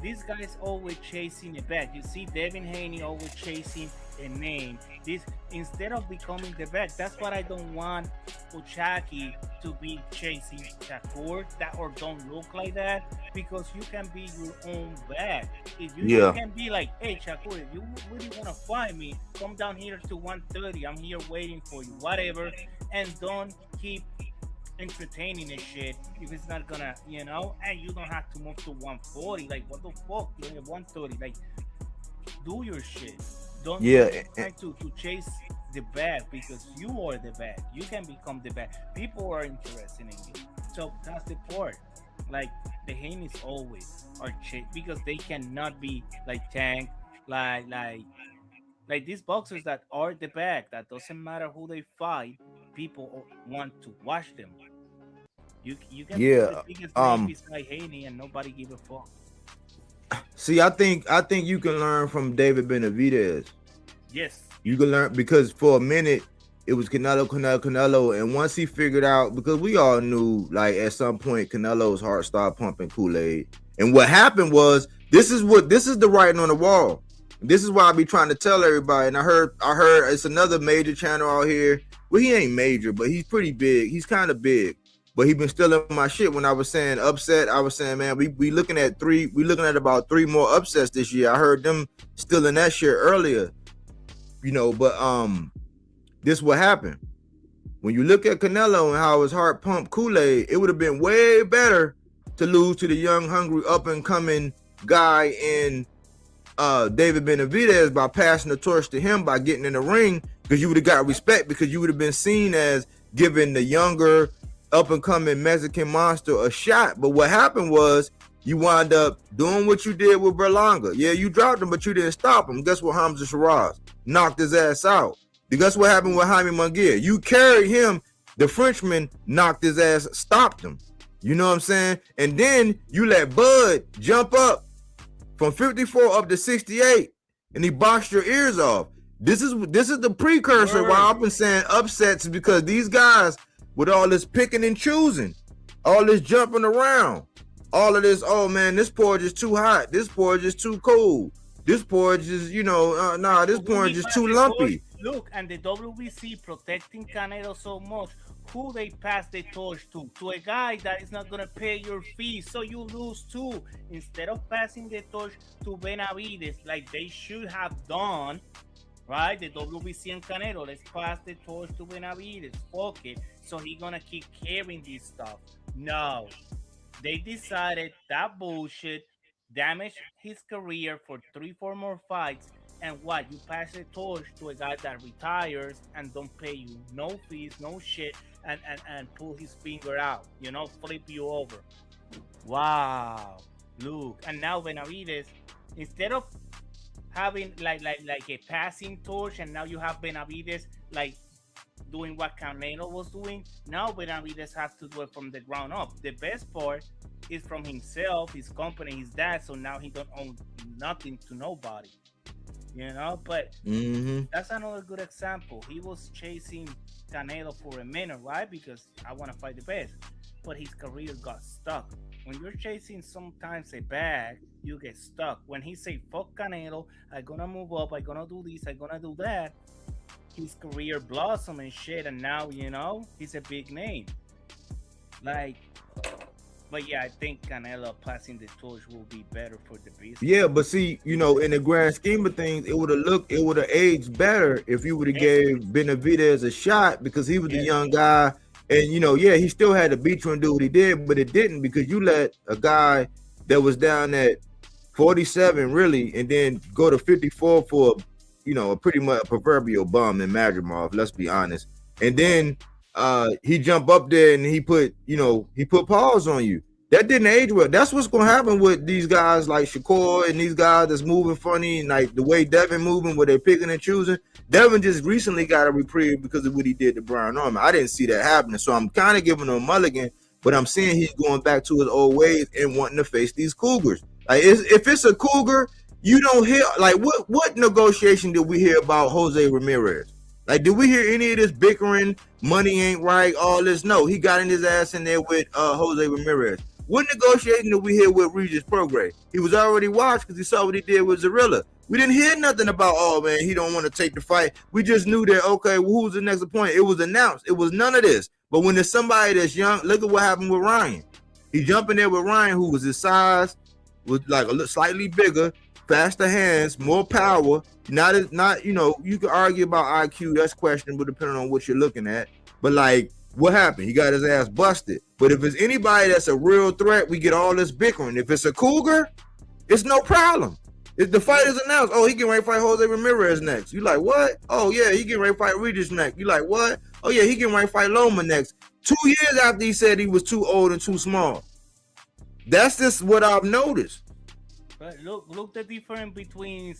these guys always chasing a bag. You see Devin Haney always chasing a name. This instead of becoming the bag. That's what I don't want Ochaki to be chasing Shakur or don't look like that, because you can be your own bag. If you can be like, hey Shakur, if you really want to fight me, come down here to 130. I'm here waiting for you. Whatever, and don't keep entertaining and shit if it's not gonna, and you don't have to move to 140. Like, what the fuck? You're at 130. Like, do your shit. Don't try to chase the bag, because you are the bag. You can become the bag. People are interested in you. So that's the part. Like, the Haney's always are chased because they cannot be like Tank, like these boxers that are the bag. That doesn't matter who they fight. People want to watch them. You can be the biggest name beside Haney and nobody give a fuck. See, I think you can learn from David Benavidez. Yes. You can learn, because for a minute it was Canelo, and once he figured out, because we all knew like at some point Canelo's heart started pumping Kool-Aid. And what happened was, this is the writing on the wall. This is why I be trying to tell everybody. And I heard it's another major channel out here. Well, he ain't major, but he's pretty big. He's kind of big. But he been stealing my shit when I was saying upset. I was saying, man, we looking at about 3 more upsets this year. I heard them stealing that shit earlier. But this what happened. When you look at Canelo and how his heart pumped Kool-Aid, it would have been way better to lose to the young, hungry, up and coming guy in David Benavidez by passing the torch to him, by getting in the ring, because you would have got respect, because you would have been seen as giving the younger, up and coming Mexican monster a shot. But what happened was, you wind up doing what you did with Berlanga. Yeah, you dropped him, but you didn't stop him. Guess what? Hamza Shiraz knocked his ass out. Guess what happened with Jaime Munguia? You carried him. The Frenchman knocked his ass, stopped him. You know what I'm saying? And then you let Bud jump up from 54 up to 68, and he boxed your ears off. This is the precursor why I've been saying upsets, because these guys, with all this picking and choosing, all this jumping around, all of this, oh man, this porridge is too hot, this porridge is too cold, this porridge is, this porridge is too lumpy. Look, and the WBC protecting Canelo so much, who they pass the torch to? To a guy that is not going to pay your fees, so you lose too. Instead of passing the torch to Benavidez, like they should have done, right? The WBC and Canelo, let's pass the torch to Benavidez. Fuck it. So he gonna keep carrying this stuff. No. They decided that bullshit damaged his career for 3-4 more fights. And what? You pass the torch to a guy that retires and don't pay you no fees, no shit, and pull his finger out, flip you over. Wow. Look. And now Benavidez, instead of having like a passing torch, and now you have Benavidez like doing what Canelo was doing. Now Benavidez has to do it from the ground up. The best part is from himself, his company, his dad. So now he don't own nothing to nobody, But that's another good example. He was chasing Canelo for a minute, right? Because I want to fight the best, but his career got stuck. When you're chasing sometimes a bag, you get stuck. When he say fuck Canelo, I'm gonna move up, I'm gonna do this, I'm gonna do that, his career blossom and shit, and now he's a big name. Like, but yeah, I think Canelo passing the torch will be better for the business. Yeah, but see, in the grand scheme of things, it would have aged better if you would have Yes, gave Benavidez a shot because he was a yes, young guy, and yeah, he still had to beat you and do what he did, but it didn't because you let a guy that was down at 47 really, and then go to 54 for a pretty much proverbial bum in Madrimov. Let's be honest, and then he jump up there and he put pause on you. That didn't age well. That's what's gonna happen with these guys like Shakur and these guys that's moving funny, and like the way Devin moving, where they're picking and choosing. Devin just recently got a reprieve because of what he did to Brian Norman. I didn't see that happening, so I'm kind of giving him a mulligan, but I'm seeing he's going back to his old ways and wanting to face these Cougars. Like, if it's a Cougar, you don't hear like what negotiation did we hear about Jose Ramirez? Like, did we hear any of this bickering? Money ain't right. All this? No, he got in his ass in there with Jose Ramirez. What negotiation did we hear with Regis Prograis? He was already watched because he saw what he did with Zarilla. We didn't hear nothing about, oh man, he don't want to take the fight. We just knew that, okay, well, who's the next opponent? It was announced. It was none of this. But when there's somebody that's young, look at what happened with Ryan. He jumped in there with Ryan, who was his size, was like a little slightly bigger, faster hands, more power. Not you can argue about IQ. That's questionable depending on what you're looking at. But like, what happened? He got his ass busted. But if it's anybody that's a real threat, we get all this bickering. If it's a Cougar, it's no problem. If the fight is announced, oh, he getting ready to fight Jose Ramirez next. You like, what? Oh yeah, he getting ready to fight Regis next. You like, what? Oh yeah, he getting ready to fight Loma next. 2 years after he said he was too old and too small. That's just what I've noticed. but look the difference between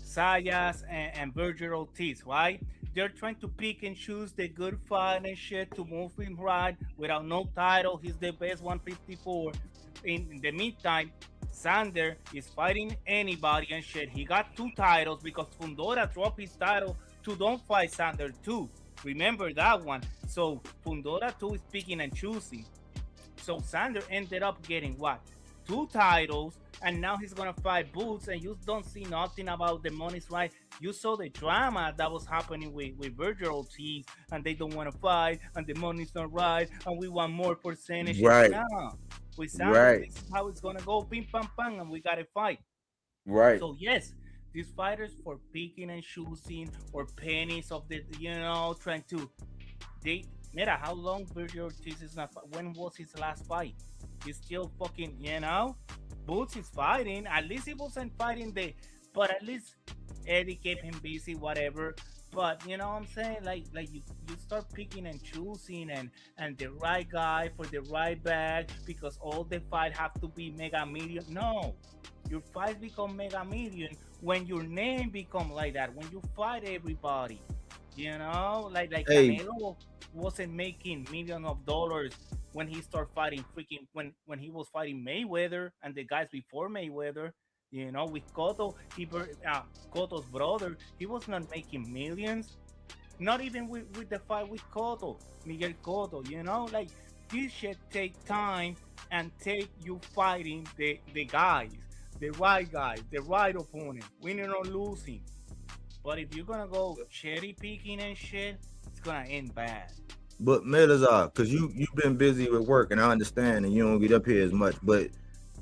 Sayas and Virgil Ortiz, right? They're trying to pick and choose the good fight and shit to move him right without no title. He's the best 154. In the meantime, Sander is fighting anybody and shit. He got 2 titles because Fundora dropped his title to don't fight Sander too. Remember that one. So Fundora too is picking and choosing. So Sander ended up getting what? 2 titles, and now he's gonna fight Boots, and you don't see nothing about the money's right. You saw the drama that was happening with Virgil Ortiz, and they don't want to fight, and the money's not right, and we want more percentage. Right. No, with Sander, Right. this is how it's gonna go, ping pam pam, and we gotta fight. Right. So yes, these fighters for picking and choosing or pennies of the trying to they Mira, how long Virgil Ortiz is not? When was his last fight? He's still fucking, Boots is fighting. At least he wasn't fighting but at least Eddie kept him busy, whatever. But you know what I'm saying? Like you start picking and choosing and the right guy for the right bag because all the fight have to be mega million. No, your fight become mega million when your name become like that. When you fight everybody, like Hey, Canelo wasn't making millions of dollars when he started fighting freaking when he was fighting Mayweather and the guys before Mayweather. With Cotto, Cotto's brother, he was not making millions. Not even with the fight with Cotto, Miguel Cotto. Like this shit take time and take you fighting the guys, the right guys, the right opponent, winning or losing. But if you're gonna go cherry picking and shit, it's gonna end bad. but Melazar, because you've been busy with work, and I understand, and you don't get up here as much. But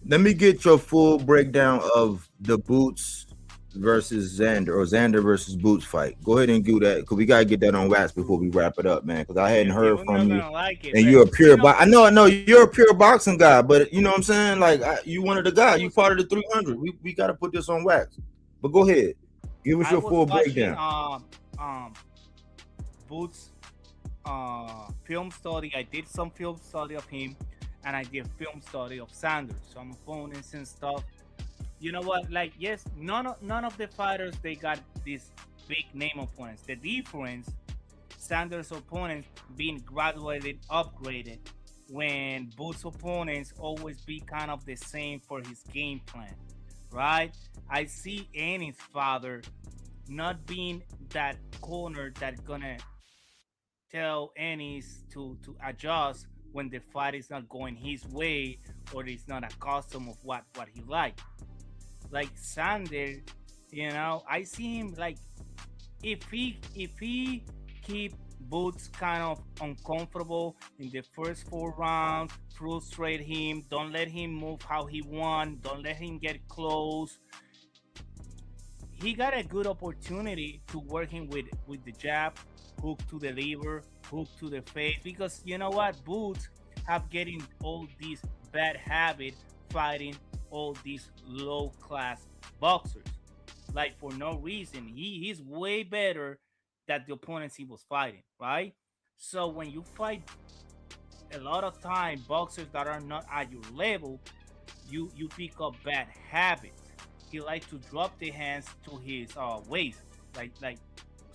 let me get your full breakdown of the Boots versus Xander, or Xander versus Boots fight. Go ahead and do that, because we gotta get that on wax before we wrap it up, man. Because I hadn't heard You're from not you, gonna like it, and but you're a pure. you know, I know you're a pure boxing guy, but you know what I'm saying. Like, you one of the I guys. You was part of the 300. We gotta put this on wax. But go ahead, give us I your was full watching breakdown. um Boots film study. I did some film study of him, and I did film study of Sanders, some opponents and stuff. You know what? Like, yes, none of the fighters they got these big name opponents. The difference, Sanders opponents being graduated, upgraded, when Boots opponents always be kind of the same for his game plan, right? I see Annie's father not being that corner that gonna tell Ennis to adjust when the fight is not going his way or he's not accustomed of what he like Sander. I see him like if he keep Boots kind of uncomfortable in the first 4 rounds, frustrate him, don't let him move how he want, don't let him get close. He got a good opportunity to work him with the jab, hook to the liver, hook to the face. Because you know what, Boots have getting all these bad habit fighting all these low class boxers, like for no reason. He's way better than the opponents he was fighting, right? So when you fight a lot of time boxers that are not at your level, you pick up bad habits. He likes to drop the hands to his waist, like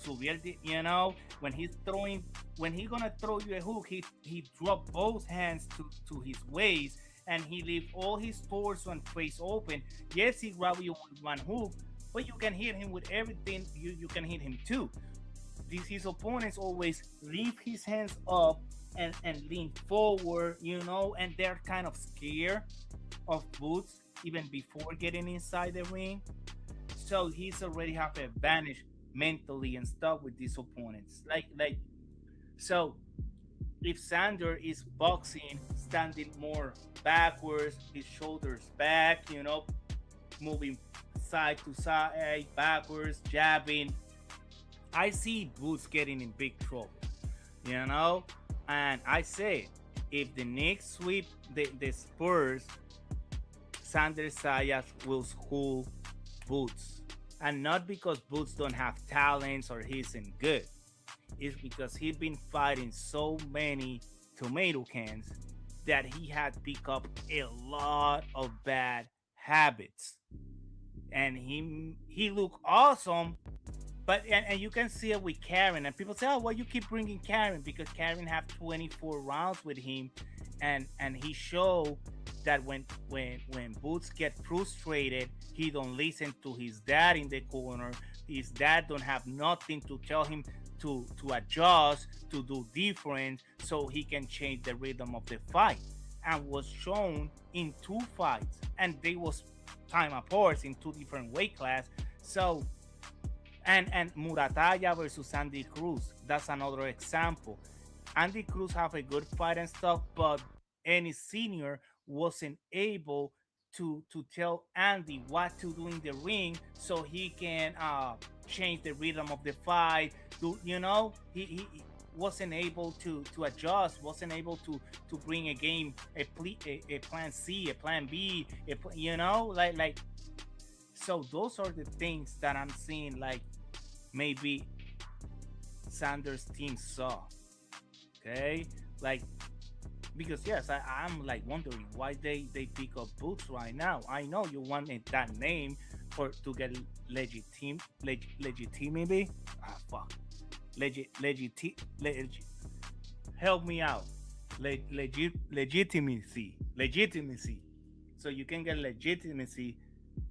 subir, when he's throwing, when he gonna throw you a hook, he drop both hands to his waist, and he leave all his torso and face open. Yes, he grab you with one hook, but you can hit him with everything. You can hit him too. His opponents always leave his hands up and lean forward, and they're kind of scared of Boots even before getting inside the ring. So he's already have an advantage mentally and stuff with these opponents. So if Sander is boxing, standing more backwards, his shoulders back, moving side to side, backwards, jabbing, I see Boots getting in big trouble, you know? And I say, if the Knicks sweep the Spurs, Sander Sayas will school Boots. And not because Boots don't have talents or he isn't good. It's because he's been fighting so many tomato cans that he had picked up a lot of bad habits. And he looked awesome, but and you can see it with Karen, and people say, "Oh, well, you keep bringing Karen because Karen have 24 rounds with him," and he showed that when Boots get frustrated, he don't listen to his dad in the corner. His dad don't have nothing to tell him to adjust, to do different, so he can change the rhythm of the fight. And was shown in 2 fights, and they was time apart in 2 different weight class. So and Murataya versus Andy Cruz. That's another example. Andy Cruz have a good fight and stuff, but any senior wasn't able to tell Andy what to do in the ring so he can change the rhythm of the fight. He wasn't able to adjust, wasn't able to bring a game, a plan C, a plan B, like so those are the things that I'm seeing, like maybe Sanders' team saw. Okay, like because yes, I'm like wondering why they pick up Boots right now. I know you wanted that name for to get legitimacy. Fuck, help me out. Legitimacy. So you can get legitimacy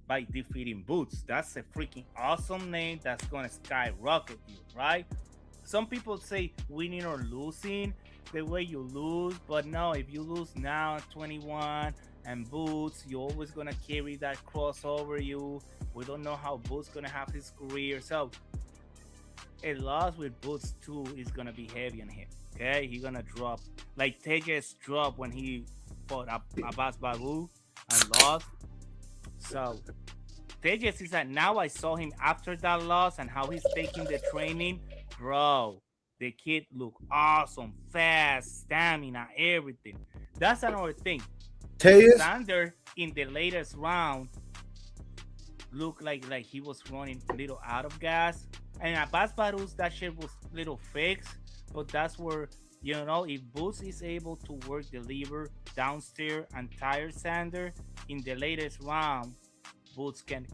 by defeating Boots. That's a freaking awesome name that's gonna skyrocket you, right? Some people say winning or losing the way you lose, but no, if you lose now at 21 and Boots, you're always gonna carry that cross over you. We don't know how Boots gonna have his career, so a loss with Boots too is gonna be heavy on him. Okay, he's gonna drop like Tejas dropped when he fought Abbas Baru and lost. So Tejas is that now I saw him after that loss and how he's taking the training, bro. The kid look awesome, fast, stamina, everything. That's another thing. Tejas, Sander in the latest round looked like he was running a little out of gas. And Abbas Barus, that shit was little fixed, but that's where if Boots is able to work the lever downstairs and tire Sander in the latest round, Boots can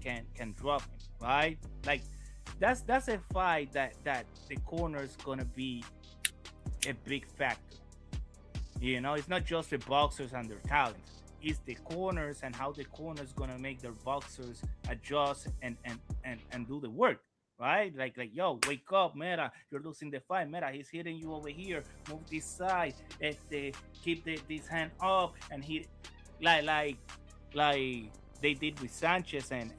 drop him, right? Like that's a fight that the corner is gonna be a big factor. It's not just the boxers and their talents. It's the corners and how the corners gonna make their boxers adjust and do the work. Right? Like, yo, wake up, Mera. You're losing the fight, Mera. He's hitting you over here. Move this side. Keep this hand up and hit like they did with Sanchez and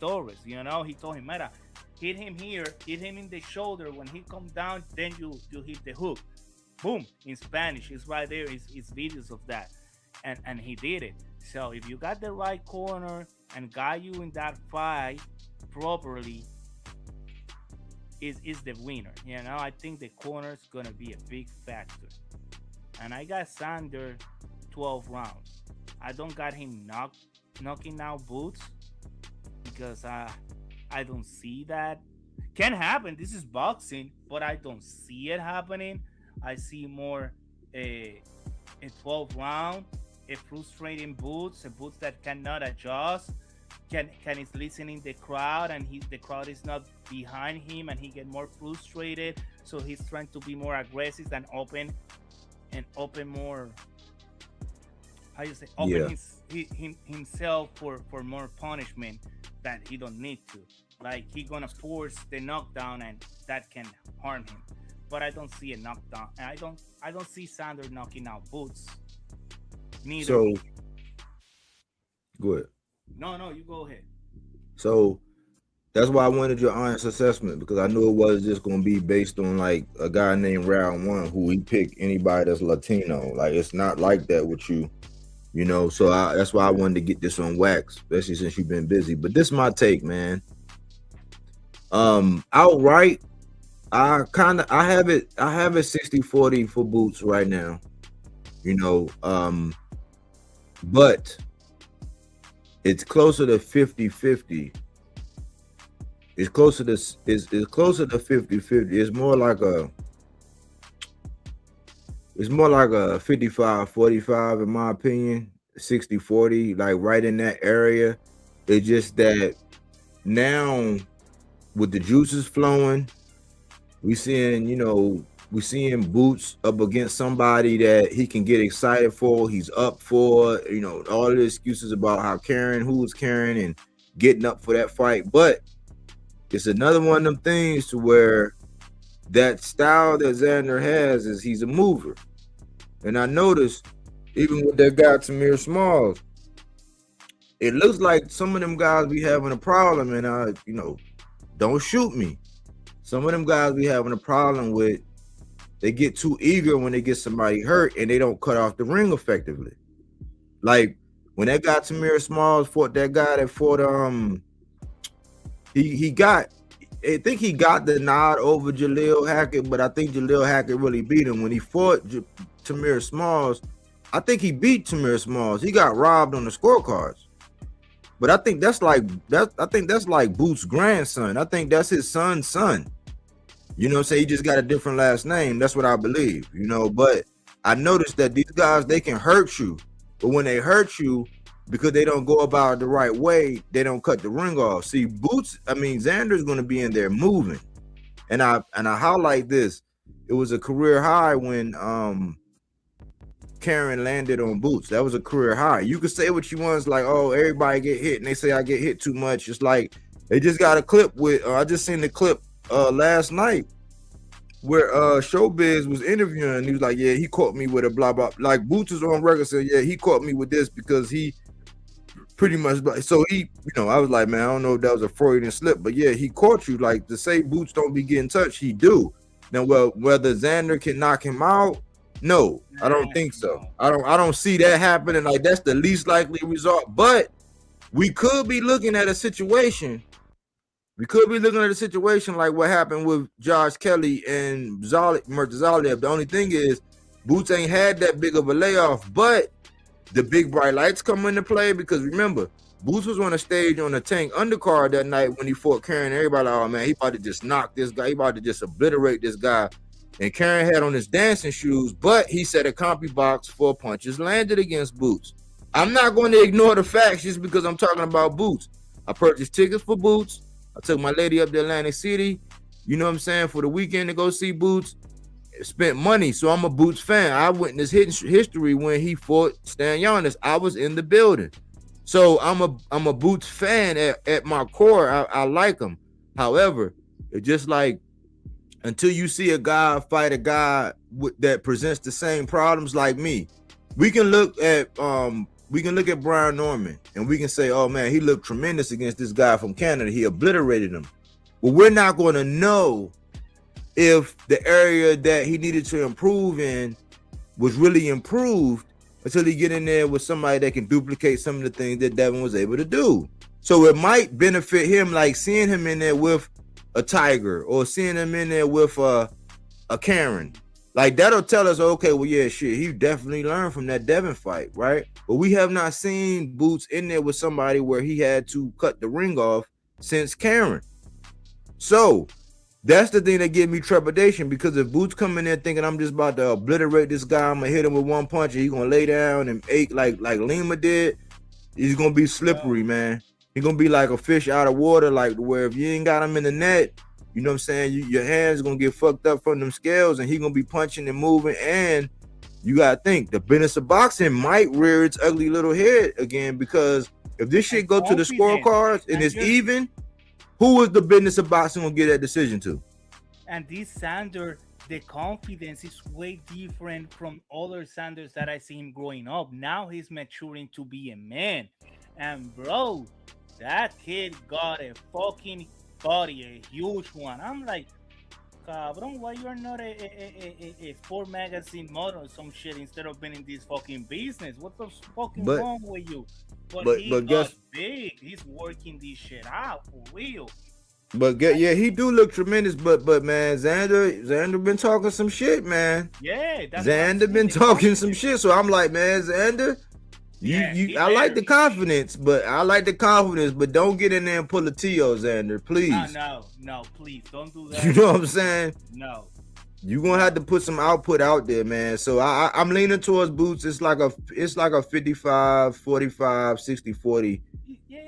Torres. He told him, Mera, hit him here, hit him in the shoulder. When he come down, then you hit the hook. Boom, in Spanish. It's right there. It's videos of that. And he did it. So if you got the right corner and got you in that fight properly, is the winner. You know, I think the corner is gonna be a big factor. And I got Sander 12 rounds. I don't got him knocking out Boots because I don't see that. Can happen. This is boxing, but I don't see it happening. I see more a 12 round, a frustrating Boots, a Boots that cannot adjust, can is listening the crowd, and the crowd is not behind him, and he get more frustrated. So he's trying to be more aggressive and open more. How you say? Open himself for more punishment that he don't need to. Like he gonna force the knockdown, and that can harm him. But I don't see a knockdown. I don't see Sander knocking out Boots. Neither. So, go ahead. No, you go ahead. So that's why I wanted your honest assessment, because I knew it was just going to be based on like a guy named Round One who he picked anybody that's Latino. Like it's not like that with you, you know. So that's why I wanted to get this on wax, especially since you've been busy. But this is my take, man. Outright, I have it 60-40 for Boots right now, you know. But it's closer to 50-50. It's closer to 50-50. It's more like a 55-45 in my opinion. 60-40, like right in that area. It's just that now with the juices flowing, we seeing Boots up against somebody that he can get excited for. He's up for, you know, all the excuses about who was carrying and getting up for that fight. But it's another one of them things to where that style that Xander has is he's a mover. And I noticed even with that guy Tamir Smalls, it looks like some of them guys be having a problem, and don't shoot me. Some of them guys be having a problem with, they get too eager when they get somebody hurt and they don't cut off the ring effectively. Like when that guy Tamir Smalls fought that guy that fought I think he got the nod over Jaleel Hackett, but I think Jaleel Hackett really beat him. When he fought Tamir Smalls, I think he beat Tamir Smalls. He got robbed on the scorecards. But I think that's like Boots' grandson. I think that's his son's son. You know what I'm saying? He just got a different last name. That's what I believe, you know. But I noticed that these guys, they can hurt you. But when they hurt you, because they don't go about it the right way, they don't cut the ring off. See, Xander's going to be in there moving. And I highlight this. It was a career high when Karen landed on Boots. That was a career high. You could say what you want. It's like, oh, everybody get hit, and they say I get hit too much. It's like they just got a clip with. I just seen the clip last night where Showbiz was interviewing. He was like, yeah, he caught me with a blah blah. Like Boots is on record saying, yeah, he caught me with this because he pretty much. So he, I was like, man, I don't know if that was a Freudian slip, but yeah, he caught you. Like to say Boots don't be getting touched, he do. Now, well, whether Xander can knock him out. No, I don't think so. I don't see that happening. Like that's the least likely result. But we could be looking at a situation. Like what happened with Josh Kelly and Murtazaliev. The only thing is, Boots ain't had that big of a layoff, but the big bright lights come into play because remember, Boots was on the stage on the Tank undercard that night when he fought Karen. Everybody like, oh man, he about to just knock this guy. He about to just obliterate this guy. And Karen had on his dancing shoes, but he set a compy box for punches landed against Boots. I'm not going to ignore the facts just because I'm talking about Boots. I purchased tickets for Boots. I took my lady up to Atlantic City, you know what I'm saying, for the weekend to go see Boots. Spent money, so I'm a Boots fan. I witnessed history when he fought Stan Giannis. I was in the building. So I'm a Boots fan at my core. I like him. However, it's just like, until you see a guy fight a guy that presents the same problems like me, we can look at Brian Norman and we can say, oh man, he looked tremendous against this guy from Canada. He obliterated him. Well, we're not going to know if the area that he needed to improve in was really improved until he get in there with somebody that can duplicate some of the things that Devin was able to do. So it might benefit him, like seeing him in there with a Tiger or seeing him in there with a Karen. Like that'll tell us, okay, well, yeah, shit, he definitely learned from that Devin fight, right? But we have not seen Boots in there with somebody where he had to cut the ring off since Karen. So that's the thing that gives me trepidation, because if Boots come in there thinking I'm just about to obliterate this guy, I'm gonna hit him with one punch and he's gonna lay down and ache like Lima did, he's gonna be slippery, man. He's gonna be like a fish out of water, like where if you ain't got him in the net, you know what I'm saying, your hands gonna get fucked up from them scales and he gonna be punching and moving. And you gotta think the business of boxing might rear its ugly little head again, because if this shit go to the scorecards and it's even, who is the business of boxing gonna get that decision to? And this Sander, the confidence is way different from other Sanders that I see him growing up. Now he's maturing to be a man. And bro, that kid got a fucking body, a huge one. I'm like, cabrón, why you're not a sport magazine model or some shit instead of being in this fucking business? What's the fucking wrong with you? But he got big. He's working this shit out for real. But yeah, he do look tremendous. But man, Xander been talking some shit, man. Yeah, that's Xander been talking some shit. So I'm like, man, Xander, I like the confidence, but don't get in there and pull a T.O., Xander, please. No, please don't do that. You know what I'm saying? No. You're gonna have to put some output out there, man. So I'm leaning towards Boots. It's like a 55, 45, 60, 40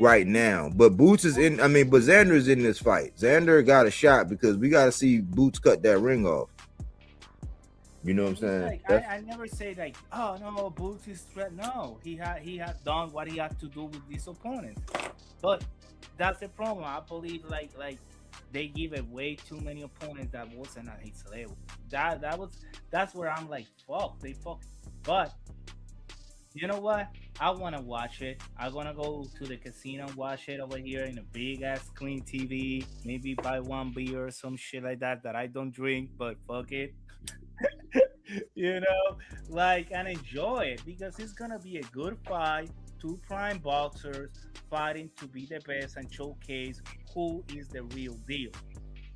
right now. But Boots is in, but Xander is in this fight. Xander got a shot because we gotta see Boots cut that ring off. You know what I'm saying? Like, I never say like, oh no, Boots is threat. No, he had done what he had to do with this opponent. But that's the problem. I believe like they give away too many opponents that wasn't at his level. That's where I'm like, fuck. But you know what? I want to watch it. I'm gonna go to the casino and watch it over here in a big ass clean TV. Maybe buy one beer or some shit like that I don't drink, but fuck it. You know, like, and enjoy it because it's gonna be a good fight. Two prime boxers fighting to be the best and showcase who is the real deal.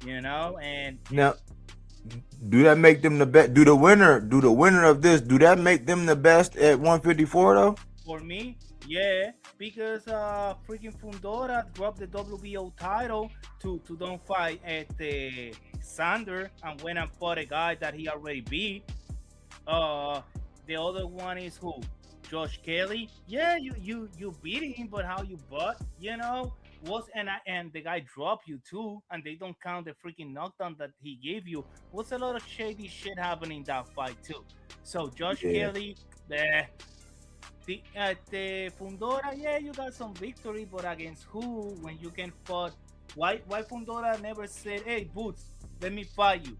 You know, and now, do that make them the best? Do the winner of this? Do that make them the best at 154 though? For me, yeah, because freaking Fundora dropped the WBO title to don't fight at the Sander and went and fought a guy that he already beat. The other one is who? Josh Kelly. Yeah, you beat him, but how you bought, you know, and the guy dropped you too, and they don't count the freaking knockdown that he gave you. Was a lot of shady shit happening in that fight too. So Josh Kelly, the Fundora, yeah, you got some victory, but against who? When you can fight, why Fundora never said, hey Boots, let me fight you?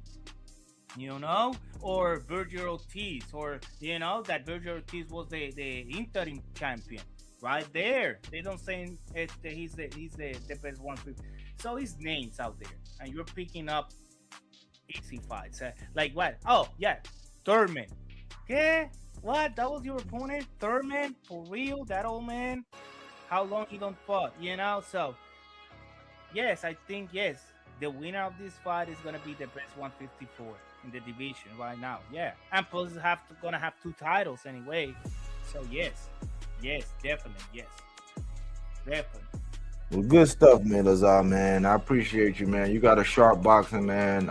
You know, or Virgil Ortiz, or you know that Virgil Ortiz was the interim champion. Right there, they don't say he's the best 150. So his name's out there, and you're picking up easy fights. Like what? Oh yeah, Thurman. Yeah, what? That was your opponent, Thurman? For real? That old man? How long he don't fought? You know? So yes, I think the winner of this fight is gonna be the best 154 in the division right now. Yeah, and plus gonna have two titles anyway. So yes, definitely. Well, good stuff, man, Lazar, man. I appreciate you, man. You got a sharp boxing, man.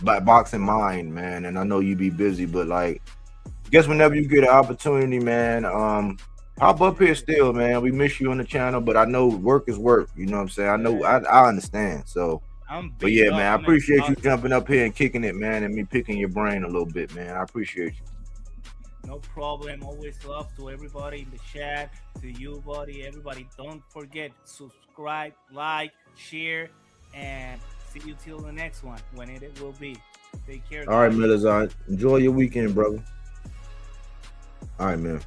Boxing mind, man. And I know you be busy, but like, I guess whenever you get an opportunity, man, hop up here still, man. We miss you on the channel, but I know work is work. You know what I'm saying? I know, I understand. So, but yeah, man, I appreciate you jumping up here and kicking it, man, and me picking your brain a little bit, man. I appreciate you. No problem. Always love to everybody in the chat, to you, buddy. Everybody, don't forget, subscribe, like, share, and see you till the next one, when it will be. Take care. All right, Melazar. Enjoy your weekend, brother. All right, man.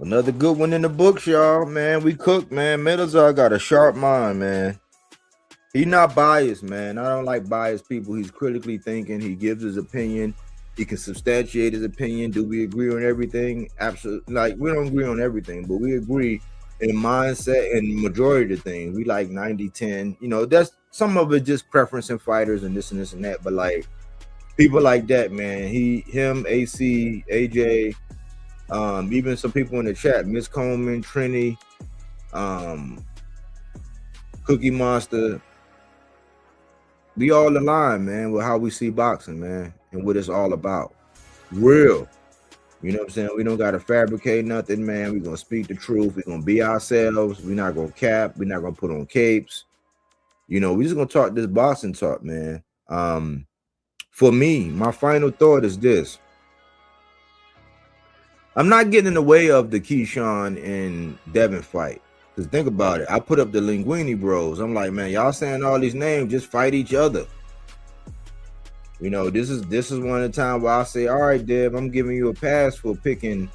Another good one in the books, y'all. Man, we cooked, man. Middlesar got a sharp mind, man. He's not biased, man. I don't like biased people. He's critically thinking. He gives his opinion. He can substantiate his opinion. Do we agree on everything? Absolutely. Like, we don't agree on everything, but we agree in mindset and majority of the things. We like 90-10. You know, that's some of it just preference in fighters and this and this and that. But like people like that, man. Him, AC, AJ, even some people in the chat, Miss Coleman, Trini, Cookie Monster. We all align, man, with how we see boxing, man, and what it's all about. Real. You know what I'm saying? We don't got to fabricate nothing, man. We're going to speak the truth. We're going to be ourselves. We're not going to cap. We're not going to put on capes. You know, we're just going to talk this boxing talk, man. For me, my final thought is this. I'm not getting in the way of the Keyshawn and Devin fight. Because think about it. I put up the Linguini bros. I'm like, man, y'all saying all these names, just fight each other. You know, this is one of the times where I say, all right, Dev, I'm giving you a pass for picking,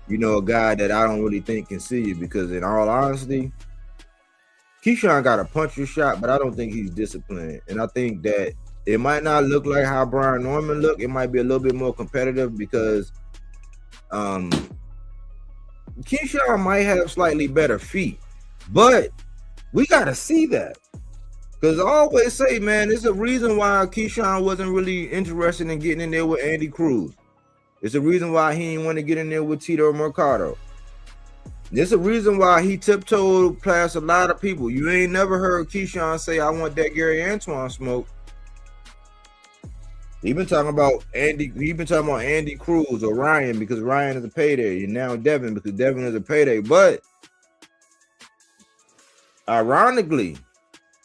you know, a guy that I don't really think can see you. Because in all honesty, Keyshawn got a puncher shot, but I don't think he's disciplined. And I think that it might not look like how Brian Norman looked. It might be a little bit more competitive because Keyshawn might have slightly better feet. But we got to see that. Because I always say, man, there's a reason why Keyshawn wasn't really interested in getting in there with Andy Cruz. It's a reason why he didn't want to get in there with Tito Mercado. There's a reason why he tiptoed past a lot of people. You ain't never heard Keyshawn say, I want that Gary Antoine smoke. He been talking about Andy Cruz or Ryan because Ryan is a payday. And now Devin because Devin is a payday. But ironically,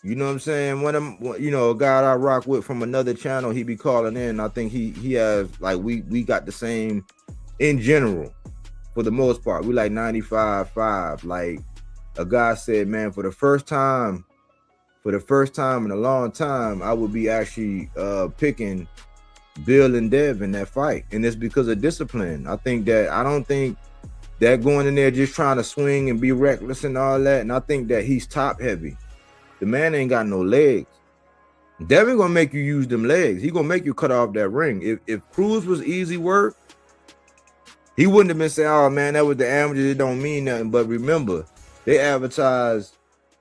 you know what I'm saying? A guy I rock with from another channel, he be calling in. I think he has, like, we got the same in general for the most part. We like 95.5. Like a guy said, man, for the first time in a long time, I would be actually picking Bill and Dev in that fight. And it's because of discipline. I don't think that going in there just trying to swing and be reckless and all that. And I think that he's top heavy. The man ain't got no legs. Devin gonna make you use them legs. He gonna make you cut off that ring. If Cruz was easy work, he wouldn't have been saying, oh man, that was the amateurs, it don't mean nothing. But remember, they advertised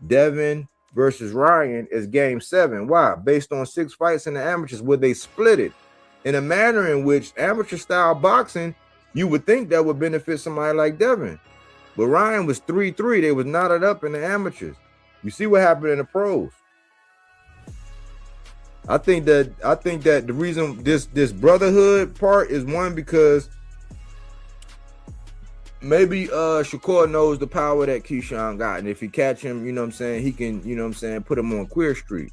Devin versus Ryan as game 7. Why? Based on 6 fights in the amateurs where they split it in a manner in which amateur style boxing, you would think that would benefit somebody like Devin. But Ryan was 3-3. They was knotted up in the amateurs. You see what happened in the pros. I think that the reason this brotherhood part is one because maybe Shakur knows the power that Keyshawn got. And if he catch him, you know what I'm saying, he can, you know what I'm saying, put him on Queer Street.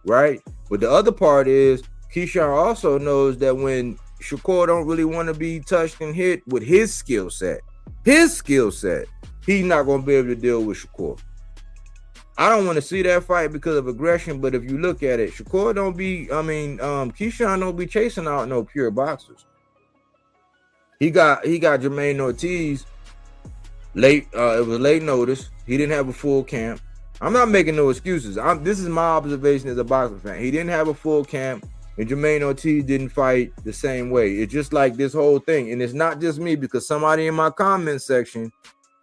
Right? But the other part is Keyshawn also knows that when Shakur don't really want to be touched and hit with his skill set, he's not going to be able to deal with Shakur. I don't want to see that fight because of aggression, but if you look at it, Keyshawn don't be chasing out no pure boxers. He got Jermaine Ortiz late. It was late notice. He didn't have a full camp. I'm not making no excuses. This is my observation as a boxing fan. He didn't have a full camp, and Jermaine Ortiz didn't fight the same way. It's just like this whole thing, and it's not just me because somebody in my comment section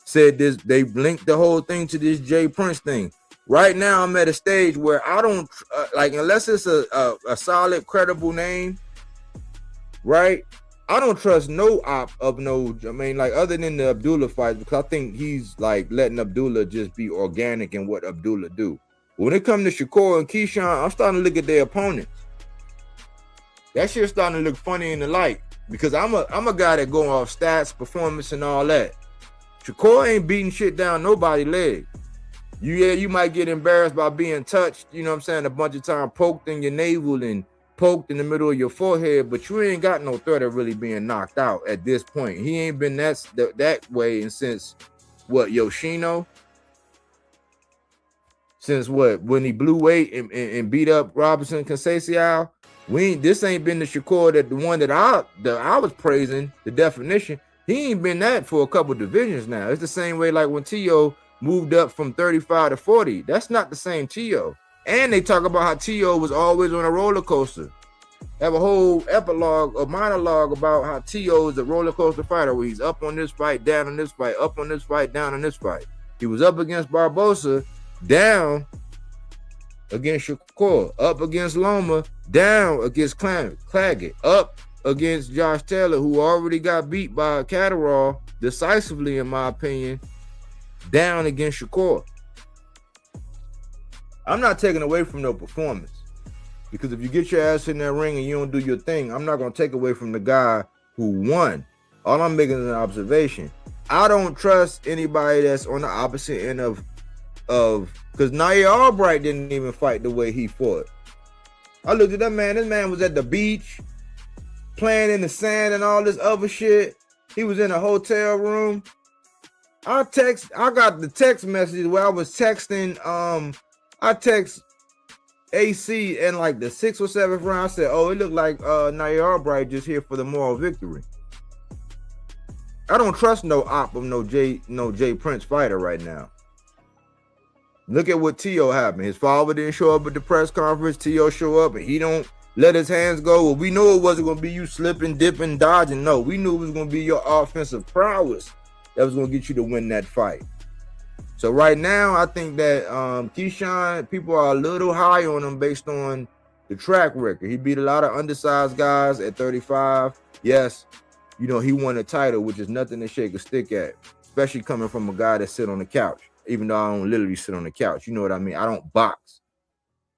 said this. They linked the whole thing to this Jay Prince thing. Right now, I'm at a stage where I don't unless it's a solid, credible name, right? I don't trust no op of no. I mean, like other than the Abdullah fight, because I think he's like letting Abdullah just be organic in what Abdullah do. But when it comes to Shakur and Keyshawn, I'm starting to look at their opponents. That shit's starting to look funny in the light because I'm a guy that go off stats, performance, and all that. Shakur ain't beating shit down nobody's leg. You might get embarrassed by being touched, you know what I'm saying, a bunch of times, poked in your navel and poked in the middle of your forehead, but you ain't got no threat of really being knocked out at this point. He ain't been that way and since what, Yoshino? Since what, when he blew weight and beat up Robinson Conceição? This ain't been the Shakur the one that I was praising, the definition. He ain't been that for a couple divisions now. It's the same way like when T.O. moved up from 35 to 40. That's not the same T.O. And they talk about how T.O. was always on a roller coaster. Have a whole epilogue, a monologue about how T.O. is a roller coaster fighter where he's up on this fight, down on this fight, up on this fight, down on this fight. He was up against Barbosa, down against Shakur, up against Loma, down against Claggett, up against Josh Taylor, who already got beat by Catterall decisively, in my opinion, down against Shakur. I'm not taking away from no performance, because if you get your ass in that ring and you don't do your thing, I'm not going to take away from the guy who won. All I'm making is an observation. I don't trust anybody that's on the opposite end of because Nair Albright didn't even fight the way he fought. I looked at that man. This man was at the beach, playing in the sand and all this other shit. He was in a hotel room. I got the text message where I was texting. I text AC in like the 6th or 7th round. I said, "Oh, it looked like Nair Albright just here for the moral victory." I don't trust no op of no Jay Prince fighter right now. Look at what T.O. happened. His father didn't show up at the press conference. T.O. show up and he don't let his hands go. Well, we knew it wasn't going to be you slipping, dipping, dodging. No, we knew it was going to be your offensive prowess that was going to get you to win that fight. So right now, I think that Keyshawn, people are a little high on him based on the track record. He beat a lot of undersized guys at 35. Yes, you know, he won a title, which is nothing to shake a stick at, especially coming from a guy that sit on the couch. Even though I don't literally sit on the couch. You know what I mean? I don't box.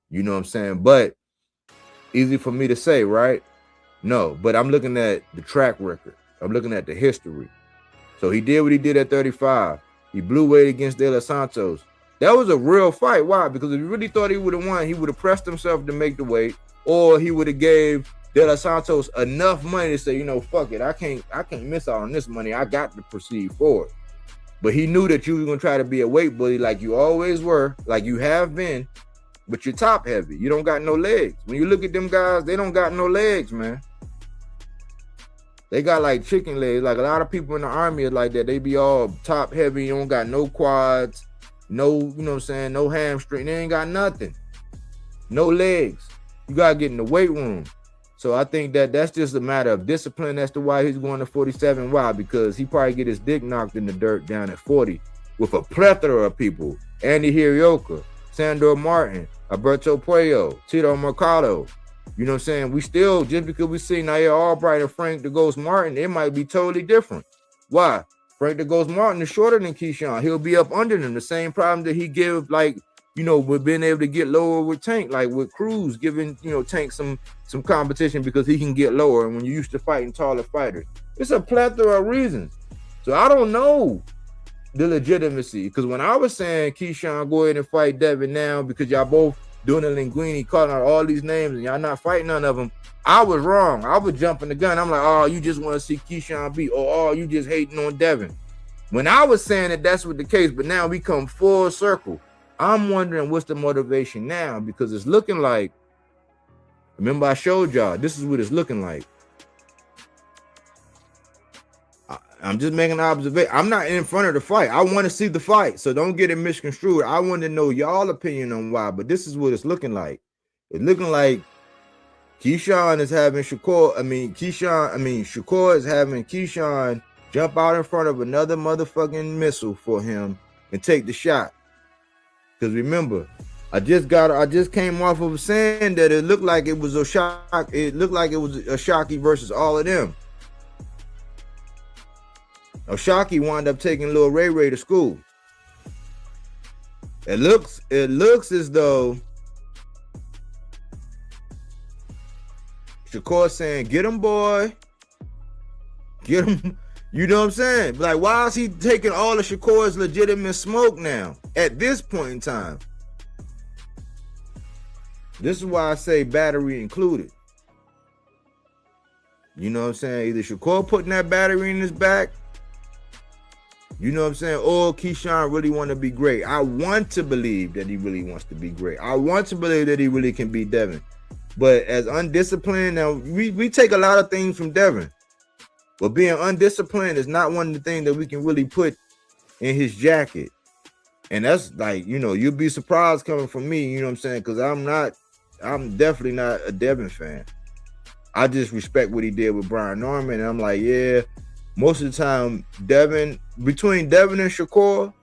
You know what I'm saying? But easy for me to say, right? No, but I'm looking at the track record. I'm looking at the history. So he did what he did at 35. He blew weight against De Los Santos. That was a real fight. Why? Because if he really thought he would have won, he would have pressed himself to make the weight, or he would have gave De Los Santos enough money to say, you know, fuck it. I can't miss out on this money. I got to proceed forward. But he knew that you were going to try to be a weight bully like you always were, like you have been, but you're top heavy. You don't got no legs. When you look at them guys, they don't got no legs, man. They got like chicken legs. Like a lot of people in the army are like that. They be all top heavy. You don't got no quads, no, you know what I'm saying, no hamstring. They ain't got nothing. No legs. You got to get in the weight room. So I think that that's just a matter of discipline as to why he's going to 47. Why? Because he probably get his dick knocked in the dirt down at 40 with a plethora of people. Andy Hirioka, Sandor Martin, Alberto Puello, Tito Mercado. You know what I'm saying? We still, just because we see Nair Albright and Frank the Ghost Martin, it might be totally different. Why? Frank the Ghost Martin is shorter than Keyshawn. He'll be up under them. The same problem that he give, like, you know, with being able to get lower with Tank, like with Cruz giving, you know, Tank some competition because he can get lower. And when you're used to fighting taller fighters, it's a plethora of reasons. So I don't know the legitimacy, because when I was saying Keyshawn, go ahead and fight Devin now because y'all both doing the linguini, calling out all these names and y'all not fighting none of them, I was wrong. I was jumping the gun. I'm like, oh, you just want to see Keyshawn beat, or oh, you just hating on Devin. When I was saying that that's what the case, but now we come full circle. I'm wondering what's the motivation now, because it's looking like, remember I showed y'all, this is what it's looking like. I'm just making an observation. I'm not in front of the fight. I want to see the fight, so don't get it misconstrued. I want to know y'all opinion on why, but this is what it's looking like. It's looking like Keyshawn is having Shakur, Shakur is having Keyshawn jump out in front of another motherfucking missile for him and take the shot. Because remember, I just came off of saying that it looked like it was a shock. It looked like it was Oshaki versus all of them. Oshaki wound up taking Lil Ray to school. It looks as though Shakur saying, "Get him, boy. Get him." You know what I'm saying? Like, why is he taking all of Shakur's legitimate smoke now at this point in time? This is why I say battery included. You know what I'm saying? Either Shakur putting that battery in his back, you know what I'm saying, or Keyshawn really want to be great. I want to believe that he really wants to be great. I want to believe that he really can beat Devin. But as undisciplined, now we take a lot of things from Devin. But being undisciplined is not one of the things that we can really put in his jacket. And that's like, you know, you'll be surprised coming from me, you know what I'm saying? Because I'm definitely not a Devin fan. I just respect what he did with Brian Norman. And I'm like, yeah, most of the time, between Devin and Shakur,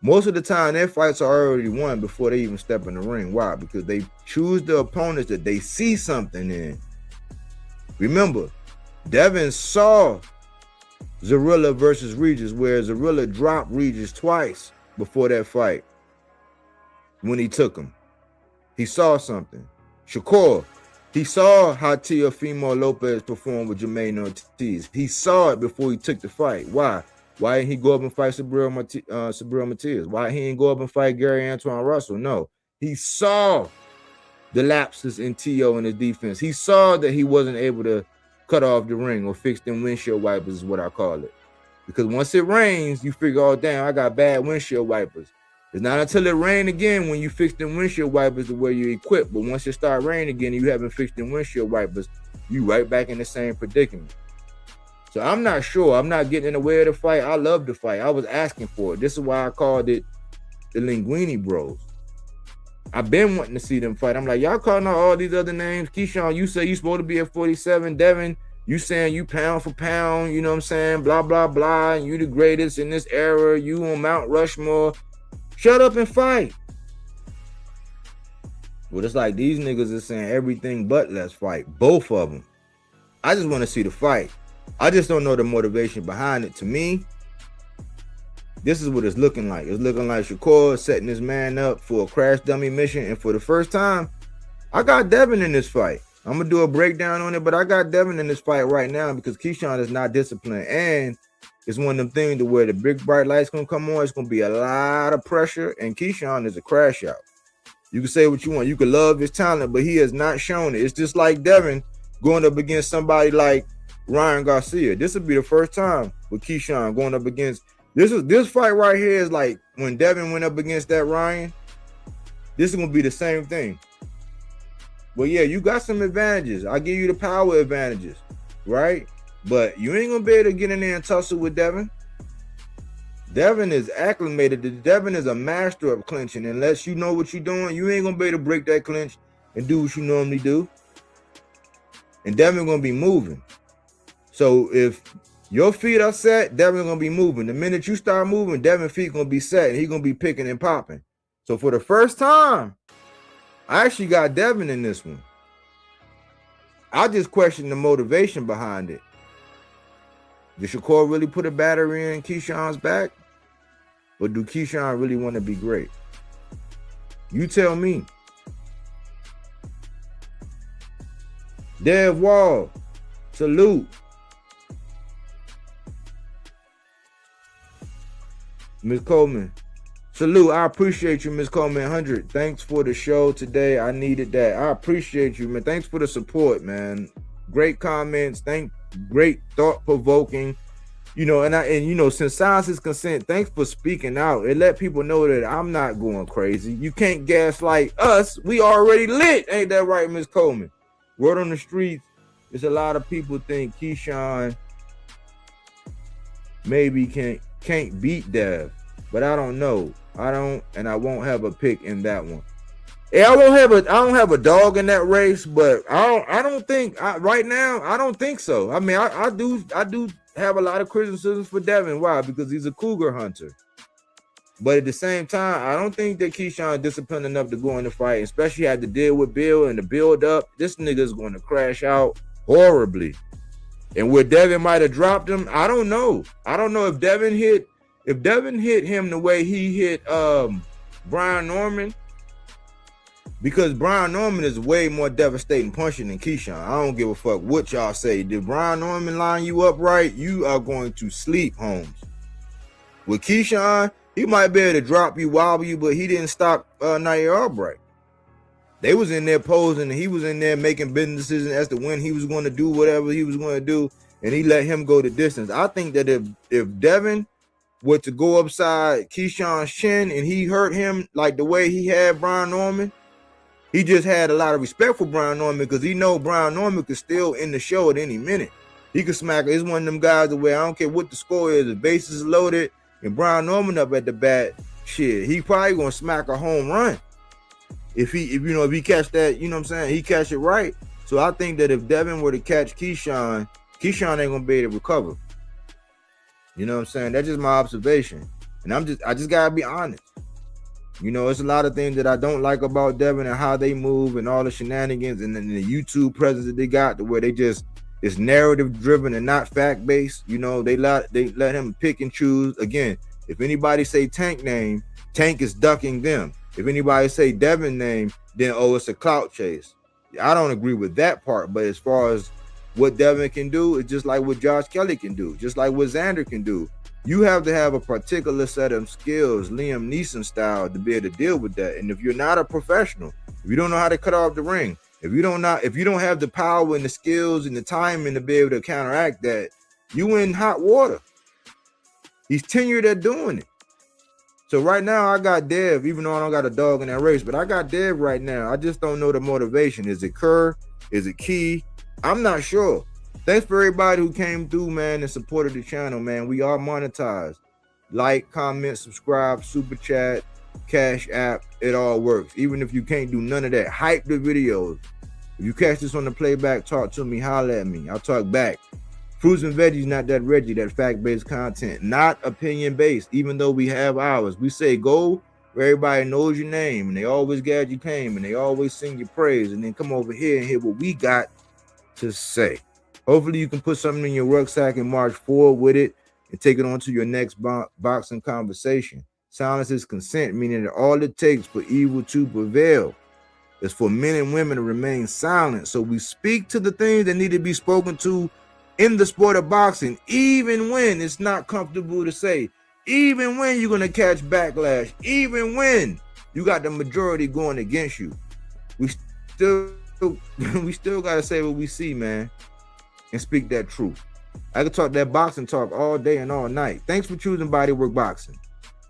most of the time their fights are already won before they even step in the ring. Why? Because they choose the opponents that they see something in. Remember, Devin saw Zarilla versus Regis, where Zarilla dropped Regis twice before that fight when he took him. He saw something. Shakur, he saw how Teofimo Lopez performed with Jermaine Ortiz. He saw it before he took the fight. Why? Why didn't he go up and fight Sabril Matias? Why he didn't go up and fight Gary Antoine Russell? No. He saw the lapses in T.O. in his defense. He saw that he wasn't able to cut off the ring or fix them windshield wipers is what I call it. Because once it rains, you figure, oh, damn, I got bad windshield wipers. It's not until it rain again when you fix them windshield wipers the way you equip. But once it start raining again and you haven't fixed them windshield wipers, you right back in the same predicament. So I'm not sure. I'm not getting in the way of the fight. I love the fight. I was asking for it. This is why I called it the Linguini Bros. I've been wanting to see them fight. I'm like, y'all calling out all these other names. Keyshawn, you say you supposed to be at 47. Devin, you saying you pound for pound, you know what I'm saying? Blah, blah, blah. You the greatest in this era. You on Mount Rushmore. Shut up and fight. Well, it's like these niggas are saying everything but let's fight. Both of them. I just want to see the fight. I just don't know the motivation behind it. To me, this is what it's looking like. It's looking like Shakur setting his man up for a crash dummy mission. And for the first time, I got Devin in this fight. I'm going to do a breakdown on it, but I got Devin in this fight right now because Keyshawn is not disciplined. And it's one of them things to where the big bright light's going to come on. It's going to be a lot of pressure. And Keyshawn is a crash out. You can say what you want. You can love his talent, but he has not shown it. It's just like Devin going up against somebody like Ryan Garcia. This will be the first time with Keyshawn going up against this fight right here is like when Devin went up against that Ryan. This is gonna be the same thing. But yeah, you got some advantages. I give you the power advantages, right? But you ain't gonna be able to get in there and tussle with Devin. Devin is acclimated. Devin is a master of clinching. Unless you know what you're doing, you ain't gonna be able to break that clinch and do what you normally do. And Devin gonna be moving. So if your feet are set, Devin gonna be moving. The minute you start moving, Devin's feet gonna be set, and he gonna be picking and popping. So for the first time, I actually got Devin in this one. I just question the motivation behind it. Did Shakur really put a battery in Keyshawn's back? Or do Keyshawn really want to be great? You tell me. Dev Wall, salute. Ms. Coleman, salute. I appreciate you, Ms. Coleman. 100. Thanks for the show today. I needed that. I appreciate you, man. Thanks for the support, man. Great comments. Great thought-provoking. You know, and you know, since silence is consent, thanks for speaking out. It let people know that I'm not going crazy. You can't gaslight us. We already lit. Ain't that right, Ms. Coleman? Word on the streets, there's a lot of people think Keyshawn maybe can't beat Dev, but I don't know. I don't, and I won't have a pick in that one. Yeah, I don't have a dog in that race, but I don't think right now. I don't think so. I mean, I do have a lot of criticisms for Devin. Why? Because he's a cougar hunter. But at the same time, I don't think that Keyshawn is disciplined enough to go in the fight, especially had to deal with Bill and the build up. This nigga's going to crash out horribly. And where Devin might have dropped him, I don't know. I don't know if Devin hit him the way he hit Brian Norman, because Brian Norman is way more devastating punching than Keyshawn. I don't give a fuck what y'all say. Did Brian Norman line you up right? You are going to sleep, Holmes. With Keyshawn, he might be able to drop you, wobble you, but he didn't stop Nair Albright. They was in there posing, and he was in there making business decisions as to when he was going to do whatever he was going to do, and he let him go the distance. I think that if Devin were to go upside Keyshawn's chin and he hurt him like the way he had Brian Norman, he just had a lot of respect for Brian Norman because he know Brian Norman could still end the show at any minute. He could smack. It's one of them guys the way I don't care what the score is. The bases is loaded and Brian Norman up at the bat. Shit, he probably gonna smack a home run if he catch that. You know what I'm saying? He catch it right. So I think that if Devin were to catch Keyshawn ain't gonna be able to recover. You know what I'm saying? That's just my observation, and I just gotta be honest. You know, it's a lot of things that I don't like about Devin and how they move and all the shenanigans and then the YouTube presence that they got, to where it's narrative driven and not fact based. You know, they let him pick and choose. Again, if anybody say Tank name, Tank is ducking them. If anybody say Devin name, then it's a clout chase. I don't agree with that part, but as far as what Devin can do, it's just like what Josh Kelly can do, just like what Xander can do. You have to have a particular set of skills, Liam Neeson style, to be able to deal with that. And if you're not a professional, if you don't know how to cut off the ring, if you don't have the power and the skills and the timing to be able to counteract that, you in hot water. He's tenured at doing it. So right now I got Dev, even though I don't got a dog in that race, but I got Dev right now. I just don't know the motivation. Is it Kerr? Is it Key? I'm not sure. Thanks for everybody who came through, man, and supported the channel, man. We are monetized. Like, comment, subscribe, super chat, Cash App, it all works. Even if you can't do none of that, hype the videos. If you catch this on the playback, talk to me, holler at me. I'll talk back. Fruits and veggies, not that Reggie, that fact-based content, not opinion-based, even though we have ours. We say go where everybody knows your name, and they always got your name, and they always sing your praise, and then come over here and hear what we got to say. Hopefully you can put something in your rucksack and march forward with it and take it on to your next boxing conversation. Silence is consent, meaning that all it takes for evil to prevail is for men and women to remain silent. So we speak to the things that need to be spoken to in the sport of boxing, even when it's not comfortable to say, even when you're going to catch backlash, even when you got the majority going against you. We still got to say what we see, man, and speak that truth. I could talk that boxing talk all day and all night. Thanks for choosing Bodywork Boxing.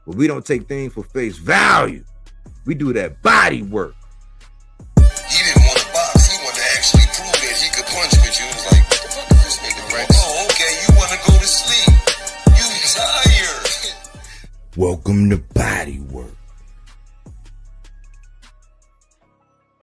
But we don't take things for face value. We do that body work. He didn't want to box. He wanted to actually prove that he could punch with you. He was like, what the fuck is this nigga, right? Oh, okay, you want to go to sleep. You tired. Welcome to Bodywork.